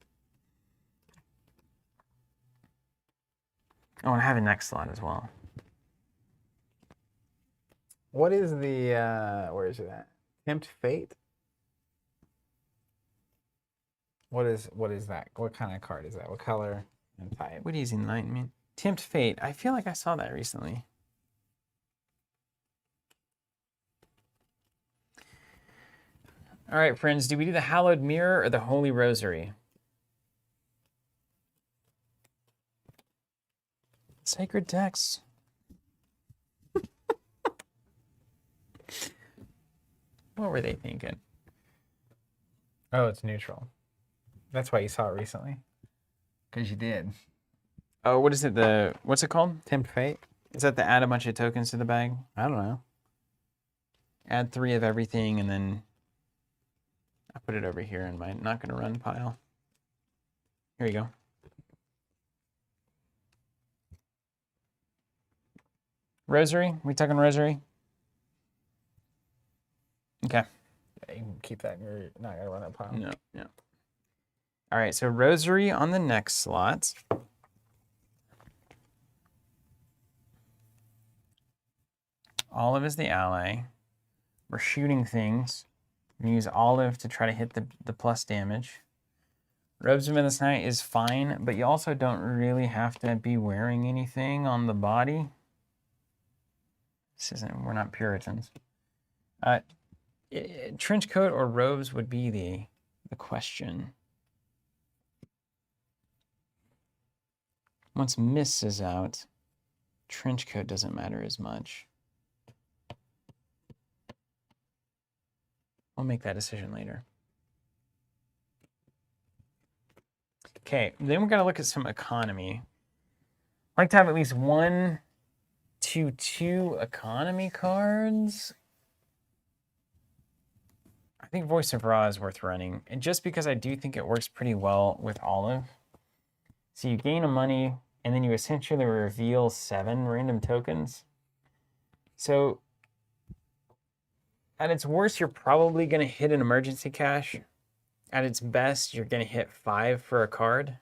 Oh, and I have a next slot as well. What is the, where is it at? Tempt Fate? What is that? What kind of card is that? What color and type? What is Enlightenment? Tempt Fate. I feel like I saw that recently. All right, friends, do we do the Hallowed Mirror or the Holy Rosary? Sacred Text. What were they thinking? Oh, it's neutral. That's why you saw it recently. Because you did. Oh, what is it? What's it called? Tempt Fate? Is that the add a bunch of tokens to the bag? I don't know. Add 3 of everything, and then I put it over here in my not gonna run pile. Here you go. Rosary? We talking Rosary? Okay. Yeah, you can keep that in your, not gonna run that pile. No, no. All right, so Rosary on the next slot. Olive is the ally. We're shooting things. We use Olive to try to hit the plus damage. Robes of Midnight Night is fine, but you also don't really have to be wearing anything on the body. This isn't, we're not Puritans. Trench coat or robes would be the question. Once Mist is out, trench coat doesn't matter as much. I'll make that decision later. Okay, then we're gonna look at some economy. I like to have at least 1 to 2 economy cards. I think Voice of Ra is worth running, and just because I do think it works pretty well with Olive. So you gain a money, and then you essentially reveal 7 random tokens. So at its worst, you're probably going to hit an emergency cache. At its best, you're going to hit 5 for a card.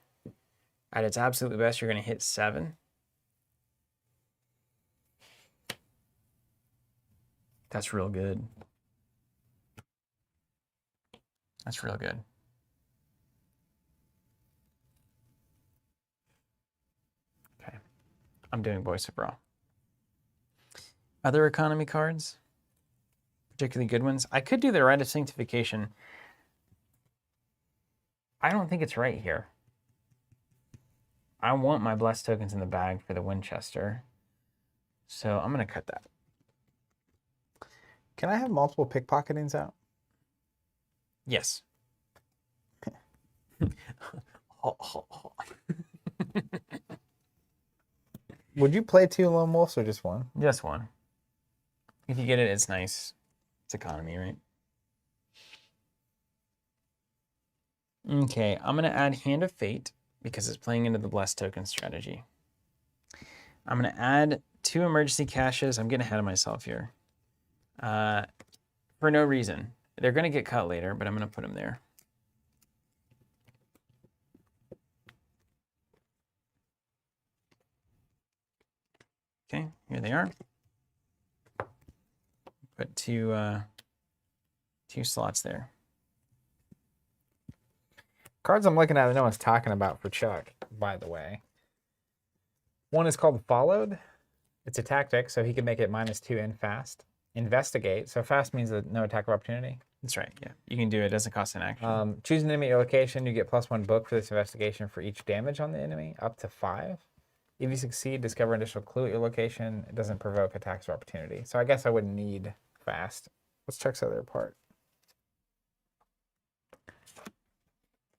At its absolute best, you're going to hit 7. That's real good. That's real good. Okay. I'm doing Voice of Ra. Other economy cards? Particularly good ones? I could do the Rite of Sanctification. I don't think it's right here. I want my blessed tokens in the bag for the Winchester. So I'm going to cut that. Can I have multiple pickpocketings out? Yes. Would you play 2 lone wolves or just 1? Just 1. If you get it, it's nice. It's economy, right? Okay, I'm going to add Hand of Fate because it's playing into the Blessed Token strategy. I'm going to add 2 emergency caches. I'm getting ahead of myself here. For no reason. They're going to get cut later, but I'm going to put them there. Okay, here they are. Put 2 slots there. Cards I'm looking at that no one's talking about for Chuck, by the way. One is called Followed. It's a tactic, so he can make it -2 in fast. Investigate, so fast means that no attack of opportunity. That's right, yeah. You can do it, it doesn't cost an action. Choose an enemy at your location, you get +1 book for this investigation for each damage on the enemy, up to 5. If you succeed, discover an additional clue at your location. It doesn't provoke attacks of opportunity. So I guess I wouldn't need fast. Let's check this other part.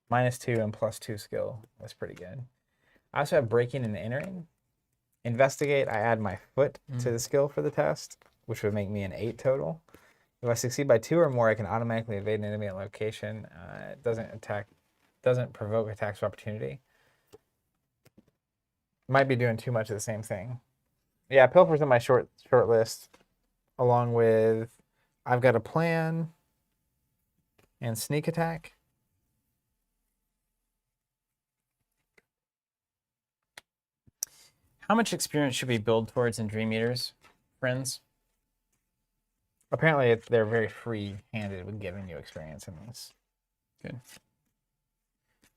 -2 and +2 skill. That's pretty good. I also have breaking and entering. Investigate, I add my foot to the skill for the test, which would make me an 8 total. If I succeed by 2 or more, I can automatically evade an enemy at location. It doesn't provoke attacks of opportunity. Might be doing too much of the same thing. Yeah, Pilfer's in my short list, along with I've Got a Plan and Sneak Attack. How much experience should we build towards in Dream Eaters, friends? Apparently, they're very free-handed with giving you experience in this. Good.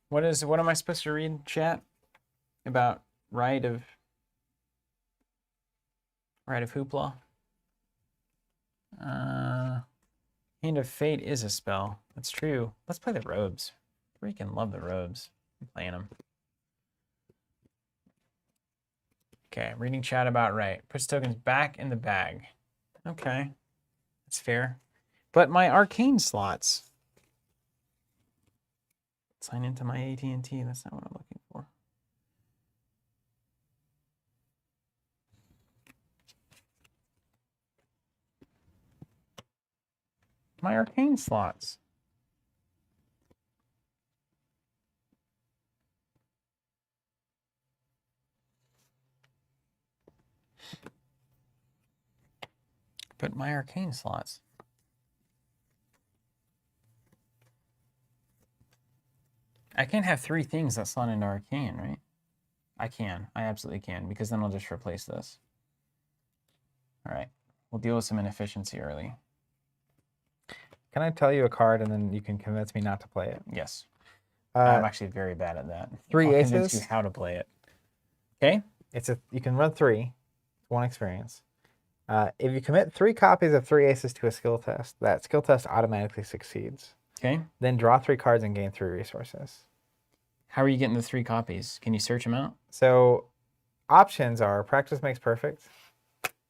What am I supposed to read, chat? About Rite of Hoopla? Hand of Fate is a spell. That's true. Let's play the robes. Freaking love the robes. I'm playing them. Okay, reading chat about right. Puts tokens back in the bag. Okay, that's fair. But my arcane slots. Sign into my AT&T. That's not what I'm looking for. My arcane slots. But my arcane slots. I can't have 3 things that slot into arcane, right? I can. I absolutely can, because then I'll just replace this. All right. We'll deal with some inefficiency early. Can I tell you a card and then you can convince me not to play it? Yes. I'm actually very bad at that. 3 I'll aces. convince you how to play it. Okay? You can run 3, 1 experience. If you commit 3 copies of 3 aces to a skill test, that skill test automatically succeeds. Okay. Then draw 3 cards and gain 3 resources. How are you getting the 3 copies? Can you search them out? So options are practice makes perfect,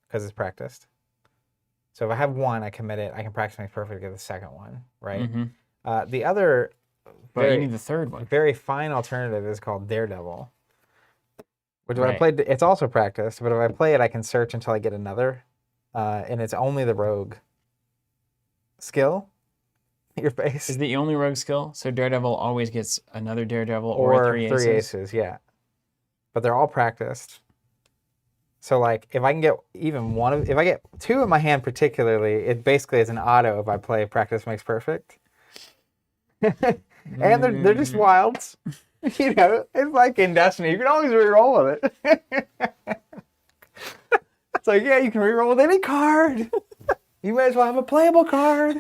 because it's practiced. So if I have 1, I commit it, I can practice makes perfect to get the second one, right? Mm-hmm. The other But you need the third one. very fine alternative is called Daredevil. Which Right. if I played, it's also practiced, but if I play it, I can search until I get another. And it's only the rogue skill. Your base. Is the only rogue skill? So Daredevil always gets another Daredevil or 3 aces? 3 aces, yeah. But they're all practiced. So like if I can get even one of, if I get 2 in my hand particularly, it basically is an auto if I play practice makes perfect. And they're just wilds. You know, it's like in Destiny, you can always reroll with it. It's like, yeah, you can reroll with any card. You may as well have a playable card.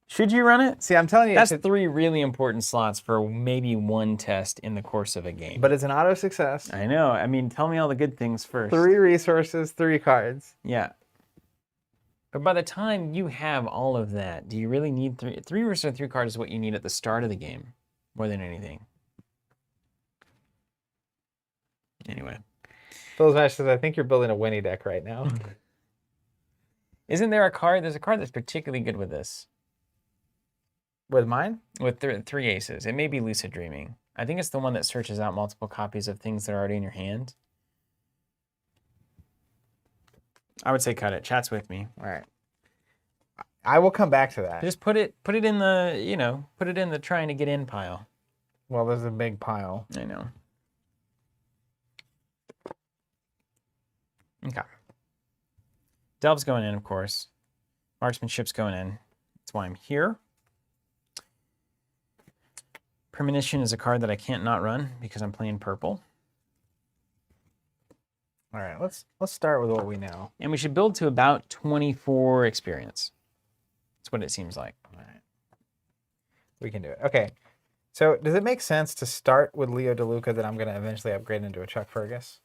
Should you run it? See, I'm telling you, That's 3 really important slots for maybe 1 test in the course of a game. but it's an auto success. I know. I mean, tell me all the good things first. 3 resources, 3 cards. Yeah. But by the time you have all of that, do you really need 3? 3 resources, 3 cards is what you need at the start of the game, more than anything. Anyway. Phil's Match says, I think you're building a Winnie deck right now. Isn't there a card? There's a card that's particularly good with this. With mine? With 3 aces. It may be Lucid Dreaming. I think it's the one that searches out multiple copies of things that are already in your hand. I would say cut it. Chat's with me. All right. I will come back to that. Just put it in the, you know, put it in the trying to get in pile. Well, there's a big pile. I know. Okay. Delve's going in, of course. Marksmanship's going in. That's why I'm here. Premonition is a card that I can't not run because I'm playing purple. All right, let's start with what we know. And we should build to about 24 experience. That's what it seems like. All right. We can do it. Okay. So does it make sense to start with Leo DeLuca that I'm going to eventually upgrade into a Chuck Fergus?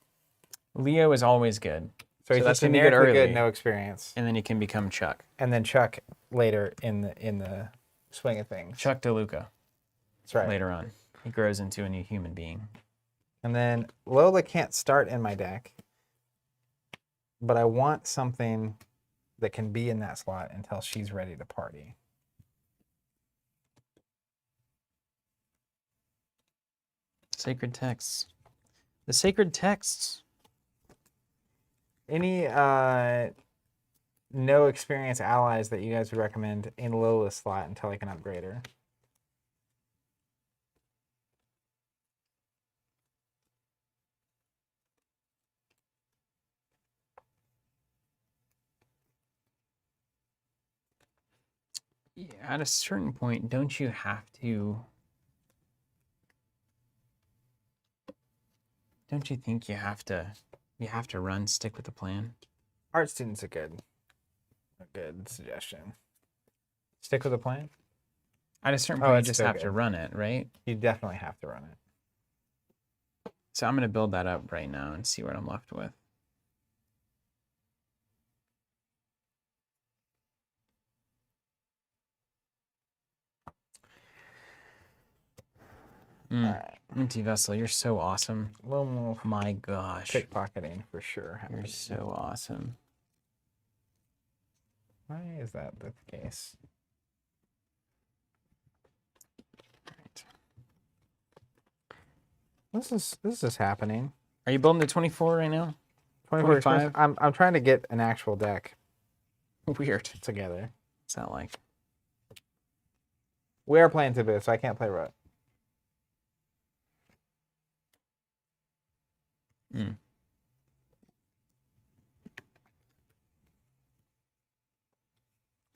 Leo is always good. So he's that's just gonna be good generically early. good, no experience. And then he can become Chuck. And then Chuck later in the swing of things. Chuck DeLuca. That's right. Later on. He grows into a new human being. And then Lola can't start in my deck, but I want something that can be in that slot until she's ready to party. Sacred texts. The sacred texts. Any no experience allies that you guys would recommend in Lola's slot until I can upgrade her? Yeah, at a certain point, don't you have to... Don't you think you have to run, stick with the plan? Art student's a good suggestion. Stick with the plan. At a certain Oh, point, you it's just still have to good. run it, right? You definitely have to run it. So I'm going to build that up right now and see what I'm left with. All right. Empty vessel, you're so awesome. A little more My gosh. pickpocketing for sure. You're so awesome. Why is that the case? Right. This is happening. Are you building the 24 right now? 24 25? I'm trying to get an actual deck Weird. together. What's that like? We are playing Taboo, so I can't play Rut.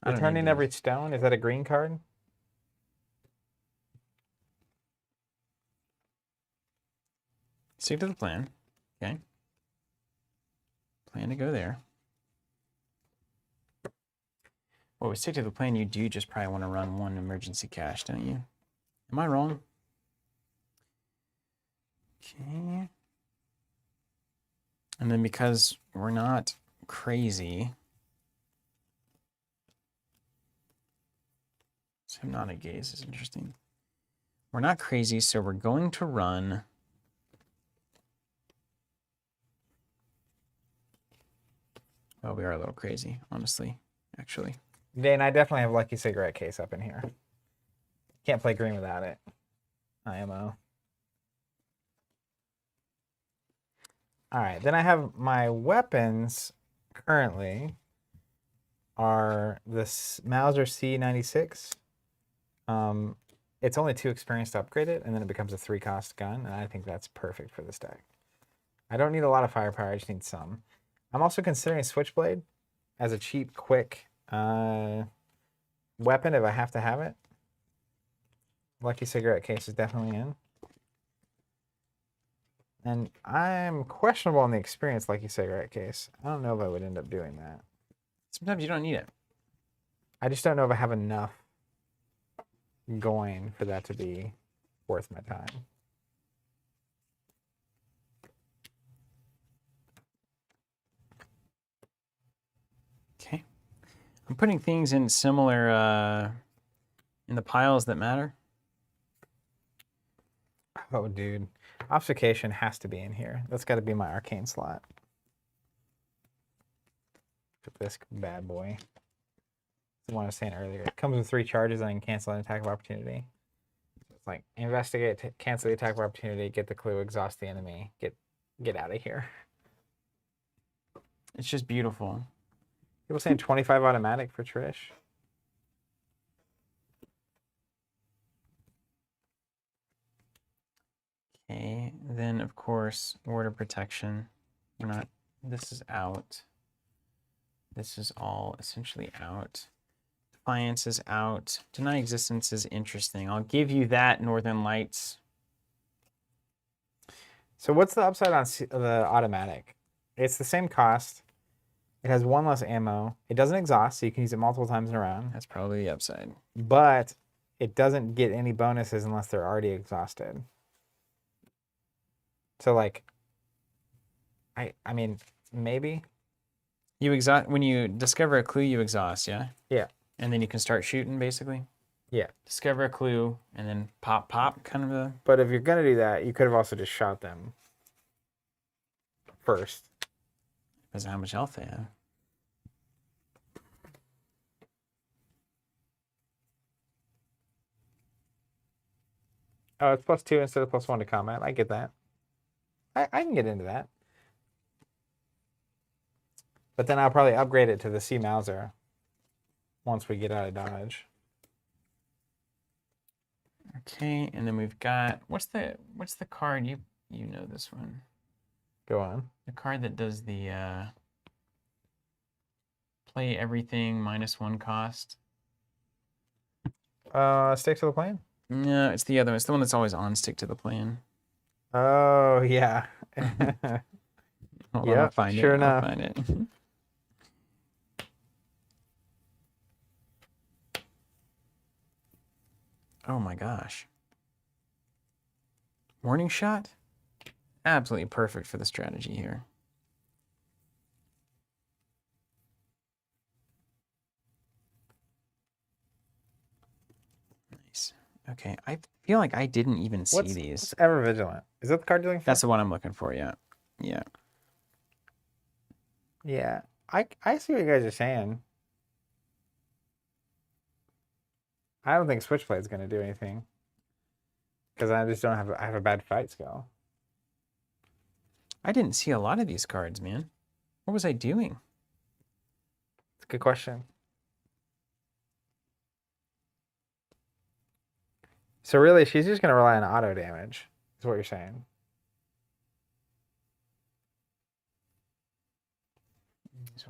Returning every stone, is that a green card? Stick to the plan. Okay. Plan to go there. Well, we stick to the plan. You do just probably want to run one emergency cache, don't you? Am I wrong? Okay. And then because we're not crazy, Hypnotic Gaze is interesting. We're not crazy, so we're going to run. Well, we are a little crazy, honestly, actually. Dane, I definitely have Lucky Cigarette Case up in here. Can't play green without it. IMO. All right, then I have my weapons currently are this Mauser C96. It's only 2 experience to upgrade it, and then it becomes a 3-cost gun, and I think that's perfect for this deck. I don't need a lot of firepower, I just need some. I'm also considering Switchblade as a cheap, quick weapon if I have to have it. Lucky Cigarette Case is definitely in. And I'm questionable on the experience Lucky Cigarette Case. I don't know if I would end up doing that. Sometimes you don't need it. I just don't know if I have enough going for that to be worth my time. Okay. I'm putting things in similar, in the piles that matter. Oh, dude. Obfuscation has to be in here. That's got to be my arcane slot. Look at this bad boy. That's what I was saying earlier. It comes with 3 charges and I can cancel an attack of opportunity. It's like investigate, cancel the attack of opportunity, get the clue, exhaust the enemy, get out of here. It's just beautiful. People saying 25 automatic for Trish. Okay, then of course, Ward of Protection. We're not, this is out. This is all essentially out. Defiance is out. Deny Existence is interesting. I'll give you that, Northern Lights. So what's the upside on the automatic? It's the same cost. It has 1 less ammo. It doesn't exhaust, so you can use it multiple times in a round. That's probably the upside. But it doesn't get any bonuses unless they're already exhausted. So like, I mean, maybe. You exhaust when you discover a clue, you exhaust, yeah? Yeah. And then you can start shooting, basically? Yeah. Discover a clue, and then pop, pop, kind of a... But if you're going to do that, you could have also just shot them first. Depends on how much health they have. Oh, it's +2 instead of +1 to combat. I get that. I can get into that. But then I'll probably upgrade it to the C Mauser once we get out of dodge. Okay, and then we've got what's the card you know this one? Go on. The card that does the play everything -1 cost. Stick to the plan? No, it's the other one. It's the one that's always on stick to the plan. Oh yeah. Hold on, Yeah, I'll find sure it. enough. I'll find it. Oh my gosh. Warning shot? Absolutely perfect for the strategy here. Nice. Okay, I feel like I didn't even see these. What's Ever Vigilant? Is that the card you're looking for? That's the one I'm looking for, yeah. Yeah. Yeah. I see what you guys are saying. I don't think Switchblade is going to do anything. Because I just don't have I have a bad fight skill. I didn't see a lot of these cards, man. What was I doing? It's a good question. So really, she's just going to rely on auto damage, is what you're saying.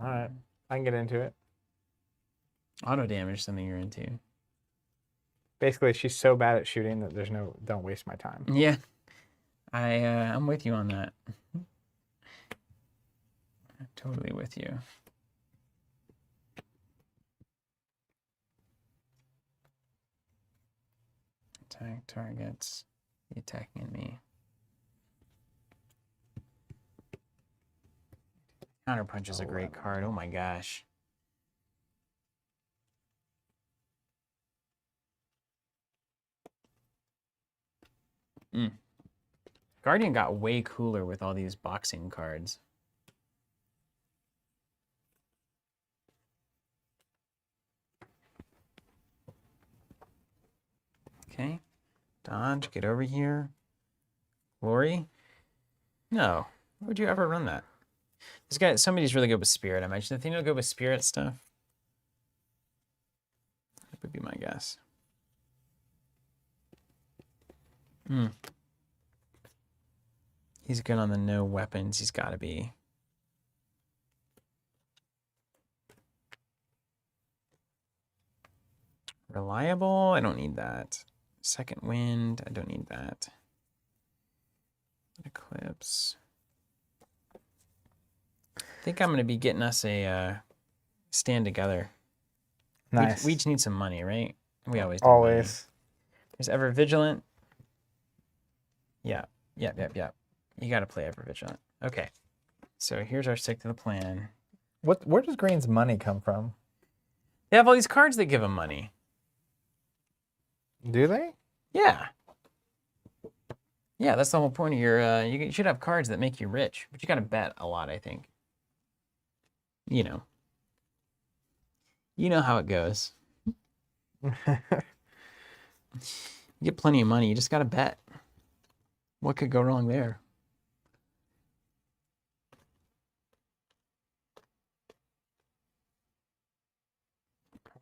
All right. I can get into it. Auto damage, something you're into. Basically, she's so bad at shooting that there's no, don't waste my time. Yeah. I'm with you on that. I'm totally with you. Attack targets. The attacking at me. Counterpunch is a great card. Oh my gosh. Guardian got way cooler with all these boxing cards. Okay. Dodge, get over here. Glory? No. Why would you ever run that? This guy, somebody's really good with Spirit. I imagine the thing will go with Spirit stuff. That would be my guess. He's good on the no weapons. He's got to be. Reliable? I don't need that. Second wind? I don't need that. Eclipse. I think I'm going to be getting us a stand together. Nice. We each need some money, right? We always do. Always. Money. There's Ever Vigilant. Yeah. You got to play Ever Vigilant. Okay. So here's our stick to the plan. Where does Green's money come from? They have all these cards that give them money. Do they? Yeah. Yeah, that's the whole point of your... you should have cards that make you rich, but you got to bet a lot, I think. You know. You know how it goes. You get plenty of money, you just got to bet. What could go wrong there?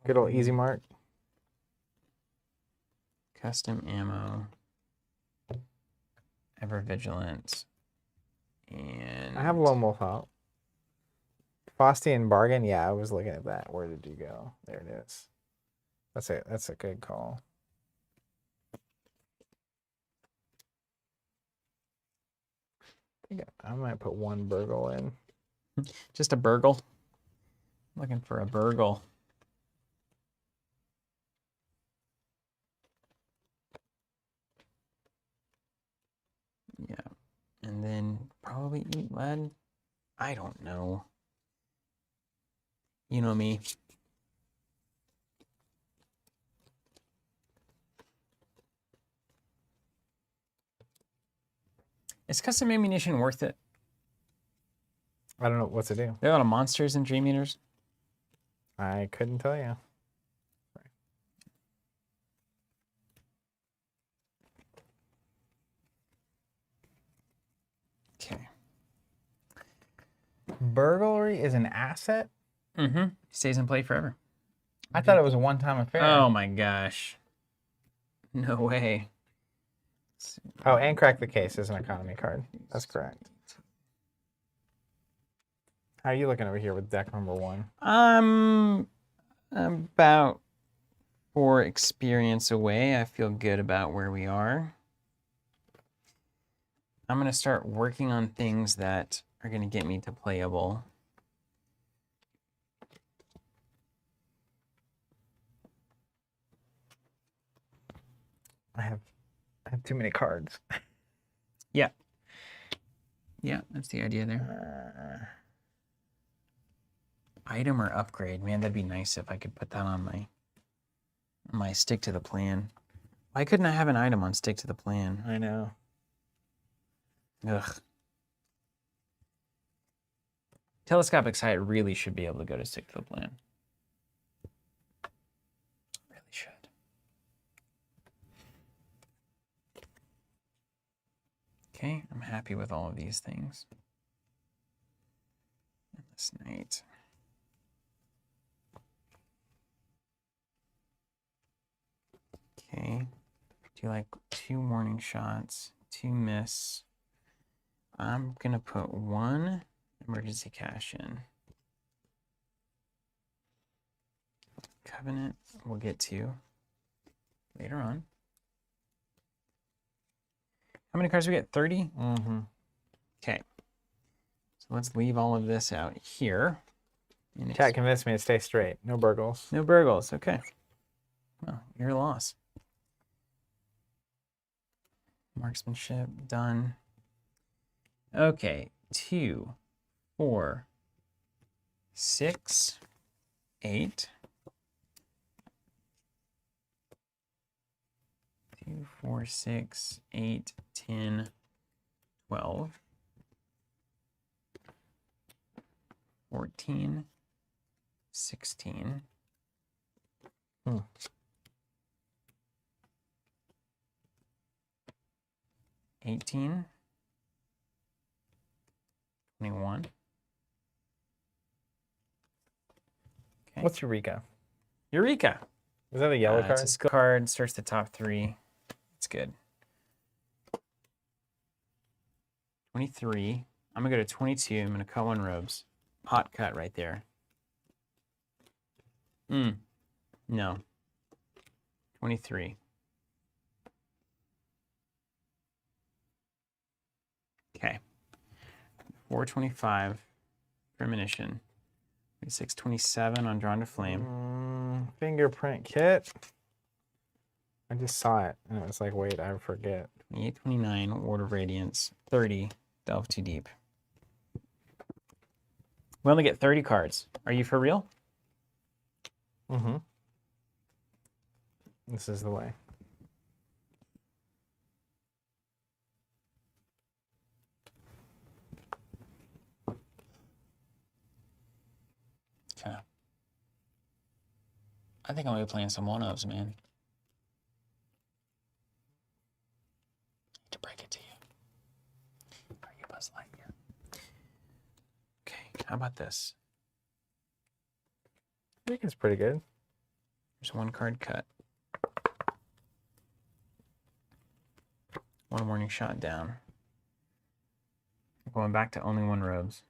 Good old Easy Mark. Custom ammo. Ever Vigilant. And... I have Lone Wolf out. Faustian Bargain? Yeah, I was looking at that. Where did you go? There it is. That's a good call. I might put one burgle in. Just a burgle. Looking for a burgle. Yeah. And then probably eat lead. I don't know. You know me. Is custom ammunition worth it? I don't know what's it do. There are a lot of monsters in Dream Eaters. I couldn't tell you. Okay. Burglary is an asset? Mm-hmm. Stays in play forever. I thought it was a one-time affair. Oh my gosh. No way. Oh, and Crack the Case is an economy card. That's correct. How are you looking over here with deck number 1? I'm about 4 experience away. I feel good about where we are. I'm going to start working on things that are going to get me to playable. I have too many cards. Yeah. Yeah, that's the idea there. Item or upgrade? Man, that'd be nice if I could put that on my stick to the plan. Why couldn't I have an item on stick to the plan? I know. Ugh. Telescopic sight really should be able to go to stick to the plan. Really should. Okay, I'm happy with all of these things. This night. Okay. Do like 2 warning shots, 2 miss. I'm gonna put 1 emergency cash in. Covenant we'll get to later on. How many cards do we get? 30? Mm-hmm. Okay. So let's leave all of this out here. Chat convinced me to stay straight. No burgles. No burgles. Okay. Well, your loss. Marksmanship done. Okay. 2, 4, 6, 8. 2, 4, 6, 8, 10, 12, 14, 16. 18, 21. Okay. What's Eureka? Eureka. Is that a yellow card? It's a skill card. Search the top 3. It's good. 23. I'm going to go to 22. I'm going to cut 1 robes. Hot cut right there. No. 23. Okay. 425 premonition. 627 on drawn to flame. Fingerprint kit. I just saw it and it was like, wait, I forget. 2829 Ward of Radiance. 30 Delve Too Deep. We only get 30 cards. Are you for real? Mm-hmm. This is the way. Okay. I think I'm gonna be playing some one-ofs, man. Hate to break it to you. Are you Buzz Lightyear? Okay, how about this? I think it's pretty good. There's 1 card cut. 1 warning shot down. Going back to only 1 robes.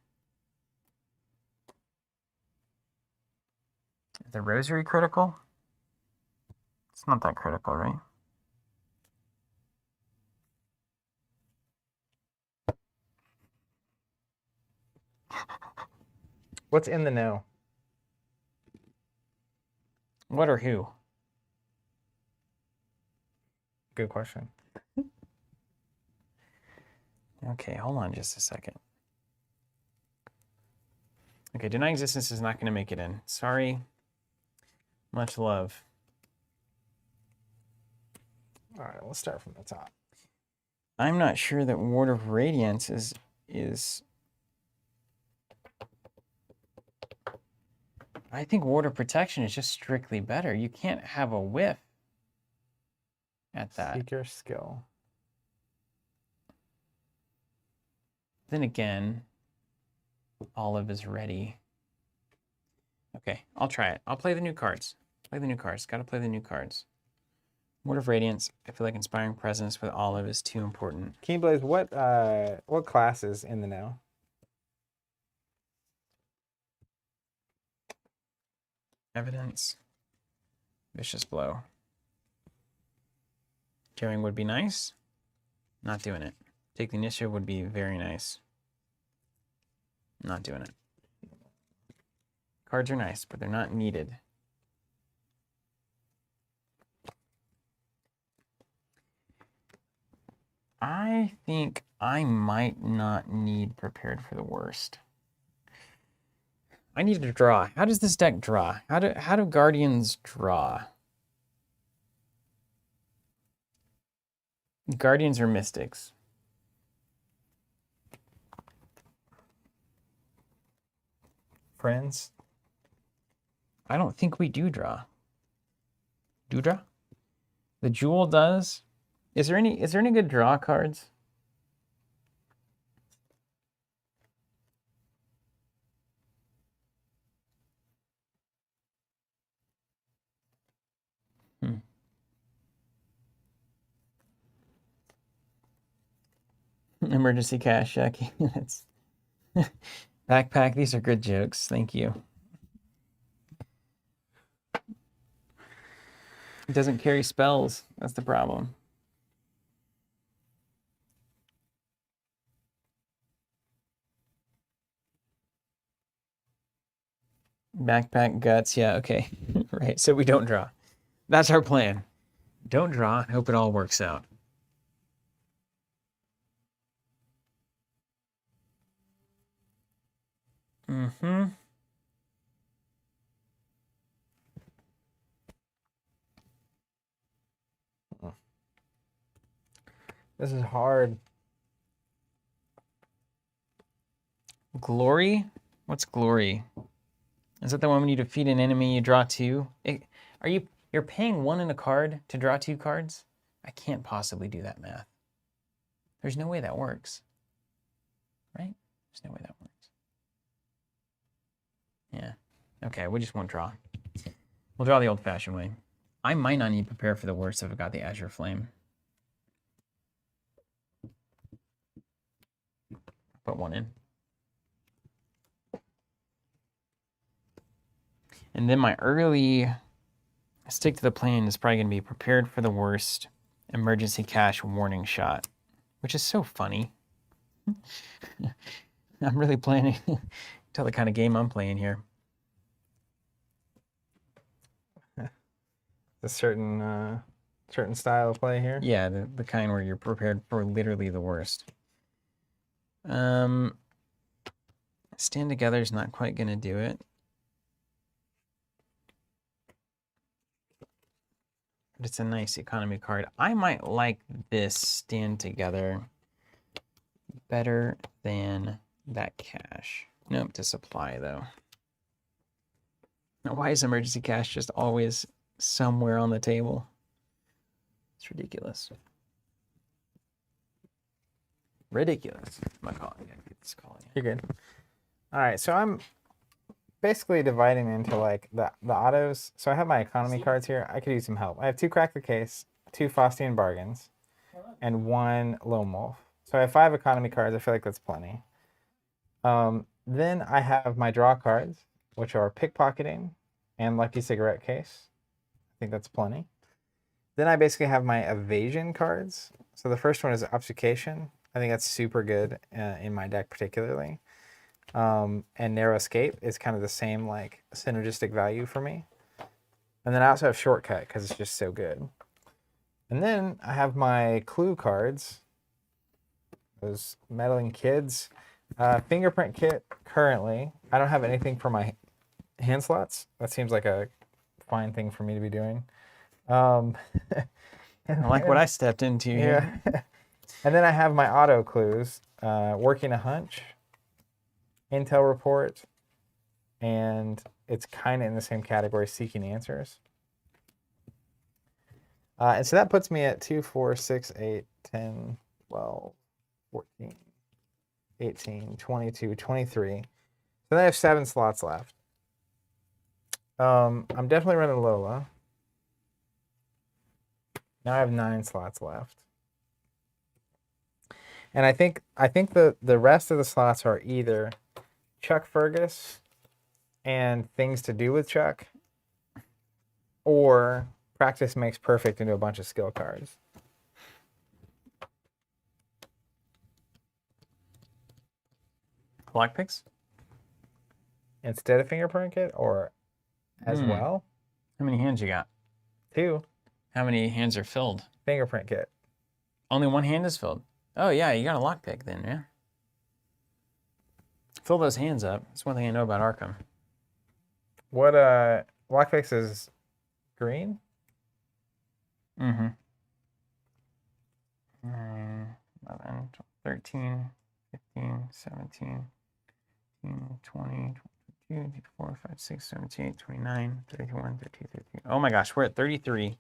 Is the rosary critical? It's not that critical, right? What's in the know? What or who? Good question. Okay, hold on just a second. Okay, Deny Existence is not going to make it in. Sorry. Much love. All right, let's start from the top. I'm not sure that Ward of Radiance is... I think Ward of Protection is just strictly better. You can't have a whiff at that. Seeker skill. Then again, Olive is ready. Okay, I'll try it. I'll play the new cards. Play the new cards. Gotta play the new cards. Word of Radiance. I feel like Inspiring Presence with Olive is too important. Keyblades, what class is in the know? Evidence. Vicious Blow. Daring would be nice. Not doing it. Take the Initiative would be very nice. Not doing it. Cards are nice, but they're not needed. I think I might not need prepared for the worst. I need to draw. How does this deck draw? How do Guardians draw? Guardians or Mystics? Friends. I don't think we do draw. Do draw? The Jewel does. Is there any good draw cards? Emergency cash, Jackie. That's backpack. These are good jokes. Thank you. It doesn't carry spells. That's the problem. Backpack guts. Yeah, okay. Right. So we don't draw. That's our plan. Don't draw and hope it all works out. Mm-hmm. This is hard. Glory? What's glory? Is that the one when you defeat an enemy, you draw 2? You're paying 1 in a card to draw 2 cards? I can't possibly do that math. There's no way that works. Right? There's no way that works. Yeah. Okay, we just won't draw. We'll draw the old-fashioned way. I might not need to prepare for the worst if I got the Azure Flame. Put 1 in. And then my early stick to the plan is probably going to be prepared for the worst, emergency cash, warning shot, which is so funny. I'm really planning tell the kind of game I'm playing here. A certain style of play here. Yeah, the kind where you're prepared for literally the worst. Stand Together is not quite going to do it. But it's a nice economy card. I might like this Stand Together better than that cash. Nope, to supply though. Now, why is emergency cash just always somewhere on the table? It's ridiculous. Ridiculous. I'm calling it. It's calling it. You're good. All right, so I'm basically dividing into like the autos. So I have my economy cards here. I could use some help. I have 2 Crack the Case, 2 Faustian Bargains, and 1 Lone Wolf. So I have 5 economy cards. I feel like that's plenty. Then I have my draw cards, which are Pickpocketing and Lucky Cigarette Case. I think that's plenty. Then I basically have my evasion cards. So the first one is Obfuscation. I think that's super good in my deck particularly. And Narrow Escape is kind of the same like synergistic value for me. And then I also have Shortcut because it's just so good. And then I have my clue cards. Those Meddling Kids. Fingerprint Kit currently. I don't have anything for my hand slots. That seems like a fine thing for me to be doing. I like what I stepped into here. Yeah. And then I have my auto clues. Working a Hunch, Intel Report, and it's kind of in the same category, Seeking Answers. And so that puts me at 2, 4, 6, 8, 10, 12, 14, 18, 22, 23. So then I have 7 slots left. I'm definitely running Lola. Now I have 9 slots left. And I think the rest of the slots are either Chuck Fergus and Things to Do with Chuck, or Practice Makes Perfect into a bunch of skill cards. Lockpicks? Instead of Fingerprint Kit, or as well? How many hands you got? 2. How many hands are filled? Fingerprint Kit. Only 1 hand is filled. Oh, yeah, you got a lockpick then, yeah? Fill those hands up. That's one thing I know about Arkham. What lockpicks is green? Mm-hmm. 9, 11, 13, 15, 17, 18, 20, 22, 24, 5, 6, 7, 8, 29, 31, 32, 33. Oh my gosh, we're at 33.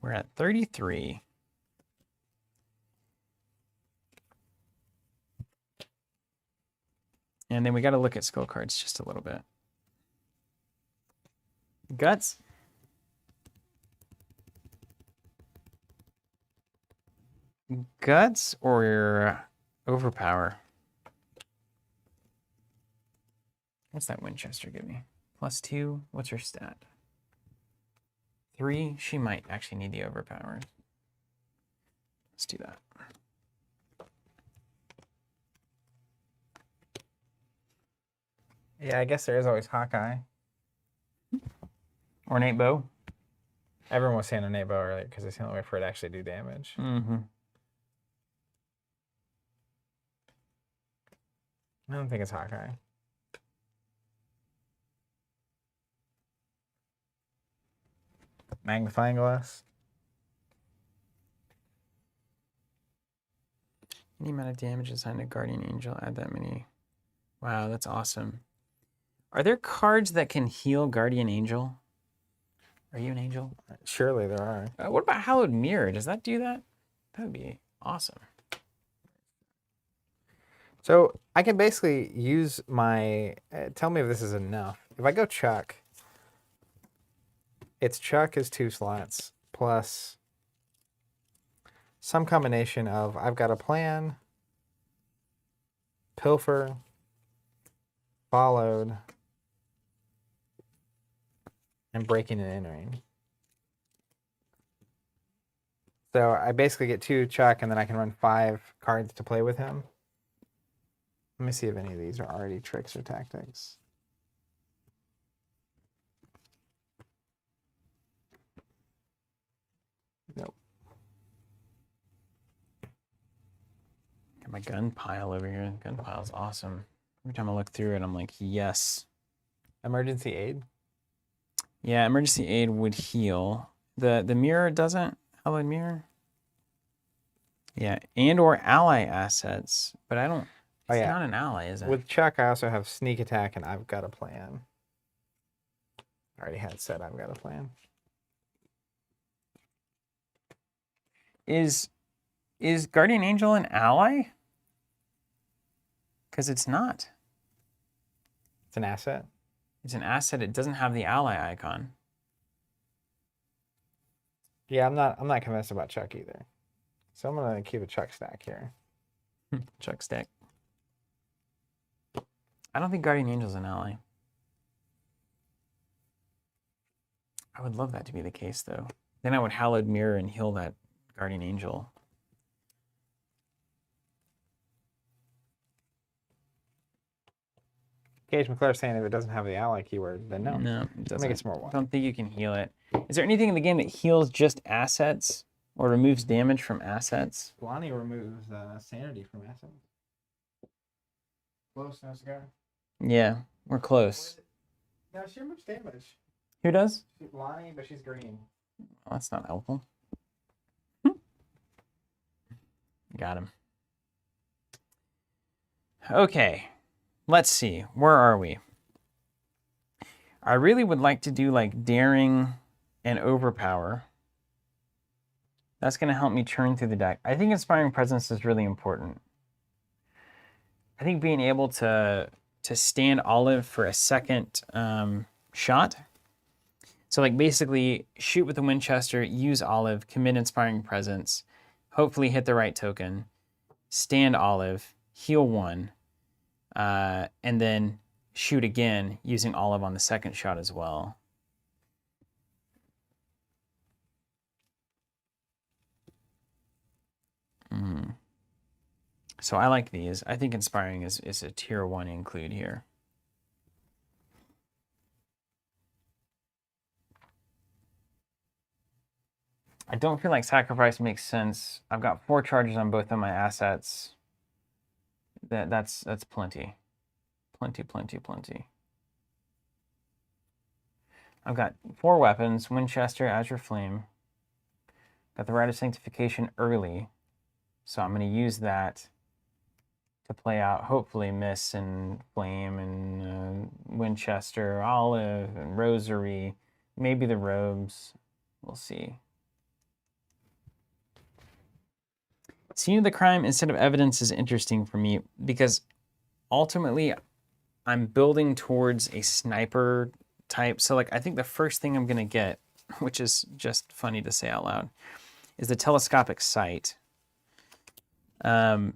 We're at 33. And then we got to look at skill cards just a little bit. Guts. Guts or overpower? What's that Winchester give me? +2. What's her stat? 3. She might actually need the overpower. Let's do that. Yeah, I guess there is always Hawkeye. Ornate bow. Everyone was saying Ornate bow earlier because it's the only way for it to actually do damage. Mm-hmm. I don't think it's Hawkeye. Magnifying glass. Any amount of damage assigned to Guardian Angel, add that many. Wow, that's awesome. Are there cards that can heal Guardian Angel? Are you an angel? Surely there are. What about Hallowed Mirror? Does that do that? That would be awesome. So I can basically use my, tell me if this is enough. If I go Chuck, it's Chuck is 2 slots plus some combination of I've got a plan, pilfer, followed, and breaking and entering. So I basically get 2 Chuck, and then I can run 5 cards to play with him. Let me see if any of these are already tricks or tactics. Nope. Got my gun pile over here. Gun pile's awesome. Every time I look through it, I'm like, yes. Emergency aid? Yeah, emergency aid would heal. The mirror doesn't? Hallowed Mirror? Yeah, and or ally assets. But I don't... Oh, It's yeah. not an ally, is it? With Chuck, I also have sneak attack, and I've got a plan. I already had said I've got a plan. Is Guardian Angel an ally? Because it's not. It's an asset. It's an asset. It doesn't have the ally icon. Yeah, I'm not convinced about Chuck either. So I'm gonna keep a Chuck stack here. Chuck stack. I don't think Guardian Angel's an ally. I would love that to be the case, though. Then I would Hallowed Mirror and heal that Guardian Angel. Gage McClure saying if it doesn't have the ally keyword, then no. No, it Let doesn't. me get some more I water. don't think you can heal it. Is there anything in the game that heals just assets or removes damage from assets? Lonnie removes sanity from assets. Close, no cigar. Yeah, we're close. No, she removes damage. Who does? Lonnie, but she's green. Oh, that's not helpful. Got him. Okay, let's see. Where are we? I really would like to do like Daring and Overpower. That's going to help me churn through the deck. I think Inspiring Presence is really important. I think being able to stand Olive for a second shot. So like basically shoot with the Winchester, use Olive, commit Inspiring Presence, hopefully hit the right token, stand Olive, heal 1, and then shoot again using Olive on the second shot as well. So I like these. I think Inspiring is a tier 1 include here. I don't feel like sacrifice makes sense. I've got 4 charges on both of my assets. That's plenty. Plenty. I've got 4 weapons, Winchester, Azure Flame. Got the Rite of Sanctification early, so I'm going to use that to play out, hopefully, Miss and Flame and Winchester, Olive and Rosary, maybe the Robes. We'll see. Scene of the crime instead of evidence is interesting for me because ultimately I'm building towards a sniper type. So like I think the first thing I'm gonna get, which is just funny to say out loud, is the telescopic sight. Wow,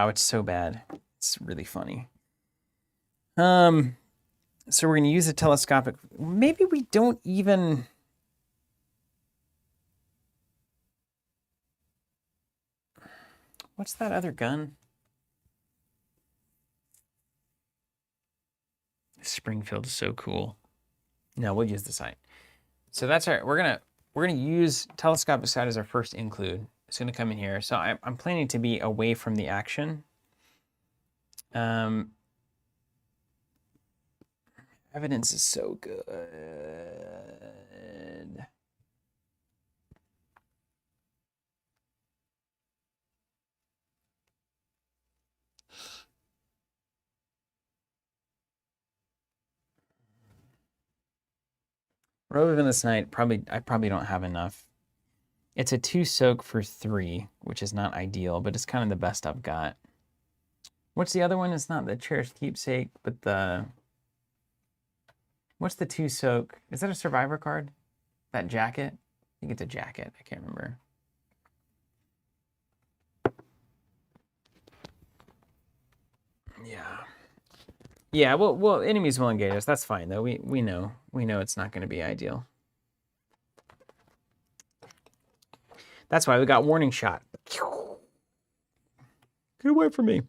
it's so bad. It's really funny. So we're gonna use the telescopic. Maybe we don't even. What's that other gun? Springfield is so cool. No, we'll use the sight. So that's our. We're gonna use telescopic sight as our first include. It's gonna come in here. So I'm planning to be away from the action. Evidence is so good. Robe of this night, I probably don't have enough. It's a 2 soak for 3, which is not ideal, but it's kind of the best I've got. What's the other one? It's not the cherished keepsake, but the... What's the 2 soak? Is that a survivor card? That jacket? I think it's a jacket. I can't remember. Yeah. Yeah, well, enemies will engage us. That's fine, though. We know it's not going to be ideal. That's why we got warning shot. Get away from me.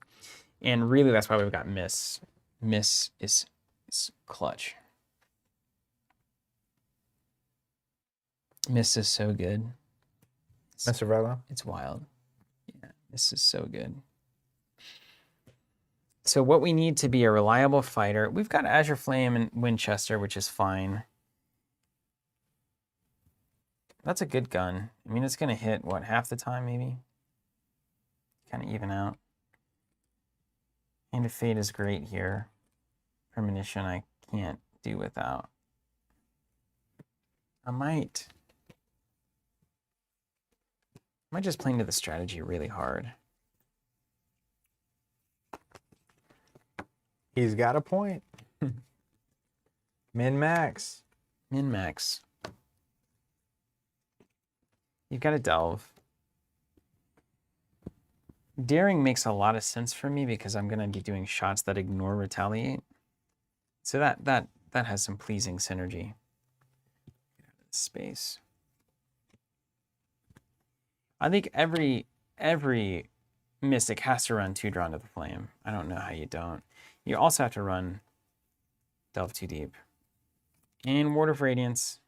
And really, that's why we've got miss. Miss is clutch. Miss is so good. Mr. Velo? It's wild. Yeah, this is so good. So what we need to be a reliable fighter, we've got Azure Flame and Winchester, which is fine. That's a good gun. I mean, it's going to hit, what, half the time maybe? Kind of even out. Hand of Fate is great here. Premonition I can't do without. I might just play into the strategy really hard. He's got a point. Min-max. Min-max. You've got to delve. Daring makes a lot of sense for me because I'm going to be doing shots that ignore retaliate. So that has some pleasing synergy. Space. I think every mystic has to run 2 Drawn to the Flame. I don't know how you don't. You also have to run Delve Too Deep. And Ward of Radiance.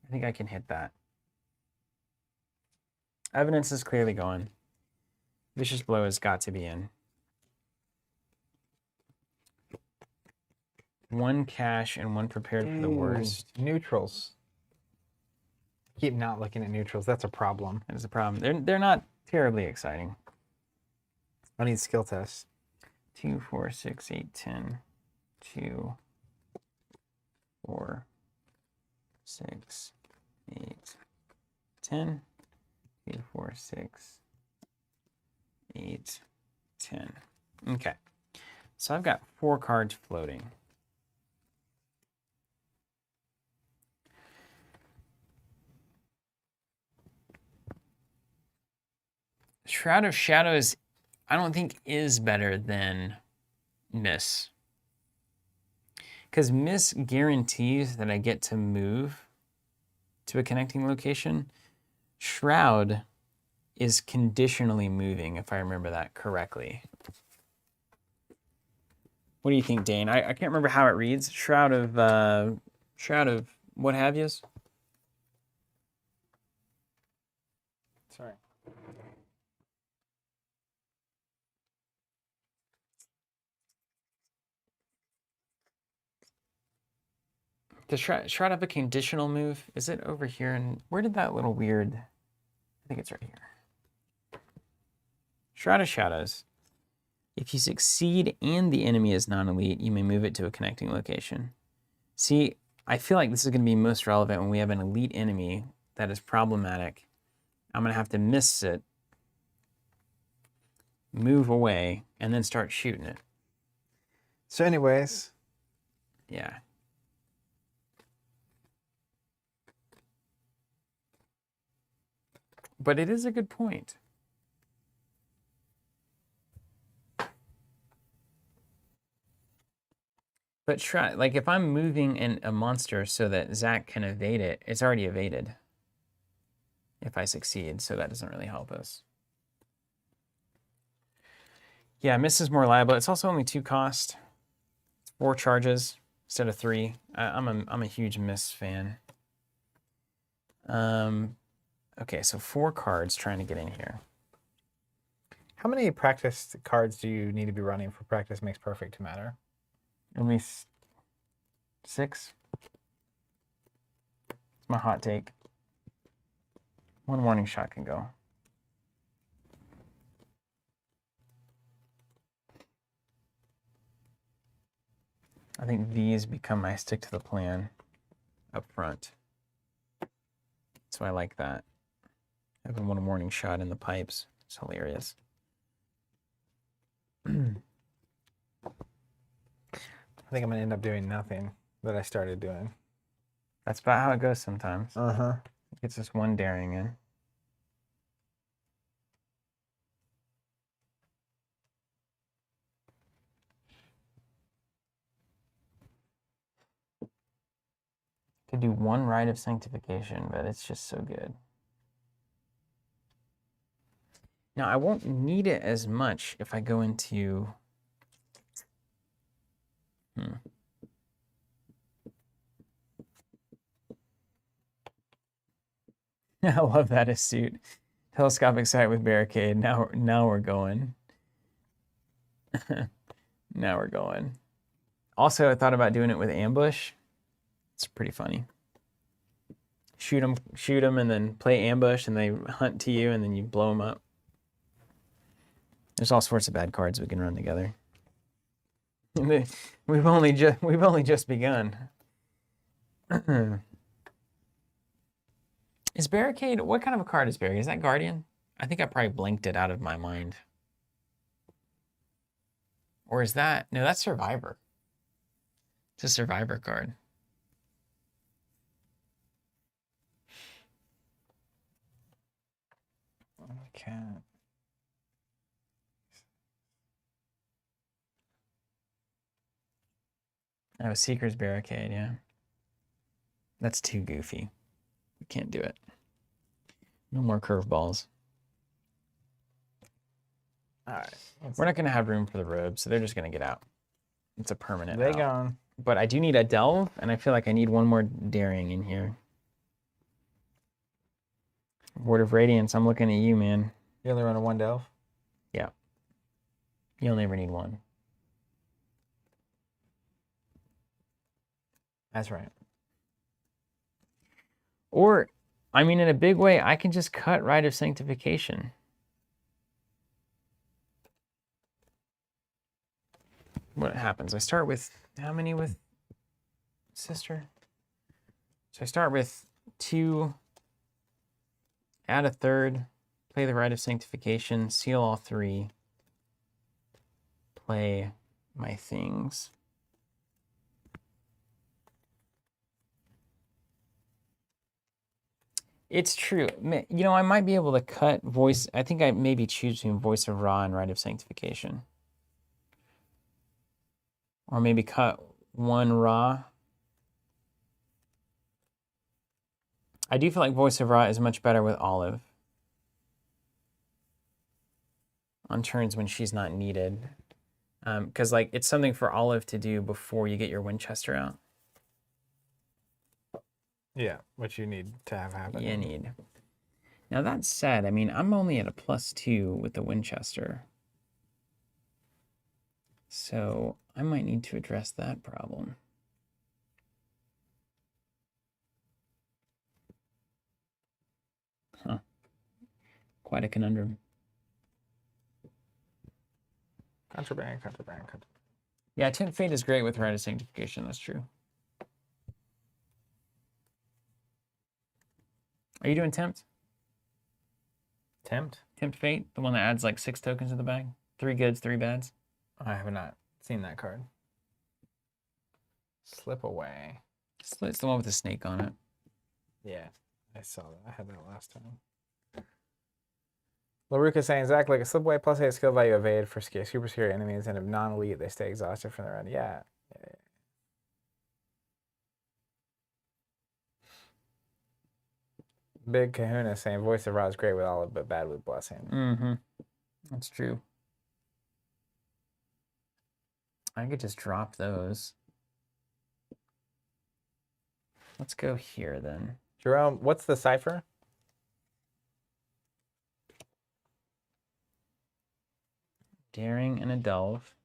I think I can hit that. Evidence is clearly going. Vicious Blow has got to be in. 1 cash and 1 prepared for the worst. Neutrals. Keep not looking at neutrals. That's a problem. That is a problem. They're not terribly exciting. I need skill tests. 2, 4, 6, 8, 10. 2, 4, 6, 8, 10. 2, 4, 6, 8, 10. Okay. So I've got 4 cards floating. Shroud of Shadows, I don't think is better than Miss. Because Miss guarantees that I get to move to a connecting location. Shroud is conditionally moving, if I remember that correctly. What do you think, Dane? I can't remember how it reads. Shroud of what have yous? Sorry. Does Shroud have a conditional move? Is it over here? And where did that little weird... I think it's right here. Shroud of Shadows. If you succeed and the enemy is non-elite, you may move it to a connecting location. See, I feel like this is going to be most relevant when we have an elite enemy that is problematic. I'm going to have to miss it, move away, and then start shooting it. So anyways. Yeah. But it is a good point. But try, like if I'm moving a monster so that Zach can evade it, it's already evaded. If I succeed, so that doesn't really help us. Yeah, miss is more reliable. It's also only 2 cost. It's 4 charges instead of 3. I'm a huge miss fan. Okay, so 4 cards trying to get in here. How many practice cards do you need to be running for practice makes perfect to matter? At least 6. It's my hot take. 1 warning shot can go. I think these become my stick to the plan up front. So I like that. Having 1 warning shot in the pipes. It's hilarious. I think I'm going to end up doing nothing that I started doing. That's about how it goes sometimes. Uh-huh. It gets us 1 daring in. Could do 1 Rite of Sanctification, but it's just so good. Now, I won't need it as much if I go into... I love that astute. Telescopic sight with barricade. Now we're going. Now we're going. Also, I thought about doing it with ambush. It's pretty funny. Shoot them, and then play ambush, and they hunt to you, and then you blow them up. There's all sorts of bad cards we can run together. We've only just begun. Is Barricade, what kind of a card is Barricade? Is that Guardian? I think I probably blanked it out of my mind. Or is that, no, that's Survivor. It's a Survivor card. Okay. Oh, Seeker's Barricade, yeah. That's too goofy. We can't do it. No more curveballs. All right. We're not going to have room for the robe, so they're just going to get out. It's a permanent They out. gone. But I do need a delve, and I feel like I need 1 more daring in here. Word of Radiance, I'm looking at you, man. You only run a 1 delve? Yeah. You only ever need 1. That's right. Or, I mean, in a big way, I can just cut Rite of Sanctification. What happens? I start with, how many with Sister? So I start with 2, add a 3rd, play the Rite of Sanctification, seal all 3, play my things. It's true. You know, I might be able to cut voice. I think I maybe choose between Voice of Ra and Rite of Sanctification. Or maybe cut 1 Ra. I do feel like Voice of Ra is much better with Olive. On turns when she's not needed. Because like it's something for Olive to do before you get your Winchester out. Yeah, which you need to have happen. You need. Now that said, I mean, I'm only at a +2 with the Winchester. So I might need to address that problem. Huh. Quite a conundrum. Contraband. Yeah, Tempt Fate is great with Rite of Sanctification, that's true. Are you doing Tempt? Tempt? Tempt Fate? The one that adds like 6 tokens to the bag? 3 goods, 3 bads? I have not seen that card. Slip away. It's the one with the snake on it. Yeah, I saw that. I had that last time. Laruka saying, Zach, like a slip away +8 skill value evade for super scary enemies, and if non-elite, they stay exhausted from the run. Yeah. Big Kahuna saying, Voice of Ra is great with Olive, but bad with Blessing. Mm-hmm. That's true. I could just drop those. Let's go here then. Jerome, what's the cipher? Daring and a Delve.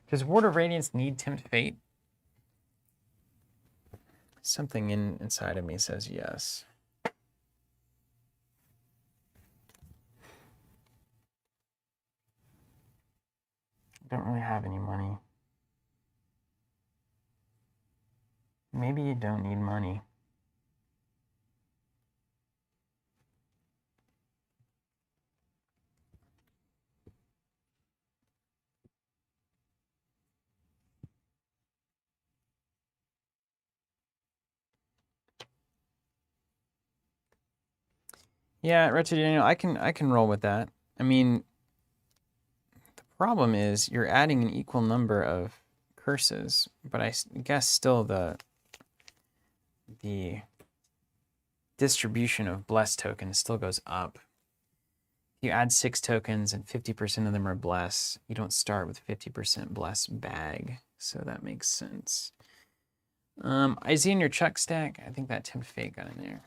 Does Ward of Radiance need Tempt Fate? Something inside of me says yes. I don't really have any money. Maybe you don't need money. Yeah, Wretched Daniel, I can roll with that. I mean, the problem is you're adding an equal number of curses, but I guess still the distribution of bless tokens still goes up. You add 6 tokens and 50% of them are bless. You don't start with 50% bless bag, so that makes sense. Is he in your Chuck stack? I think that Tempt Fate got in there.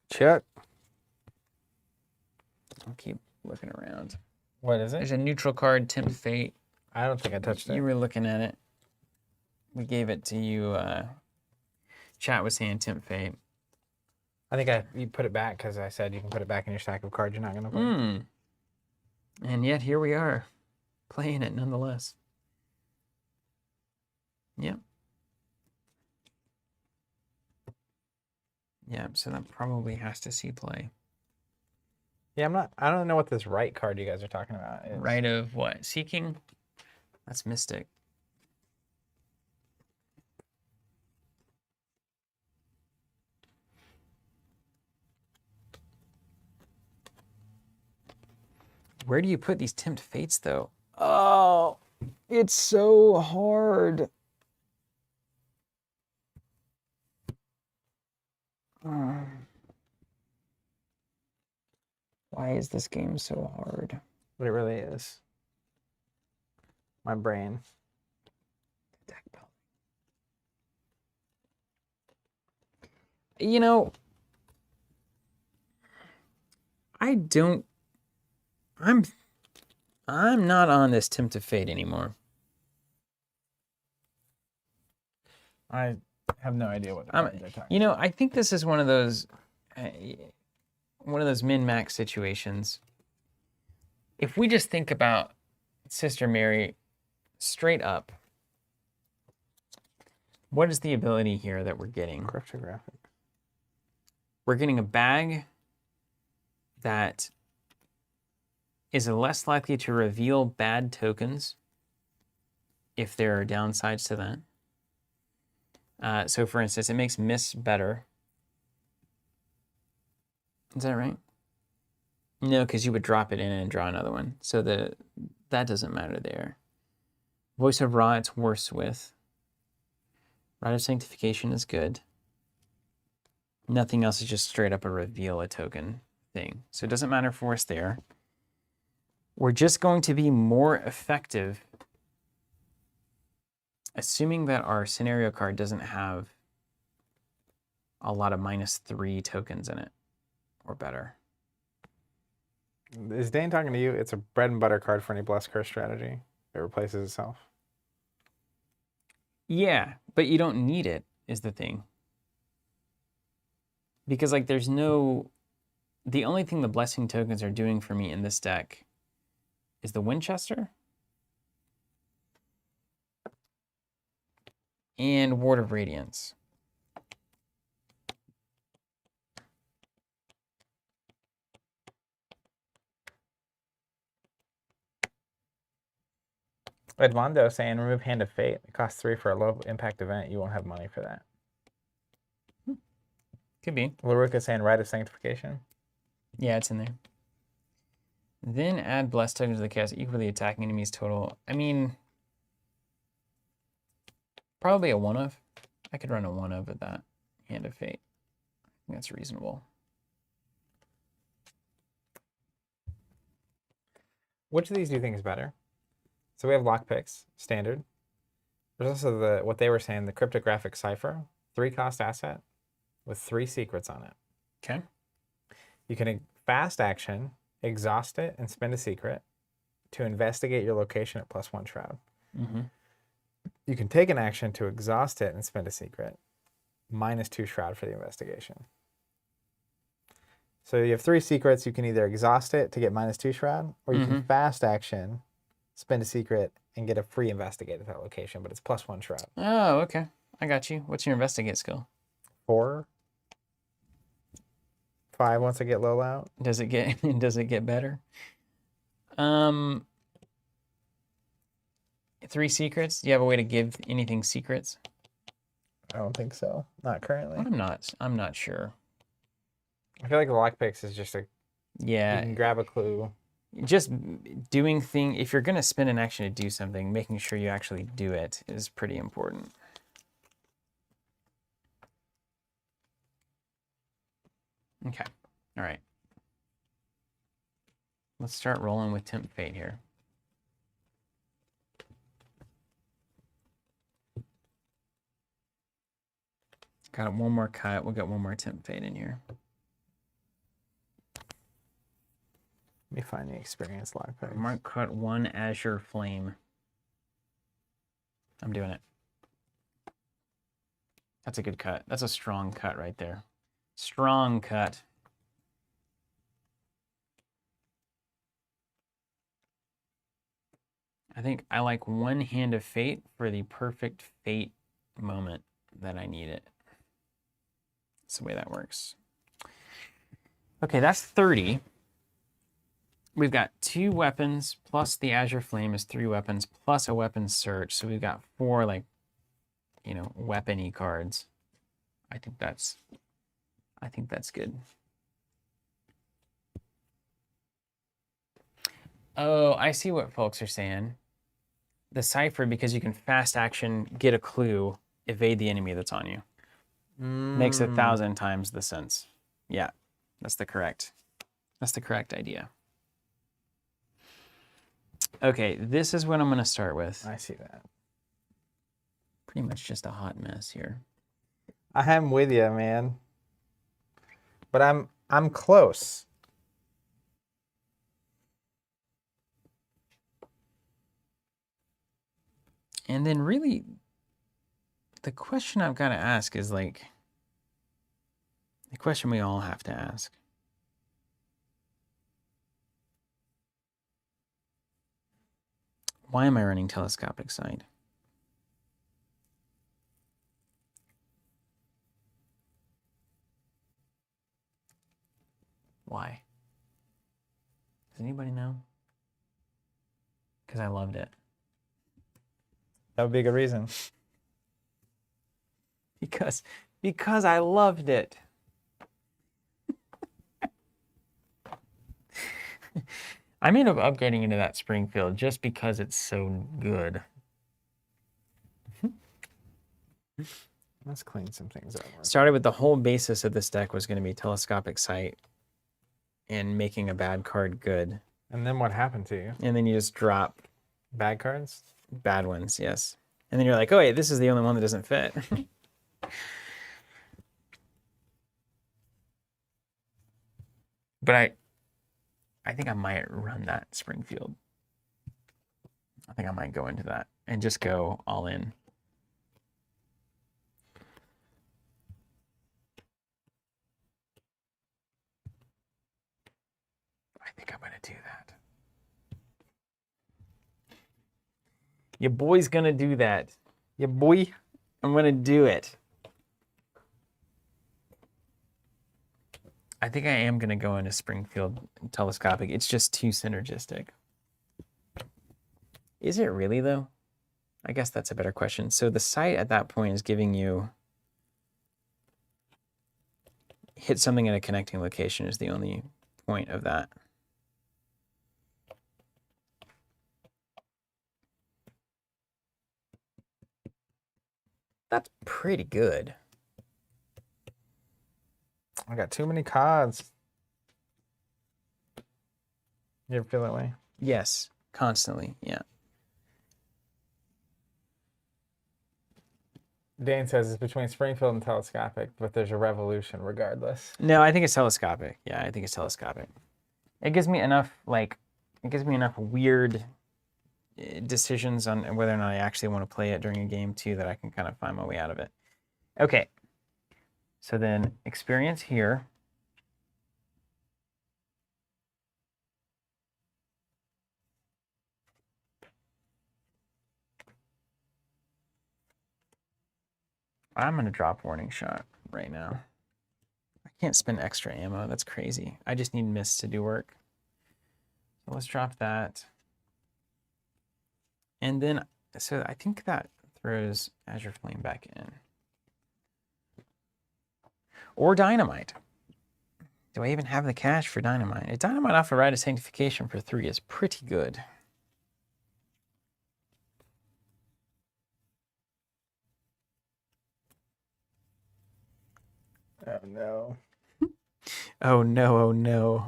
Chuck. I'll keep looking around. What is it? There's a neutral card, Tempt Fate. I don't think I touched it. You were looking at it. We gave it to you. Chat was saying Tempt Fate. I think you put it back because I said you can put it back in your stack of cards you're not going to play. And yet here we are, playing it nonetheless. Yep. Yeah, so that probably has to see play. Yeah, I don't know what this right card you guys are talking about is. Right of what? Seeking? That's Mystic. Where do you put these Tempt Fates, though? Oh, it's so hard. Why is this game so hard? But it really is. My brain. Deck building. You know, I'm not on this Tempt of Fate anymore. I have no idea what the cards are talking You know, I think this is one of those min-max situations. If we just think about Sister Mary straight up, what is the ability here that we're getting? Cryptographic. We're getting a bag that is less likely to reveal bad tokens if there are downsides to that. So for instance, it makes miss better. Is that right? No, because you would drop it in and draw another one. So the That doesn't matter there. Voice of Ra, it's worse with. Rite of Sanctification is good. Nothing else is just straight up a reveal a token thing. So it doesn't matter for us there. We're just going to be more effective, assuming that our scenario card doesn't have a lot of -3 tokens in it, or better. Is Dane talking to you? It's a bread and butter card for any Bless Curse strategy. It replaces itself. Yeah, but you don't need it, is the thing. Because, like, there's no... The only thing the Blessing tokens are doing for me in this deck is the Winchester and Ward of Radiance. Edmondo saying remove Hand of Fate. It costs 3 for a low impact event. You won't have money for that. Could be. Laruka saying Rite of Sanctification. Yeah, it's in there. Then add Blessed tokens to the cast equal to the attacking enemy's total. I mean, probably a 1-of. I could run a 1-of at that. Hand of Fate. I think that's reasonable. Which of these do you think is better? So we have lockpicks, standard. There's also what they were saying, the cryptographic cipher, 3-cost asset with 3 secrets on it. Okay. You can fast action, exhaust it, and spend a secret to investigate your location at +1 shroud. Mm-hmm. You can take an action to exhaust it and spend a secret, -2 shroud for the investigation. So you have 3 secrets. You can either exhaust it to get -2 shroud, or you can fast action, spend a secret, and get a free investigate at that location, but it's +1 shroud. Oh, okay. I got you. What's your investigate skill? 4, 5 once I get low out. Does it get better? 3 secrets? Do you have a way to give anything secrets? I don't think so. Not currently. I'm not sure. I feel like the lockpicks is just you Yeah. can grab a clue. Just doing if you're gonna spend an action to do something, making sure you actually do it is pretty important. Okay. All right. Let's start rolling with Tempt Fate here. Got one more cut. We'll get one more Tempt Fate in here. Let me find the experience lockpick. Mark cut 1 Azure Flame. I'm doing it. That's a good cut. That's a strong cut right there. Strong cut. I think I like 1 Hand of Fate for the perfect fate moment that I need it. That's the way that works. Okay, that's 30. We've got 2 weapons, plus the Azure Flame is 3 weapons, plus a weapon search. So we've got 4, like, you know, weapon-y cards. I think that's good. Oh, I see what folks are saying. The cipher, because you can fast action, get a clue, evade the enemy that's on you. Makes 1,000 times the sense. Yeah, that's the correct idea. Okay, this is what I'm going to start with. I see that. Pretty much just a hot mess here. I am with you, man. But I'm close. And then really, the question I've got to ask is like, the question we all have to ask. Why am I running telescopic sight? Why? Does anybody know? Because I loved it. That would be a good reason. Because I loved it. I may end up upgrading into that Springfield just because it's so good. Let's clean some things up. Started with the whole basis of this deck was going to be telescopic sight and making a bad card good. And then what happened to you? And then you just drop Bad cards? bad ones, yes. And then you're like, oh wait, this is the only one that doesn't fit. But I think I might run that Springfield. I think I might go into that and just go all in. I think I'm going to do that. Your boy's going to do that. Yeah, boy. I'm going to do it. I think I am going to go into Springfield telescopic. It's just too synergistic. Is it really, though? I guess that's a better question. So the sight at that point is giving you... Hit something at a connecting location is the only point of that. That's pretty good. I got too many cards. You ever feel that way? Yes, constantly, yeah. Dane says it's between Springfield and telescopic, but there's a revolution regardless. No, I think it's telescopic. Yeah, I think it's telescopic. It gives me enough, like, it gives me enough weird decisions on whether or not I actually want to play it during a game, too, that I can kind of find my way out of it. Okay. So then, experience here. I'm going to drop Warning Shot right now. I can't spend extra ammo. That's crazy. I just need Mist to do work. So let's drop that. And then, so I think that throws Azure Flame back in. Or Dynamite. Do I even have the cash for Dynamite? A Dynamite off a Rite of Sanctification for 3 is pretty good. Oh, no. Oh, no, oh, no.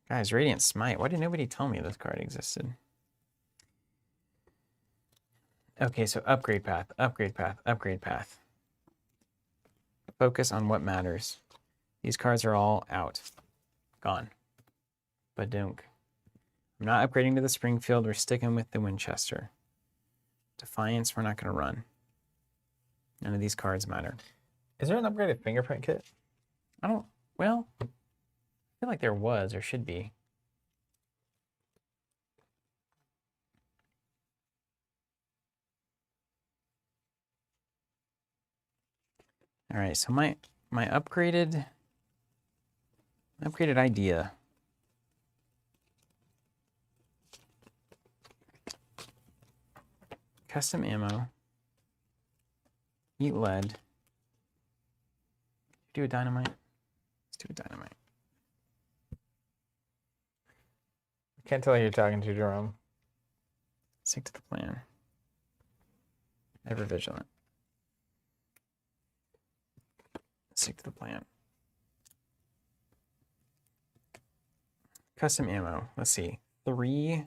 Guys, Radiant Smite. Why did nobody tell me this card existed? Okay, so upgrade path, upgrade path, upgrade path. Focus on what matters. These cards are all out. Gone. Badunk. I'm not upgrading to the Springfield. We're sticking with the Winchester. Defiance, we're not going to run. None of these cards matter. Is there an upgraded fingerprint kit? Well, I feel like there was or should be. All right, so my upgraded idea. Custom ammo. Eat lead. Do a dynamite. Let's do a dynamite. I can't tell who you're talking to, Jerome. Stick to the plan. Ever vigilant. Stick to the plan. Custom ammo. Let's see. 3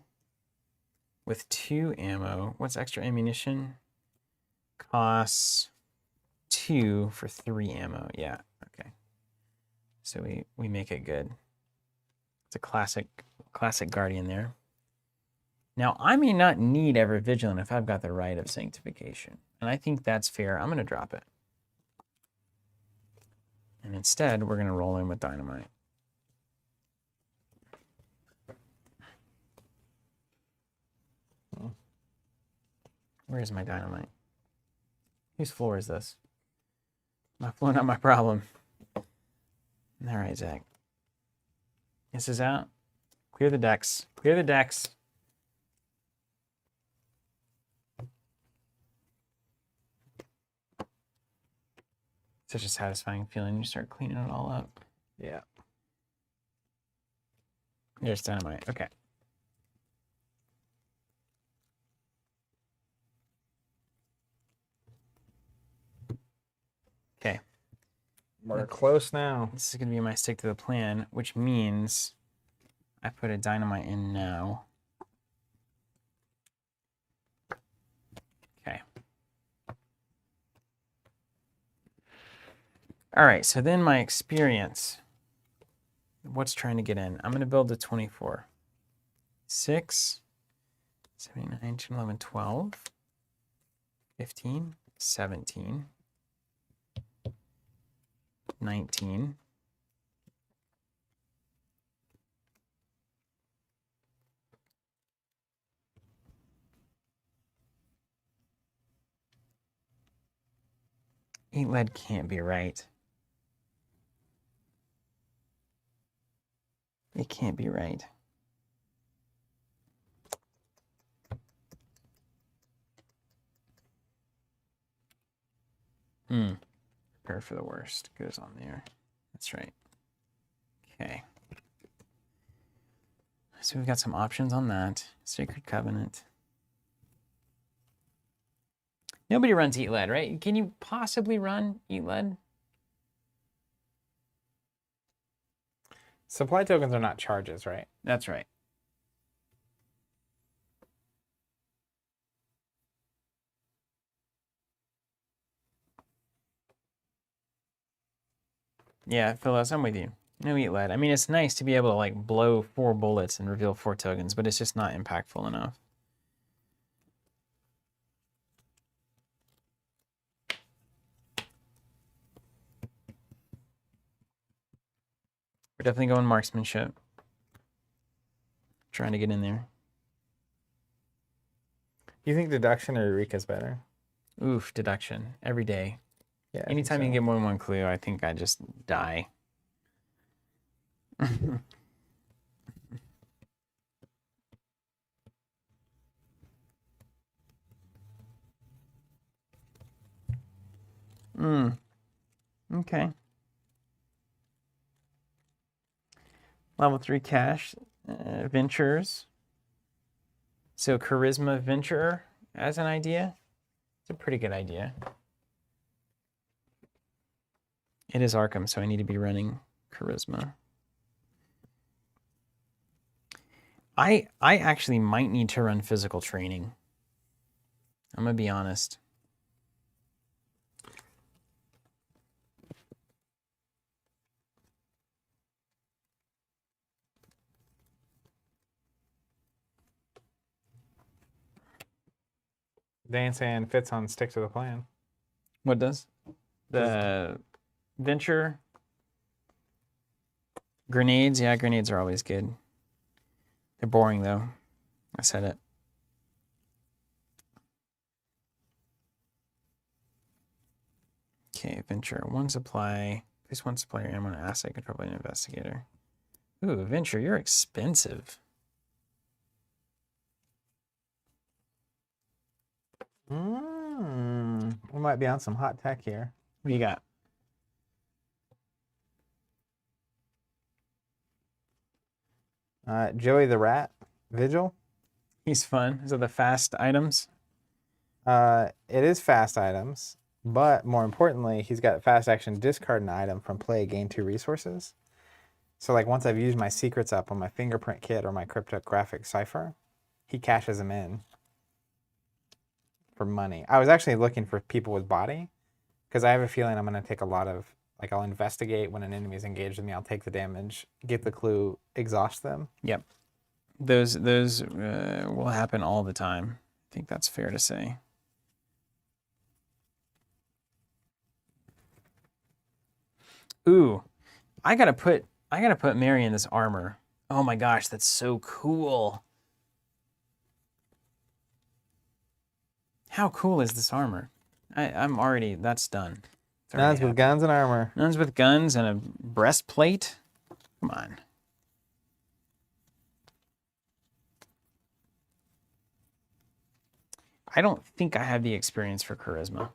with 2 ammo. What's extra ammunition? Costs 2 for 3 ammo. Yeah, okay. So we make it good. It's a classic Guardian there. Now, I may not need Ever Vigilant if I've got the Rite of Sanctification. And I think that's fair. I'm going to drop it. And instead, we're going to roll in with Dynamite. Where's my Dynamite? Whose floor is this? My floor, not my problem. All right, Zach. This is out. Clear the decks. Clear the decks. Such a satisfying feeling. You start cleaning it all up. Yeah. There's dynamite. Okay. Okay. We're close now. This is going to be my stick to the plan, which means I put a dynamite in now. Okay. All right, so then my experience. What's trying to get in? I'm going to build a 24. 6, 7, 8, 9, 10, 11, 12, 15, 17, 19, 8 lead can't be right. It can't be right. Prepare for the worst. Goes on there. That's right. Okay. So we've got some options on that. Sacred Covenant. Nobody runs Eat Lead, right? Can you possibly run Eat Lead? Supply tokens are not charges, right? That's right. Yeah, Phyllis, I'm with you. No Eat Lead. I mean, it's nice to be able to like blow 4 bullets and reveal 4 tokens, but it's just not impactful enough. We're definitely going Marksmanship. Trying to get in there. You think Deduction or Eureka's better? Oof, Deduction. Every day. Yeah. Anytime you can get more than one clue, I think I just die. Okay. Level 3 cash. Ventures. So Charisma Venturer as an idea. It's a pretty good idea. It is Arkham, so I need to be running Charisma. I actually might need to run physical training. I'm going to be honest. Dance and fits on stick to the plan. What does? The venture. Grenades. Yeah, grenades are always good. They're boring, though. I said it. Okay, venture. 1 supply. Place 1 supply your ammo on an asset controlled by an investigator. Ooh, venture, you're expensive. We might be on some hot tech here. What do you got? Joey the Rat, Vigil. He's fun. Those are the fast items. It is fast items, but more importantly, he's got fast action discard an item from play, gain 2 resources. So like once I've used my secrets up on my fingerprint kit or my cryptographic cipher, he cashes them in for money. I was actually looking for people with body because I have a feeling I'm going to take a lot of, like I'll investigate when an enemy is engaged with me, I'll take the damage, get the clue, exhaust them. Yep. Those will happen all the time. I think that's fair to say. Ooh, I gotta put Mary in this armor. Oh my gosh, that's so cool. How cool is this armor? I'm already, that's done. Nuns with guns and armor. Nuns with guns and a breastplate. Come on. I don't think I have the experience for charisma.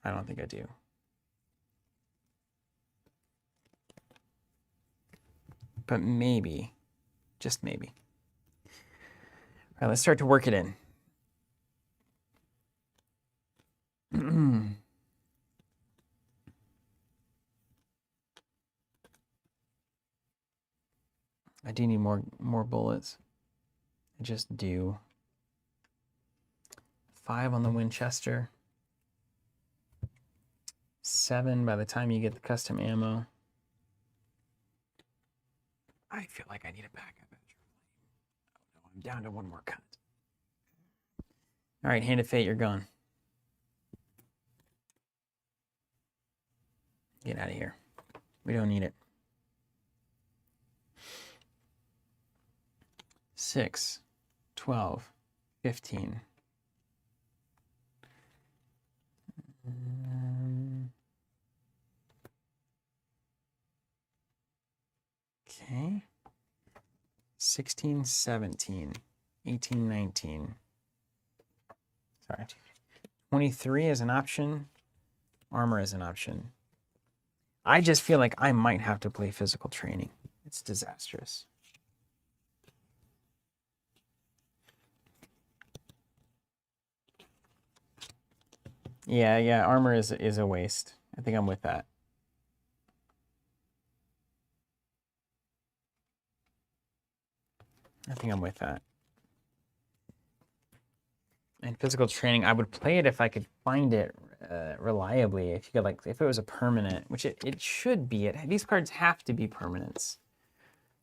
I don't think I do. But maybe, just maybe. All right, let's start to work it in. I do need more bullets. I just do. 5 on the Winchester. 7 by the time you get the custom ammo. I feel like I need a backup. Oh no, I'm down to 1 more cut. All right, Hand of Fate, you're gone. Get out of here. We don't need it. 6, 12, 15. Okay. 16, 17, 18, 19. Sorry. 23 is an option. Armor is an option. I just feel like I might have to play physical training. It's disastrous. Yeah, armor is a waste. I think I'm with that. I think I'm with that. And physical training, I would play it if I could find it reliably. If you could, like, if it was a permanent, which it should be. These cards have to be permanents.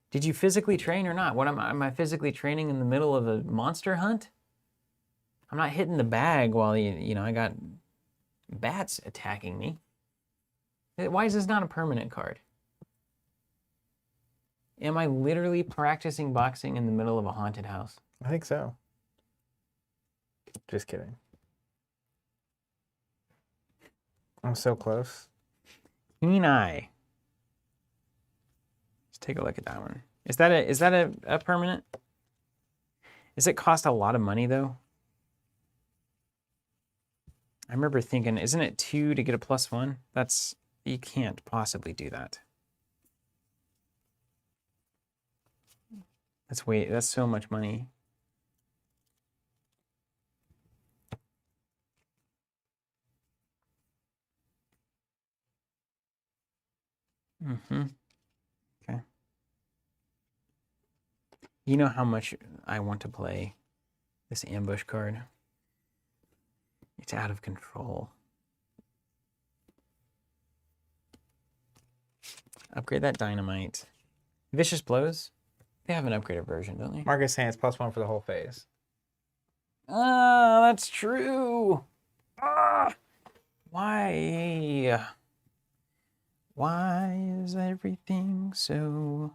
Did you physically train or not? What am I physically training in the middle of a monster hunt? I'm not hitting the bag while I got bats attacking me. Why is this not a permanent card? Am I literally practicing boxing in the middle of a haunted house? I think so. Just kidding. I'm so close. Keen eye. Let's take a look at that one. Is that a permanent? Does it cost a lot of money though? I remember thinking, isn't it 2 to get a +1? You can't possibly do that. That's so much money. Okay. You know how much I want to play this ambush card? It's out of control. Upgrade that dynamite. Vicious Blows? They have an upgraded version, don't they? Marcus saying it's +1 for the whole phase. Ah, that's true. Ah, why? Why is everything so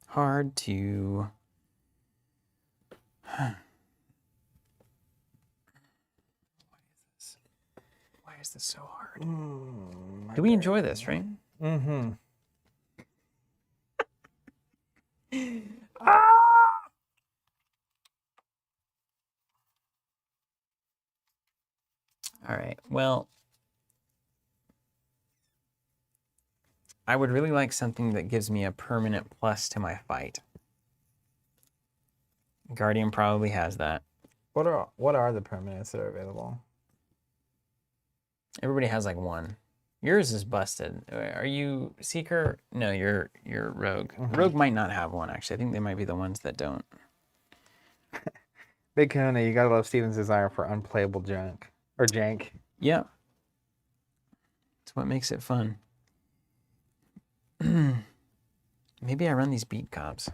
hard to... Why is this so hard? Do we enjoy this, right? Mm-hmm. All right, well, I would really like something that gives me a permanent plus to my fight. Guardian probably has that. What are the permanents that are available? Everybody has like 1. Yours is busted. Are you Seeker? No, you're Rogue. Mm-hmm. Rogue might not have 1, actually. I think they might be the ones that don't. Big Kahuna, you gotta love Steven's desire for unplayable junk. Or jank. Yep. That's what makes it fun. Maybe I run these beat cops.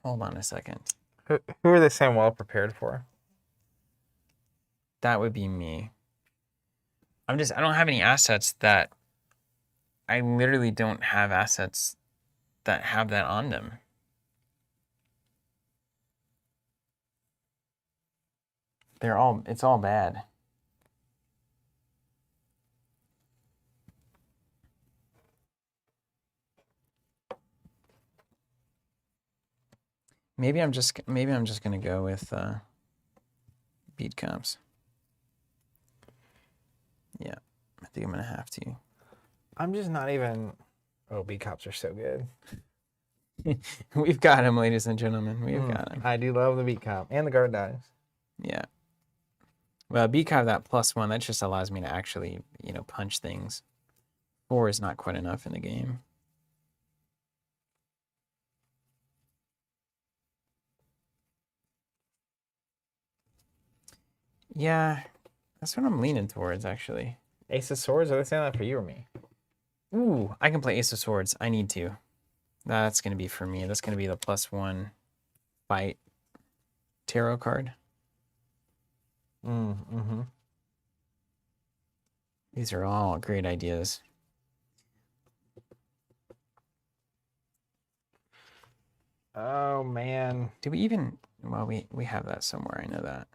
Hold on a second. Who are they saying well prepared for? That would be me. I don't have any assets that... I literally don't have assets that have that on them. It's all bad. Maybe I'm just gonna go with beat comps. Yeah, I think I'm gonna have to. I'm just not even. Oh, B cops are so good. We've got him, ladies and gentlemen. We've got him. I do love the beat cop and the guard dives. Yeah. Well, beat cop that +1 that just allows me to actually punch things. 4 is not quite enough in the game. Yeah, that's what I'm leaning towards, actually. Ace of Swords, are they saying that for you or me? Ooh, I can play Ace of Swords. I need to. That's going to be for me. That's going to be the +1 fight tarot card. Mm-hmm. These are all great ideas. Oh, man. Do we even... Well, we have that somewhere. I know that.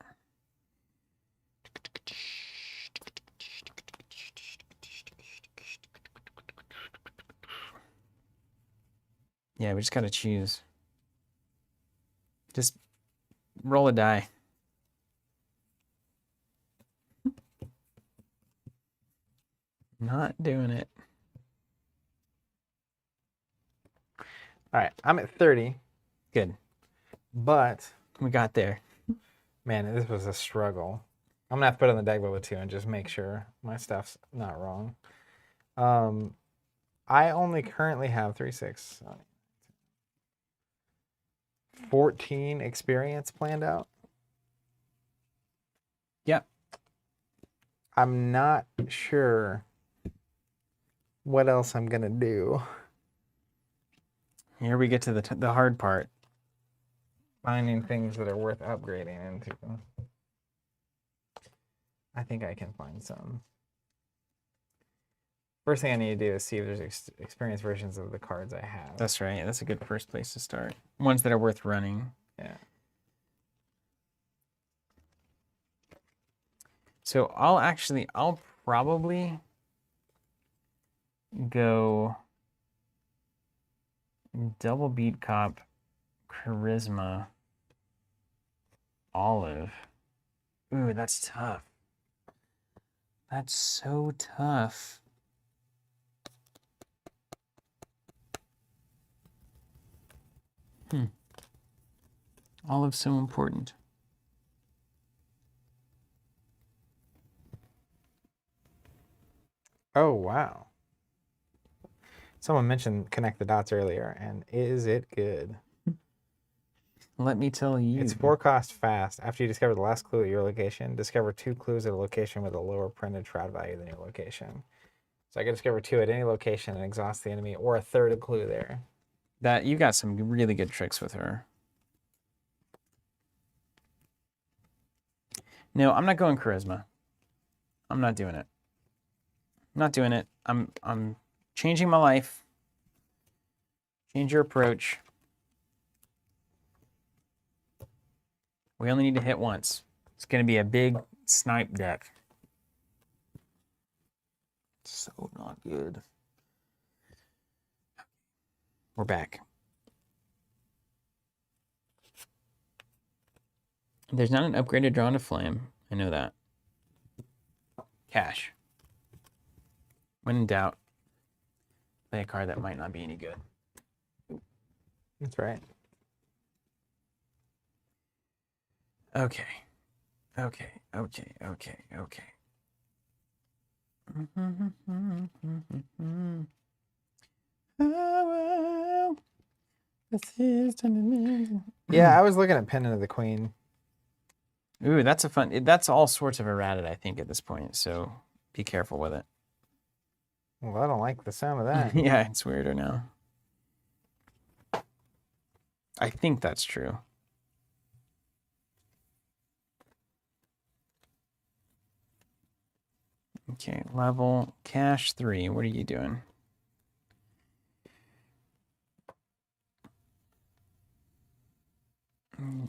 Yeah, we just got to choose. Just roll a die. Not doing it. All right, I'm at 30. Good. But we got there. Man, this was a struggle. I'm gonna have to put it on the Deckbuilding too and just make sure my stuff's not wrong. I only currently have 14 experience planned out. Yep. I'm not sure what else I'm gonna do. Here we get to the hard part. Finding things that are worth upgrading into. I think I can find some. First thing I need to do is see if there's experienced versions of the cards I have. That's right. That's a good first place to start. Ones that are worth running. Yeah. So I'll probably go double beat cop, charisma, olive. Ooh, that's tough. That's so tough. Olive's so important. Oh, wow. Someone mentioned Connect the Dots earlier, and is it good? Let me tell you. It's 4 cost fast. After you discover the last clue at your location, discover 2 clues at a location with a lower printed shroud value than your location. So I can discover 2 at any location and exhaust the enemy, or a third clue there. That you got some really good tricks with her. No, I'm not going charisma. I'm not doing it. Not doing it. I'm changing my life. Change your approach. We only need to hit once. It's going to be a big snipe deck. So not good. We're back. There's not an upgraded drawn to flame. I know that. Cash. When in doubt, play a card that might not be any good. That's right. Okay. Yeah, I was looking at Pendant of the Queen. Ooh, that's a fun. That's all sorts of errata, I think, at this point. So be careful with it. Well, I don't like the sound of that. Yeah, it's weirder now. I think that's true. Okay, level cash 3. What are you doing?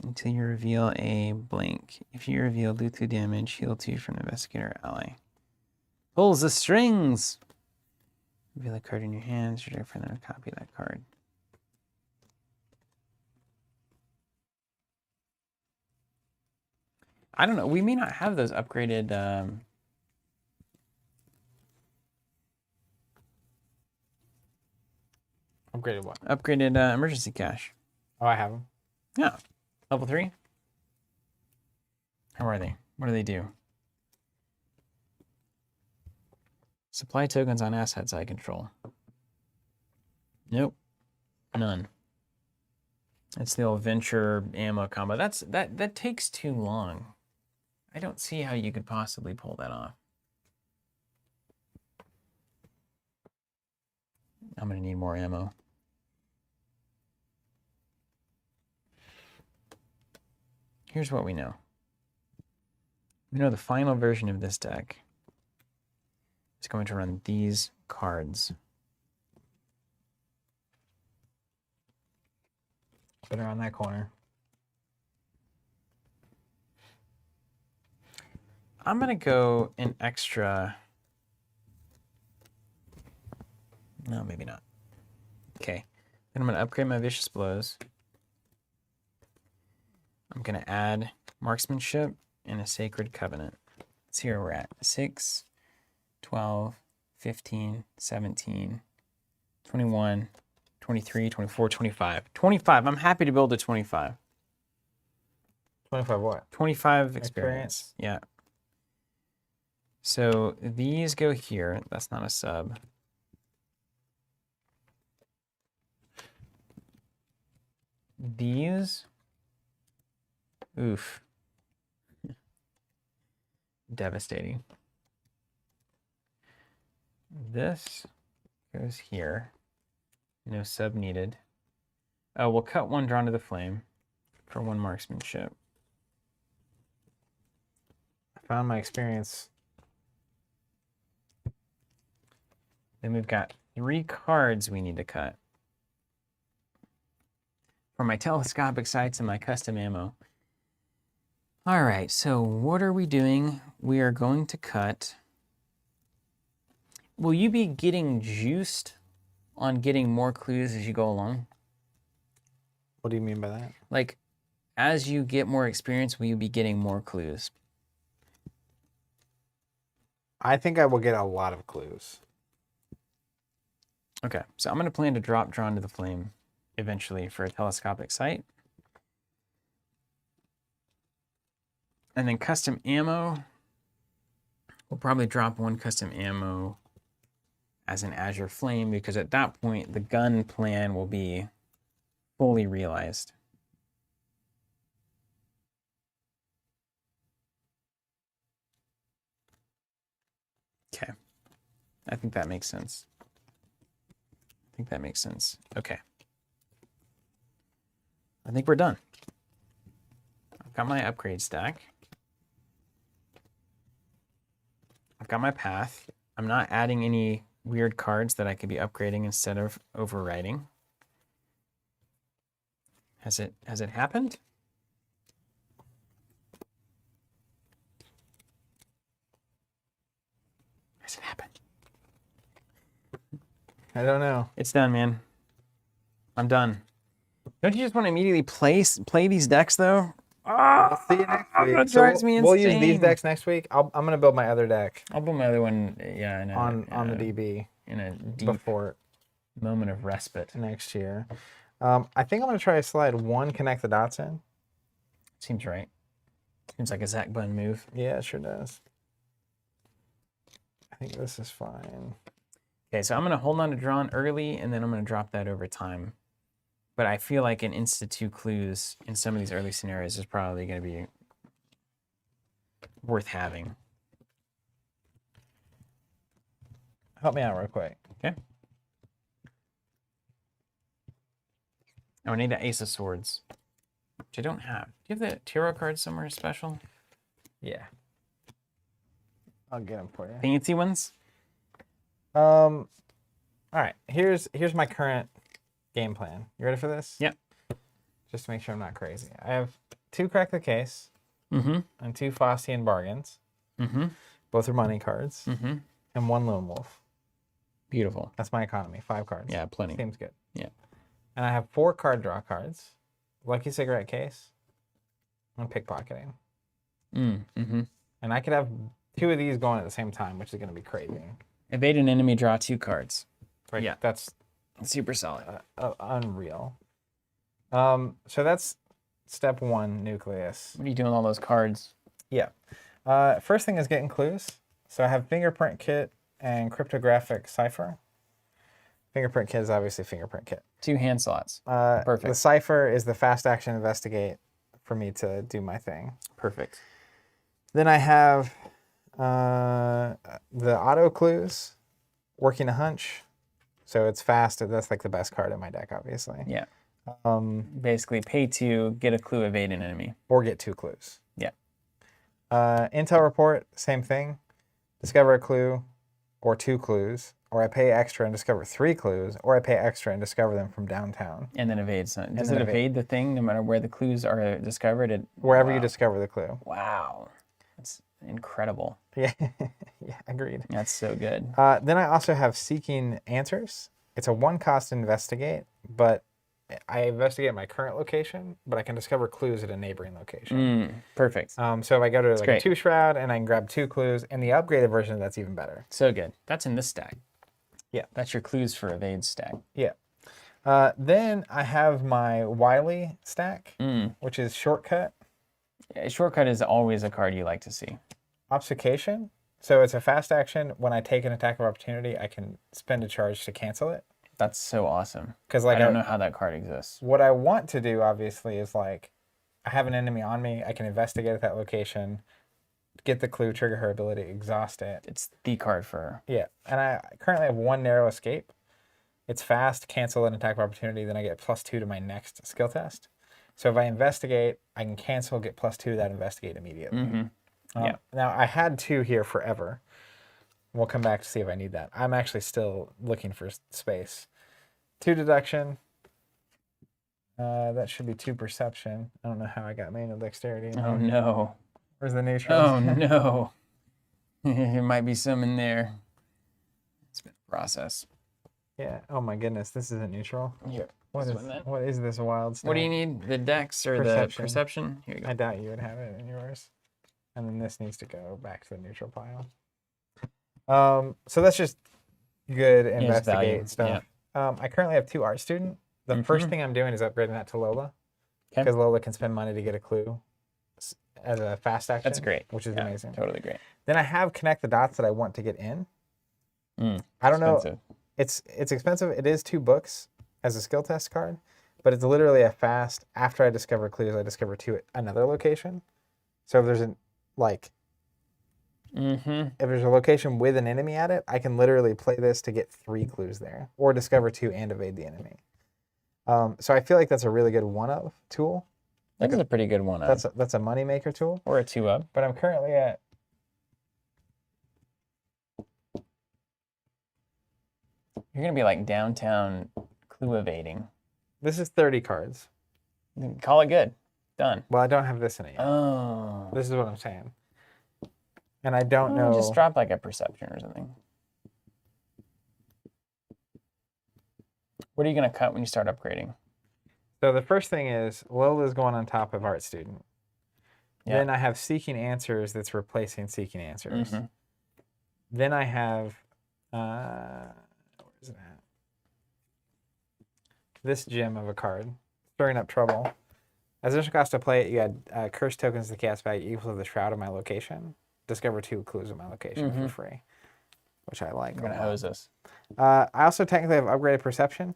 Until you reveal a blank. If you reveal, do 2 damage, heal 2 from the investigator ally. Pulls the strings! Reveal a card in your hands, you're for them to copy that card. I don't know. We may not have those upgraded. Upgraded what? Upgraded emergency cache. Oh, I have them. Yeah. Level 3? How are they? What do they do? Supply tokens on assets I control. Nope. None. It's the old venture ammo combo. That takes too long. I don't see how you could possibly pull that off. I'm gonna need more ammo. Here's what we know. We know the final version of this deck is going to run these cards. Put her on that corner. I'm gonna go an extra. No, maybe not. Okay. Then I'm gonna upgrade my Vicious Blows. I'm gonna add Marksmanship and a Sacred Covenant. Let's see where we're at. 6, 12, 15, 17, 21, 23, 24, 25. 25. I'm happy to build a 25. 25 what? 25 experience. Yeah. So these go here. That's not a sub. These. Oof. Devastating. This goes here. No sub needed. Oh, we'll cut one Drawn to the Flame for one Marksmanship. I found my experience. Then we've got 3 cards we need to cut. For my telescopic sights and my custom ammo. All right, so what are we doing? We are going to cut. Will you be getting juiced on getting more clues as you go along? What do you mean by that? Like, as you get more experience, will you be getting more clues? I think I will get a lot of clues. Okay, so I'm going to plan to drop Drawn to the Flame eventually for a telescopic sight. And then custom ammo, we'll probably drop one custom ammo as an Azure Flame, because at that point, the gun plan will be fully realized. Okay, I think that makes sense. Okay. I think we're done. I've got my upgrade stack. I've got my path. I'm not adding any weird cards that I could be upgrading instead of overriding. Has it happened? Has it happened? I don't know. It's done, man. I'm done. Don't you just want to immediately play these decks though? I'll see you next week. That So drives me we'll use these insane. decks next week. I'm gonna build my other deck I'll build my other one, yeah, on the DB in a deep before moment of respite. next year. I think I'm gonna try to slide one Connect the Dots in. Seems right. Seems like a Zach Bun move. Yeah, it sure does. I think this is fine. Okay, so I'm going to hold on to Drawn early, and then I'm going to drop that over time. But I feel like an Insta-2 clues in some of these early scenarios is probably going to be worth having. Help me out real quick. Okay. Oh, I need the Ace of Swords, which I don't have. Do you have the tarot card somewhere special? Yeah. I'll get them for you. Fancy ones? All right. Here's my current game plan. You ready for this? Yep. Just to make sure I'm not crazy. I have 2 Crack the Case Mm-hmm. and 2 Faustian Bargains. Mm-hmm. Both are money cards. Mm-hmm. And 1 Lone Wolf. Beautiful. That's my economy. 5 cards. Yeah, plenty. Seems good. Yeah. And I have 4 card draw cards. Lucky Cigarette Case. And Pickpocketing. Mm-hmm. And I could have 2 of these going at the same time, which is going to be crazy. Evade an enemy, draw 2 cards. Right? Yeah. That's Super solid. unreal. So that's step 1, nucleus. What are you doing with all those cards? Yeah. First thing is getting clues. So I have fingerprint kit and cryptographic cipher. Fingerprint kit is obviously fingerprint kit. 2 hand slots. The Perfect. cipher is the fast action investigate for me to do my thing. Perfect. Then I have the auto clues, working a hunch. So it's fast. That's like the best card in my deck, obviously. Yeah. Basically, pay 2, get a clue, evade an enemy. Or get 2 clues. Yeah. Intel report, same thing. Discover a clue or 2 clues. Or I pay extra and discover 3 clues. Or I pay extra and discover them from downtown. And then evade something. Does then it evade the thing no matter where the clues are discovered? Wherever Wow. you discover the clue. Wow. That's incredible. Yeah, yeah, agreed. That's so good. Then I also have seeking answers. It's a 1-cost investigate, but I investigate my current location, but I can discover clues at a neighboring location. Perfect. So if I go to like a great. 2 shroud and I can grab 2 clues, and the upgraded version, that's even better. So good. That's in this stack. Yeah. That's your clues for evade stack. Yeah. Then I have my Wily stack, which is shortcut, Yeah, shortcut is always a card you like to see. obfuscation. So it's a fast action. When I take an attack of opportunity, I can spend a charge to cancel it. That's so awesome. Because like I don't know how that card exists. what I want to do, obviously, is like I have an enemy on me. I can investigate at that location, get the clue, trigger her ability, exhaust it. It's the card for her. Yeah, and I currently have 1 narrow escape. It's fast, cancel an attack of opportunity, then I get +2 to my next skill test. So if I investigate, I can cancel, get +2 to that investigate immediately. Yeah. Now, I had 2 here forever. We'll come back to see if I need that. I'm actually still looking for space. 2 deduction. That should be 2 perception. I don't know how I got manual dexterity in Oh there. no. Where's the neutral? Oh no. There might be some in there. It's been a process. Yeah. Oh my goodness, this isn't neutral. Here. What This is, one then. what is this wild stuff? What do you need? The dex or Perception. the perception? Here you go. I doubt you would have it in yours. And then this needs to go back to the neutral pile. So that's just good value, investigate stuff. I currently have 2 art student. The first thing I'm doing is upgrading that to Lola. 'Kay. Because Lola can spend money to get a clue as a fast action. That's great. Which is Yeah, amazing. Totally great. Then I have connect the dots that I want to get in. I don't Expensive. know. It's expensive. It is 2 books as a skill test card, but it's literally a fast. After I discover clues, I discover 2 at another location. So if there's an if there's a location with an enemy at it, I can literally play this to get 3 clues there, or discover 2 and evade the enemy. So I feel like that's a really good 1-of tool. That is a pretty good one. That's a moneymaker tool. Or a 2-up. But I'm currently at. You're gonna be like downtown clue evading. This is 30 cards. Call it good. Done. Well, I don't have this in it yet. Oh. This is what I'm saying. And I don't know. Just drop like a perception or something. What are you gonna cut when you start upgrading? So the first thing is Lola's going on top of art student. Yeah. Then I have seeking answers that's replacing seeking answers. Then I have where is it at? This gem of a card, stirring up trouble. As initial cost to play it, you add curse tokens to cast value equal to the shroud of my location. Discover 2 clues of my location for free, which I like. I'm gonna hose us. I also technically have upgraded perception.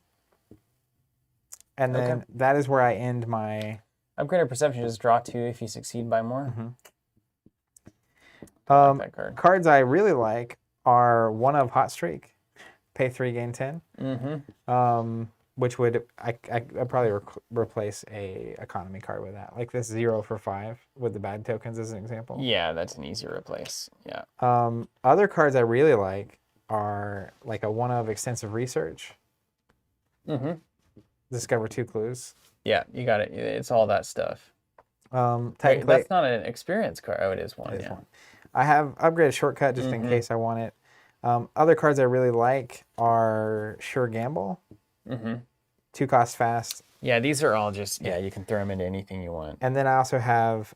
And then that is where I end my Upgraded perception, just draw 2 if you succeed by more. That card. cards I really like are 1-of hot streak, pay 3, gain 10. Which would I'd probably replace a economy card with that, like this 0 for 5 with the bad tokens as an example. Yeah, that's an easy replace. Yeah. Other cards I really like are like a 1-of extensive research. Discover 2 clues. Yeah, you got it. It's all that stuff. Wait, Technically, that's not an experience card. Oh, it is one. it is Yeah. one. I have upgraded shortcut just in case I want it. Other cards I really like are Sure Gamble. 2 cost fast. Yeah, these are all just, you can throw them into anything you want. And then I also have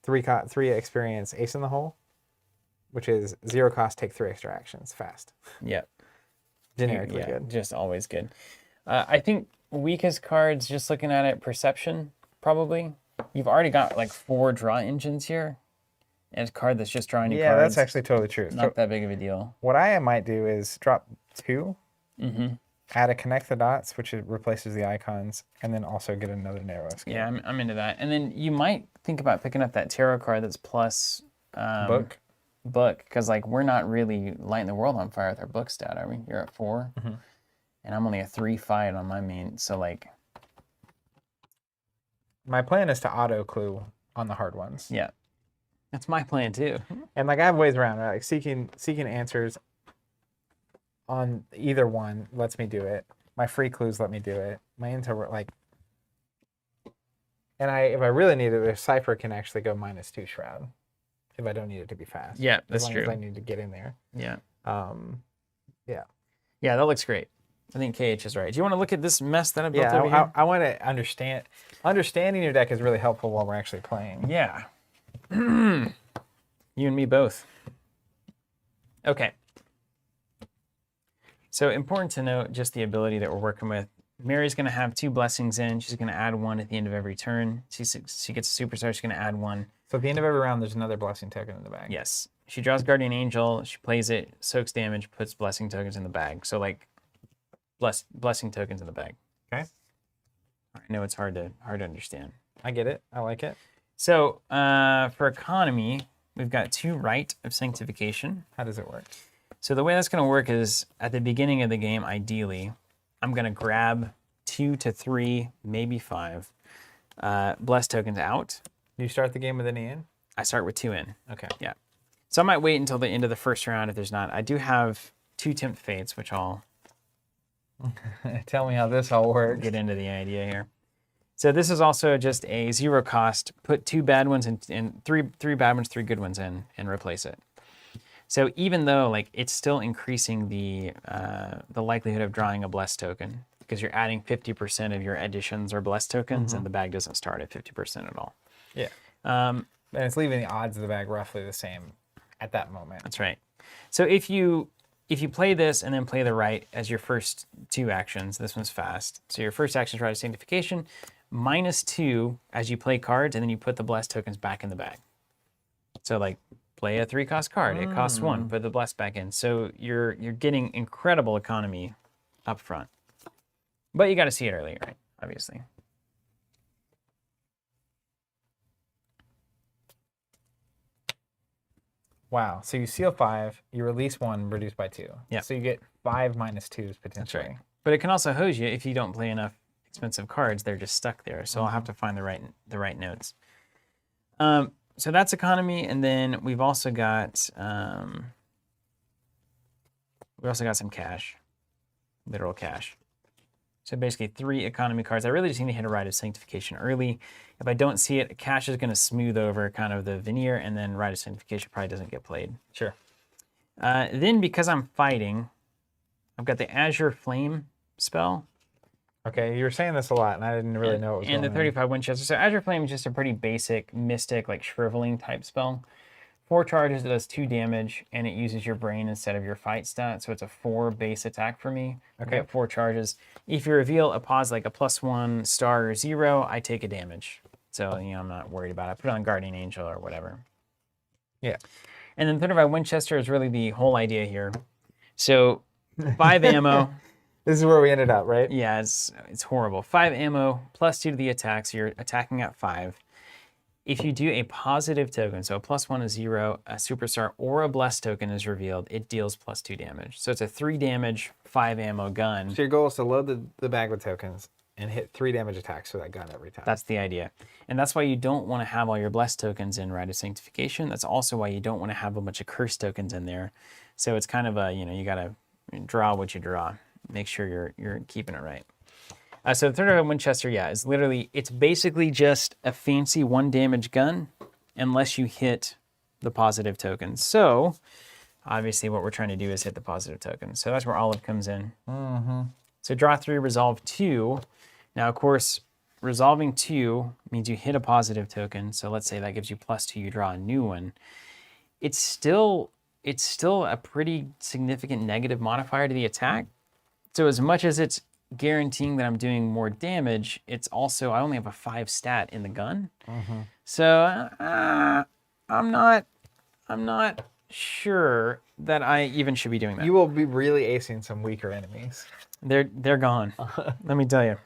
3 experience Ace in the Hole, which is 0 cost, take 3 extra actions, fast. Yep. Generically Yeah, good. just always good. I think weakest cards, just looking at it, Perception, probably. You've already got like 4 draw engines here. And a card that's just drawing you Yeah, cards. that's actually totally true. Not that big of a deal. What I might do is drop 2, Mm-hmm. add a Connect the Dots, which replaces the icons, and then also get another Narrow Escape. Yeah, I'm into that. And then you might think about picking up that tarot card that's plus Book. because like we're not really lighting the world on fire with our book stat, are we? You're at 4, and I'm only a 3 fight on my main. So like, My plan is to auto clue on the hard ones. yeah, that's my plan too. And like I have ways around, right? Like seeking answers on either one lets me do it. My free clues let me do it. My intel like, and if I really need it, the Cypher can actually go -2 Shroud if I don't need it to be fast. Yeah, as that's long true. As I need to get in there. Yeah. Yeah. Yeah, that looks great. I think KH is right. Do you want to look at this mess that I built over Yeah, here? I want to understand. Understanding your deck is really helpful while we're actually playing. Yeah. You and me both. Okay. So important to note just the ability that we're working with. Mary's going to have 2 blessings in. She's going to add 1 at the end of every turn. She gets a superstar. She's going to add 1. So at the end of every round, there's another blessing token in the bag. Yes. She draws Guardian Angel. She plays it, soaks damage, puts blessing tokens in the bag. So like blessing tokens in the bag. Okay. I know it's hard to understand. I get it. I like it. So for economy, we've got 2 Rite of Sanctification. How does it work? So the way that's going to work is at the beginning of the game, ideally, I'm going to grab 2 to 3, maybe 5 blessed tokens out. Do you start the game with any in? I start with 2 in. Okay. Yeah. So I might wait until the end of the first round if there's not. I do have 2 Tempt Fates, which I'll Tell me how this all works. get into the idea here. So this is also just a 0 cost. Put 2 bad ones and 3 bad ones, 3 good ones in, and replace it. So even though like it's still increasing the likelihood of drawing a blessed token because you're adding 50% of your additions or blessed tokens, and the bag doesn't start at 50% at all. Yeah. And it's leaving the odds of the bag roughly the same at that moment. That's right. So if you play this and then play the Rite as your first 2 actions, this one's fast. So your first action is Rite of Sanctification, -2 as you play cards, and then you put the blessed tokens back in the bag. So like play a 3 cost card, it costs 1, put the blessed back in. So you're getting incredible economy up front. But you got to see it early, right? Obviously. Wow. So you seal 5, you release 1, reduced by 2. Yeah. So you get 5 -2s potentially. That's right. But it can also hose you if you don't play enough expensive cards. They're just stuck there. So I'll have to find the right notes. So that's economy, and then we've also got some cash, literal cash. So basically 3 economy cards. I really just need to hit a Rite of Sanctification early. If I don't see it, cash is going to smooth over kind of the veneer, and then Rite of Sanctification probably doesn't get played. Sure. Then because I'm fighting, I've got the Azure Flame spell. Okay, you were saying this a lot, and I didn't really know what was and going the 35 Winchester. So Azure Flame is just a pretty basic mystic, like shriveling type spell. 4 charges, it does 2 damage, and it uses your brain instead of your fight stat. So it's a 4 base attack for me. Okay. I get 4 charges. If you reveal a pause like a +1 star or 0, I take a damage. So I'm not worried about it. I put it on Guardian Angel or whatever. Yeah. And then 35 Winchester is really the whole idea here. So 5 ammo. This is where we ended up, right? Yeah, it's horrible. 5 ammo, +2 to the attack, so you're attacking at 5. If you do a positive token, so a +1 is 0, a superstar or a blessed token is revealed, it deals +2 damage. So it's a 3 damage, 5 ammo gun. So your goal is to load the bag with tokens and hit 3 damage attacks for that gun every time. That's the idea. And that's why you don't want to have all your blessed tokens in Rite of Sanctification. That's also why you don't want to have a bunch of cursed tokens in there. So it's kind of a, you got to draw what you draw. Make sure you're keeping it right. So the 35 Winchester, is literally, it's basically just a fancy 1 damage gun unless you hit the positive tokens. So obviously what we're trying to do is hit the positive tokens. So that's where Olive comes in. So draw 3, resolve 2. Now, of course, resolving 2 means you hit a positive token. So let's say that gives you +2, you draw a new one. It's still a pretty significant negative modifier to the attack. So as much as it's guaranteeing that I'm doing more damage, it's also, I only have a 5 stat in the gun. So I'm not sure that I even should be doing that. You will be really acing some weaker enemies. They're gone. Let me tell you.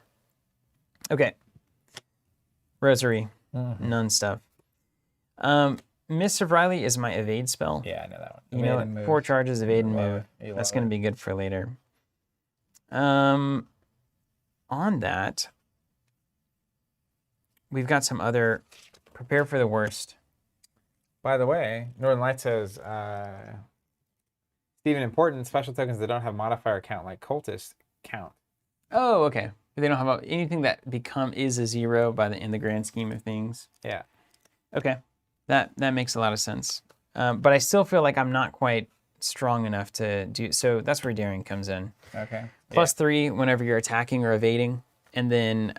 Okay. Rosary. None stuff. Miss of Riley is my evade spell. Yeah, I know that one. You Evade know, and move. 4 charges, evade and Love move. it. You That's love going to it. be good for later. On that, we've got some other prepare for the worst. By the way, Northern Light says, Stephen, important special tokens that don't have modifier count, like cultists, count. Oh, okay. They don't have anything that is a 0 in the grand scheme of things. Yeah. Okay, that makes a lot of sense. But I still feel like I'm not quite strong enough to do so. That's where daring comes in. Okay. +3 whenever you're attacking or evading, and then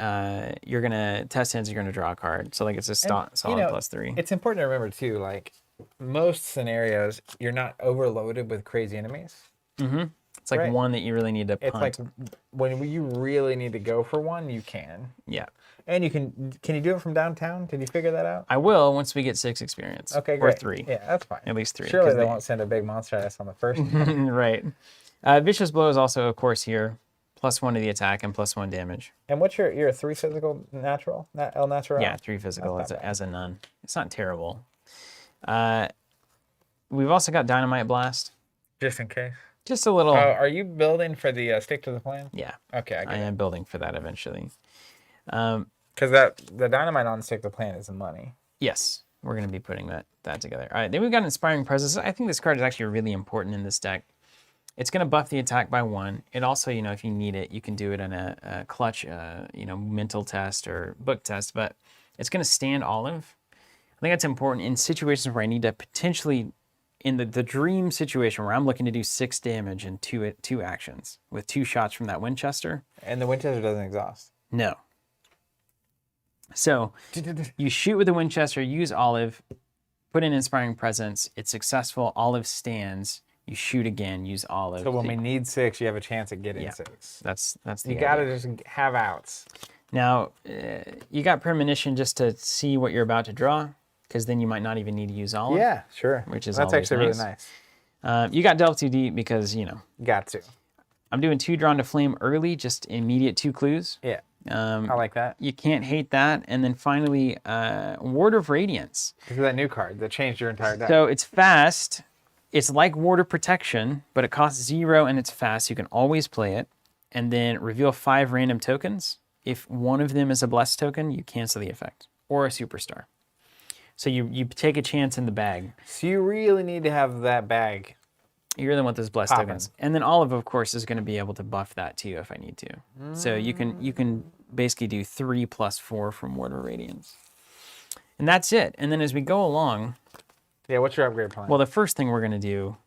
you're gonna test ends. You're gonna draw a card. So like it's a solid +3. It's important to remember too, like most scenarios, you're not overloaded with crazy enemies. It's like right. one that you really need to punt. It's like when you really need to go for one, you can. Yeah. And you can you do it from downtown? Did you figure that out? I will once we get 6 experience. Okay, great. Or 3. Yeah, that's fine. At least 3. Surely they won't send a big monster at us on the first. Right. Vicious Blow is also, of course, here. +1 to the attack and +1 damage. And what's you're a 3 physical natural? El natural? Yeah, 3 physical as a nun. It's not terrible. We've also got Dynamite Blast. Just in case. Just a little. Are you building for the stick to the plan? Yeah. Okay, I am building for that eventually. Because the dynamite on stick to the plan is the money. Yes, we're going to be putting that together. All right, then we've got Inspiring Presence. I think this card is actually really important in this deck. It's going to buff the attack by 1. It also, if you need it, you can do it in a clutch, mental test or book test, but it's going to stand Olive. I think that's important in situations where I need to potentially, in the dream situation where I'm looking to do 6 damage in two actions with 2 shots from that Winchester. And the Winchester doesn't exhaust. No. So you shoot with the Winchester, use Olive, put in Inspiring Presence. It's successful. Olive stands. You shoot again, use Olive. So when we need 6, you have a chance at getting 6. That's the You idea. gotta just have outs. Now, you got Premonition just to see what you're about to draw, because then you might not even need to use Olive. Yeah, sure. Which is that's always actually nice. really nice. You got Delve Too Deep because, Got to. I'm doing 2 Drawn to Flame early, just immediate 2 clues. Yeah. I like that. You can't hate that. And then finally, Ward of Radiance. This is that new card that changed your entire deck. So it's fast. It's like Ward of Protection, but it costs 0 and it's fast. You can always play it. And then reveal 5 random tokens. If one of them is a blessed token, you cancel the effect. Or a superstar. So you take a chance in the bag. So you really need to have that bag. You really want those blessed tokens. And then Olive, of course, is going to be able to buff that too if I need to. So you can basically do 3 + 4 from Ward of Radiance. And that's it. And then as we go along... Yeah, what's your upgrade plan? Well, the first thing we're going to do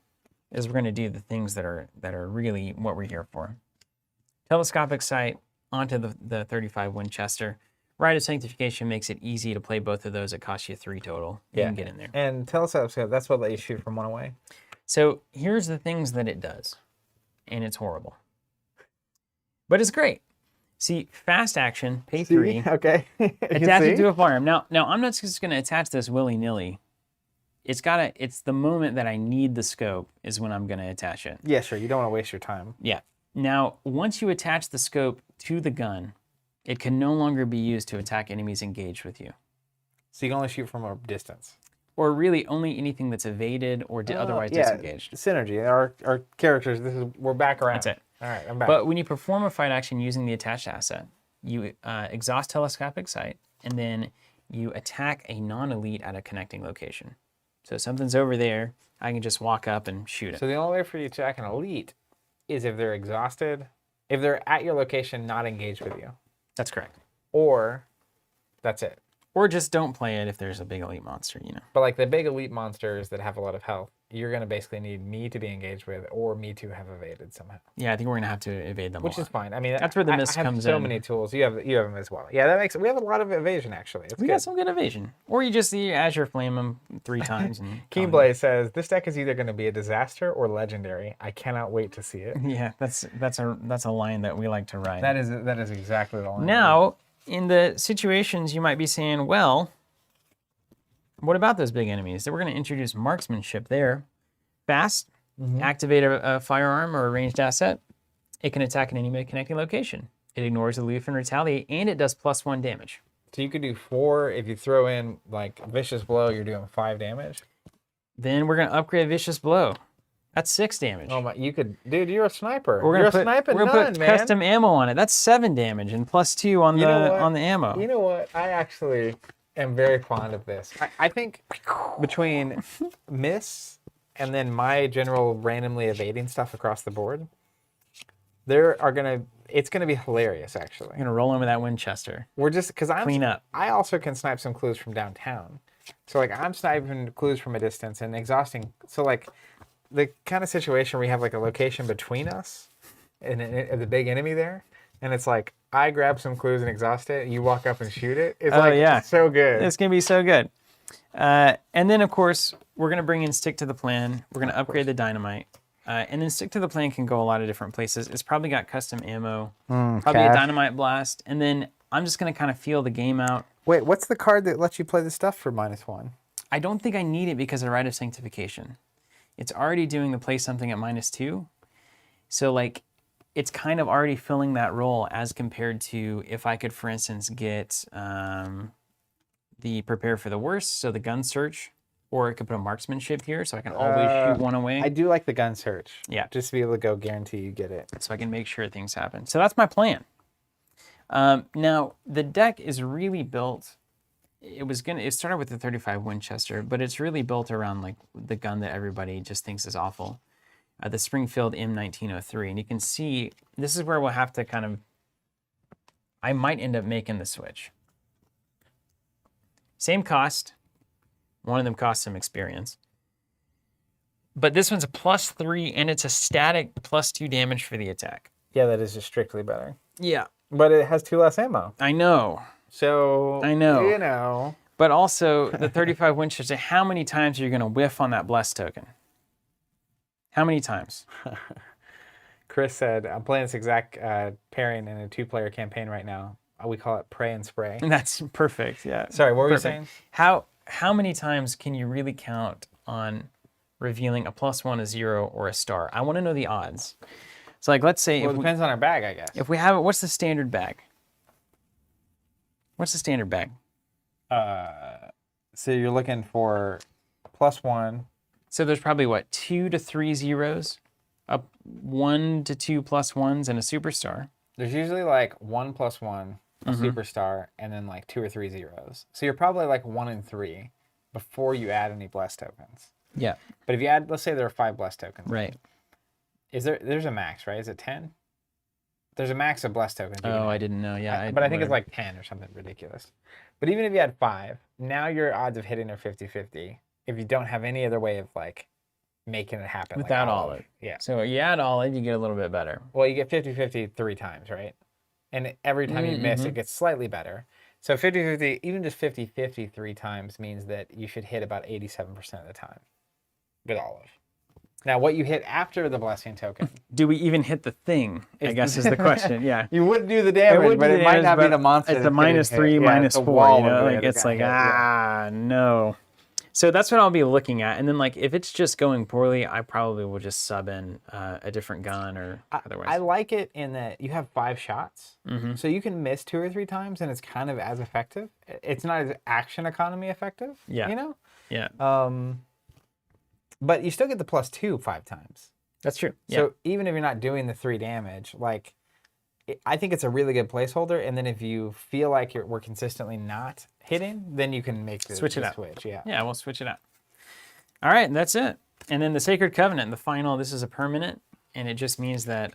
is we're going to do the things that are really what we're here for. Telescopic Sight onto the 35 Winchester. Rite of Sanctification makes it easy to play both of those. It costs you 3 total. You can get in there. And Telescope, that's what let you shoot from 1 away. So here's the things that it does. And it's horrible. But it's great. See, fast action, pay 3. Okay. Attach it to a firearm. Now I'm not just going to attach this willy-nilly. It's the moment that I need the scope is when I'm going to attach it. Yeah, sure. You don't want to waste your time. Yeah. Now, once you attach the scope to the gun, it can no longer be used to attack enemies engaged with you. So you can only shoot from a distance. Or really only anything that's evaded or otherwise disengaged. Synergy. Our characters, we're back around. That's it. All right, I'm back. But when you perform a fight action using the attached asset, you exhaust Telescopic Sight, and then you attack a non-elite at a connecting location. So if something's over there, I can just walk up and shoot it. So the only way for you to attack an elite is if they're exhausted, if they're at your location not engaged with you. That's correct. Or that's it. Or just don't play it if there's a big elite monster, you know. But like the big elite monsters that have a lot of health, you're going to basically need me to be engaged with or me to have evaded somehow. Yeah, I think we're going to have to evade them Which a is lot. fine. I mean, That's where the I miss have comes so in. many tools. You have them as well. Yeah, that makes we have a lot of evasion actually. It's We good. got some good evasion. Or you just Azure Flame them 3 times. And Keenblade says this deck is either going to be a disaster or legendary. I cannot wait to see it. Yeah, that's a line that we like to ride. That is exactly the line. Now, in the situations you might be saying, well, what about those big enemies? That we're going to introduce Marksmanship there. Fast, activate a firearm or a ranged asset. It can attack an enemy connecting location. It ignores the leaf and retaliate, and it does +1 damage. So you could do 4 if you throw in like Vicious Blow. You're doing 5 damage. Then we're going to upgrade Vicious Blow. That's 6 damage. Oh my! You could, dude. You're a sniper. We're You're gonna sniping put none, man. custom ammo on it. That's 7 damage and +2 on the ammo. You know what? I actually am very fond of this. I think between miss and then my general randomly evading stuff across the board, it's gonna be hilarious. Actually, I'm gonna roll in with that Winchester. we're just because Clean up. I also can snipe some clues from downtown. So like I'm sniping clues from a distance and exhausting. So like the kind of situation where we have like a location between us and the big enemy there, and it's like I grab some clues and exhaust it. You walk up and shoot it. It's so good. It's gonna be so good. And then of course we're gonna bring in Stick to the Plan. We're gonna upgrade the Dynamite. And then Stick to the Plan can go a lot of different places. It's probably got custom ammo, probably a Dynamite Blast, and then I'm just gonna kind of feel the game out. Wait, what's the card that lets you play the stuff for -1? I don't think I need it because of Rite of Sanctification. It's already doing the play something at -2. So like it's kind of already filling that role as compared to if I could, for instance, get the Prepare for the Worst, so the Gun Search, or I could put a Marksmanship here so I can always shoot one away. I do like the gun search. Yeah. Just to be able to go guarantee you get it. So I can make sure things happen. So that's my plan. Now the deck is really built. It started with the 35 Winchester, but it's really built around like the gun that everybody just thinks is awful, the Springfield M1903. And you can see this is where we'll have to kind of. I might end up making the switch. Same cost. One of them costs some experience. But this one's a +3 and it's a static +2 damage for the attack. Yeah, that is just strictly better. Yeah. But it has 2 less ammo. I know. So I know. You know. But also the 35 Winchester, how many times are you going to whiff on that blessed token? How many times? Chris said, I'm playing this exact pairing in a 2-player campaign right now. We call it Pray and Spray. That's perfect. Yeah. Sorry, what were you Perfect. saying? How many times can you really count on revealing a +1, a 0, or a star? I want to know the odds. So like, let's say Well, it depends on our bag, I guess. if we have it, what's the standard bag? What's the standard bag? So you're looking for +1. So there's probably what, 2 to 3 zeros, 1 to 2 +1s, and a superstar. There's usually like 1 +1, a superstar, and then like 2 or 3 zeros. So you're probably like 1 and 3 before you add any blessed tokens. Yeah. But if you add, let's say there are 5 blessed tokens. Right. There's a max, right? Is it 10? There's a max of blessed tokens. Oh, I didn't know. Yeah. But I think it's like 10 or something ridiculous. But even if you had 5, now your odds of hitting are 50-50. If you don't have any other way of like making it happen. Without like olive. Yeah. So you add olive, you get a little bit better. Well, you get 50-50 3 times, right? And every time you miss, it gets slightly better. So 50-50, even just 50-50 3 times means that you should hit about 87% of the time with olive. Now, what you hit after the blessing token. Do we even hit the thing? I guess is the question. Yeah. You wouldn't do the damage, but it might not be the monster. It's a -3, -4. You know, like it's like no. So that's what I'll be looking at, and then like if it's just going poorly, I probably will just sub in a different gun or otherwise. I like it in that you have 5 shots, so you can miss 2 or 3 times, and it's kind of as effective. It's not as action economy effective. Yeah. You know. Yeah. But you still get the +2 5 times. That's true. Yeah. So even if you're not doing the 3 damage, like I think it's a really good placeholder. And then if you feel like we're consistently not hitting, then you can make the switch. Yeah. Yeah, we'll switch it out. All right, that's it. And then the Sacred Covenant, the final. This is a permanent, and it just means that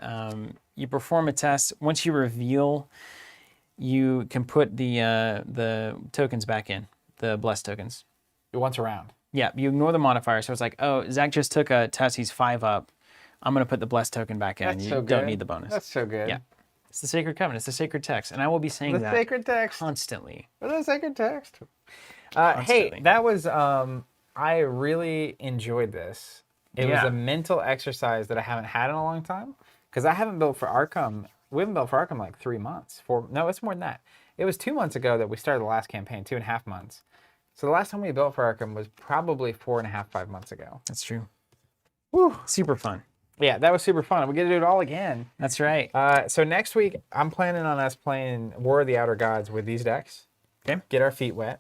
you perform a test once you reveal. you can put the tokens back in, the blessed tokens. Once around. Yeah, you ignore the modifier. So it's like, oh, Zach just took a test. He's 5 up. I'm going to put the blessed token back in. That's You so don't good. need the bonus. That's so good. Yeah. It's the sacred covenant. It's the sacred text. And I will be saying The that sacred text. constantly. The sacred text. Hey, Constantly. that was, I really enjoyed this. It was Yeah. a mental exercise that I haven't had in a long time. Because I haven't built for Arkham. We haven't built for Arkham like 3 months. No, it's more than that. It was 2 months ago that we started the last campaign, 2.5 months. So the last time we built for Arkham was probably 4.5, 5 months ago. That's true. Woo. Super fun. Yeah, that was super fun. We get to do it all again. That's right. So next week, I'm planning on us playing War of the Outer Gods with these decks. Okay. Get our feet wet.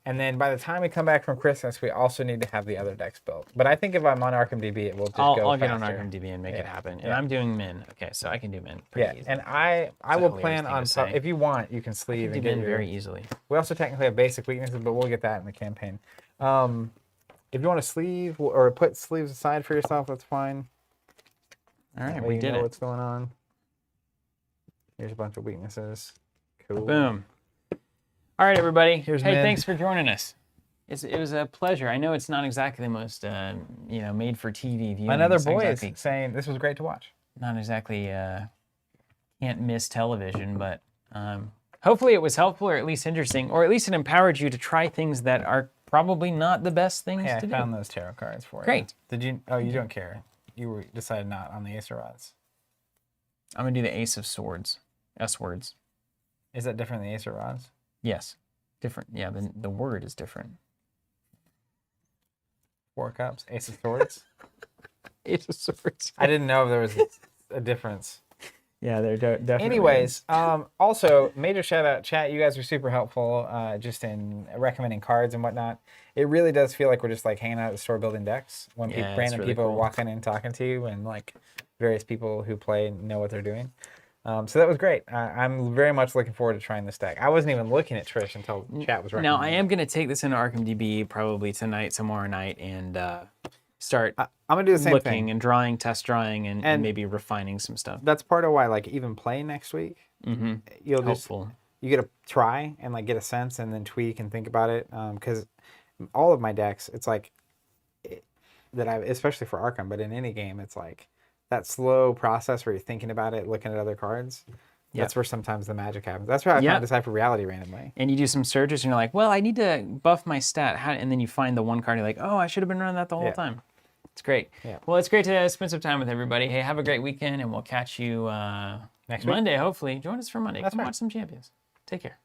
And then by the time we come back from Christmas, we also need to have the other decks built. But I think if I'm on Arkham DB, it will just go I'll get faster. on Arkham DB and make it happen. And Yeah. I'm doing min. Okay, so I can do min pretty easily. And I a will hilarious plan thing on, to say. if you want, you can sleeve I and can do get min your, very easily. we also technically have basic weaknesses, but we'll get that in the campaign. If you want to sleeve or put sleeves aside for yourself, that's fine. All right, That way we you did know it. what's going on. Here's a bunch of weaknesses. Cool. Boom. All right, everybody. Here's hey, min. thanks for joining us. It was a pleasure. I know it's not exactly the most, made for TV viewing. Another It's not boy exactly, is saying this was great to watch. not exactly can't miss television, but hopefully it was helpful or at least interesting, or at least it empowered you to try things that are probably not the best things Yeah, I to do. found those tarot cards for you. Great. Did you? Oh, you don't care. You decided not on the Ace of Rods. I'm gonna do the Ace of Swords, S words. Is that different than the Ace of Rods? Yes, different. Yeah, the word is different. 4 cups, Ace of Swords. Ace of Swords. I didn't know if there was a difference. Yeah, they're definitely. Anyways, also major shout out, chat. You guys are super helpful, just in recommending cards and whatnot. It really does feel like we're just like hanging out at the store building decks when Yeah, it's random really people are cool. walking in talking to you, and like various people who play know what they're doing. So that was great. I'm very much looking forward to trying this deck. I wasn't even looking at Trish until chat was recommending. Now I am gonna take this into Arkham DB probably tonight, tomorrow night, and start I'm gonna do the same looking thing. and drawing, test drawing, and And- maybe refining some stuff. That's part of why, like, even playing next week, you'll just Helpful. you get to try and like get a sense and then tweak and think about it. Because all of my decks, it's like that I, especially for Arkham, but in any game, it's like that slow process where you're thinking about it, looking at other cards. That's where sometimes the magic happens. That's where I Yeah. found Decipher Reality randomly. And you do some searches, and you're like, well, I need to buff my stat. And then you find the one card, you're like, oh, I should have been running that the whole Yeah. time. It's great. Yeah. Well, it's great to spend some time with everybody. Hey, have a great weekend, and we'll catch you Next week. Monday, hopefully. Join us for Monday. That's Come right. watch some champions. Take care.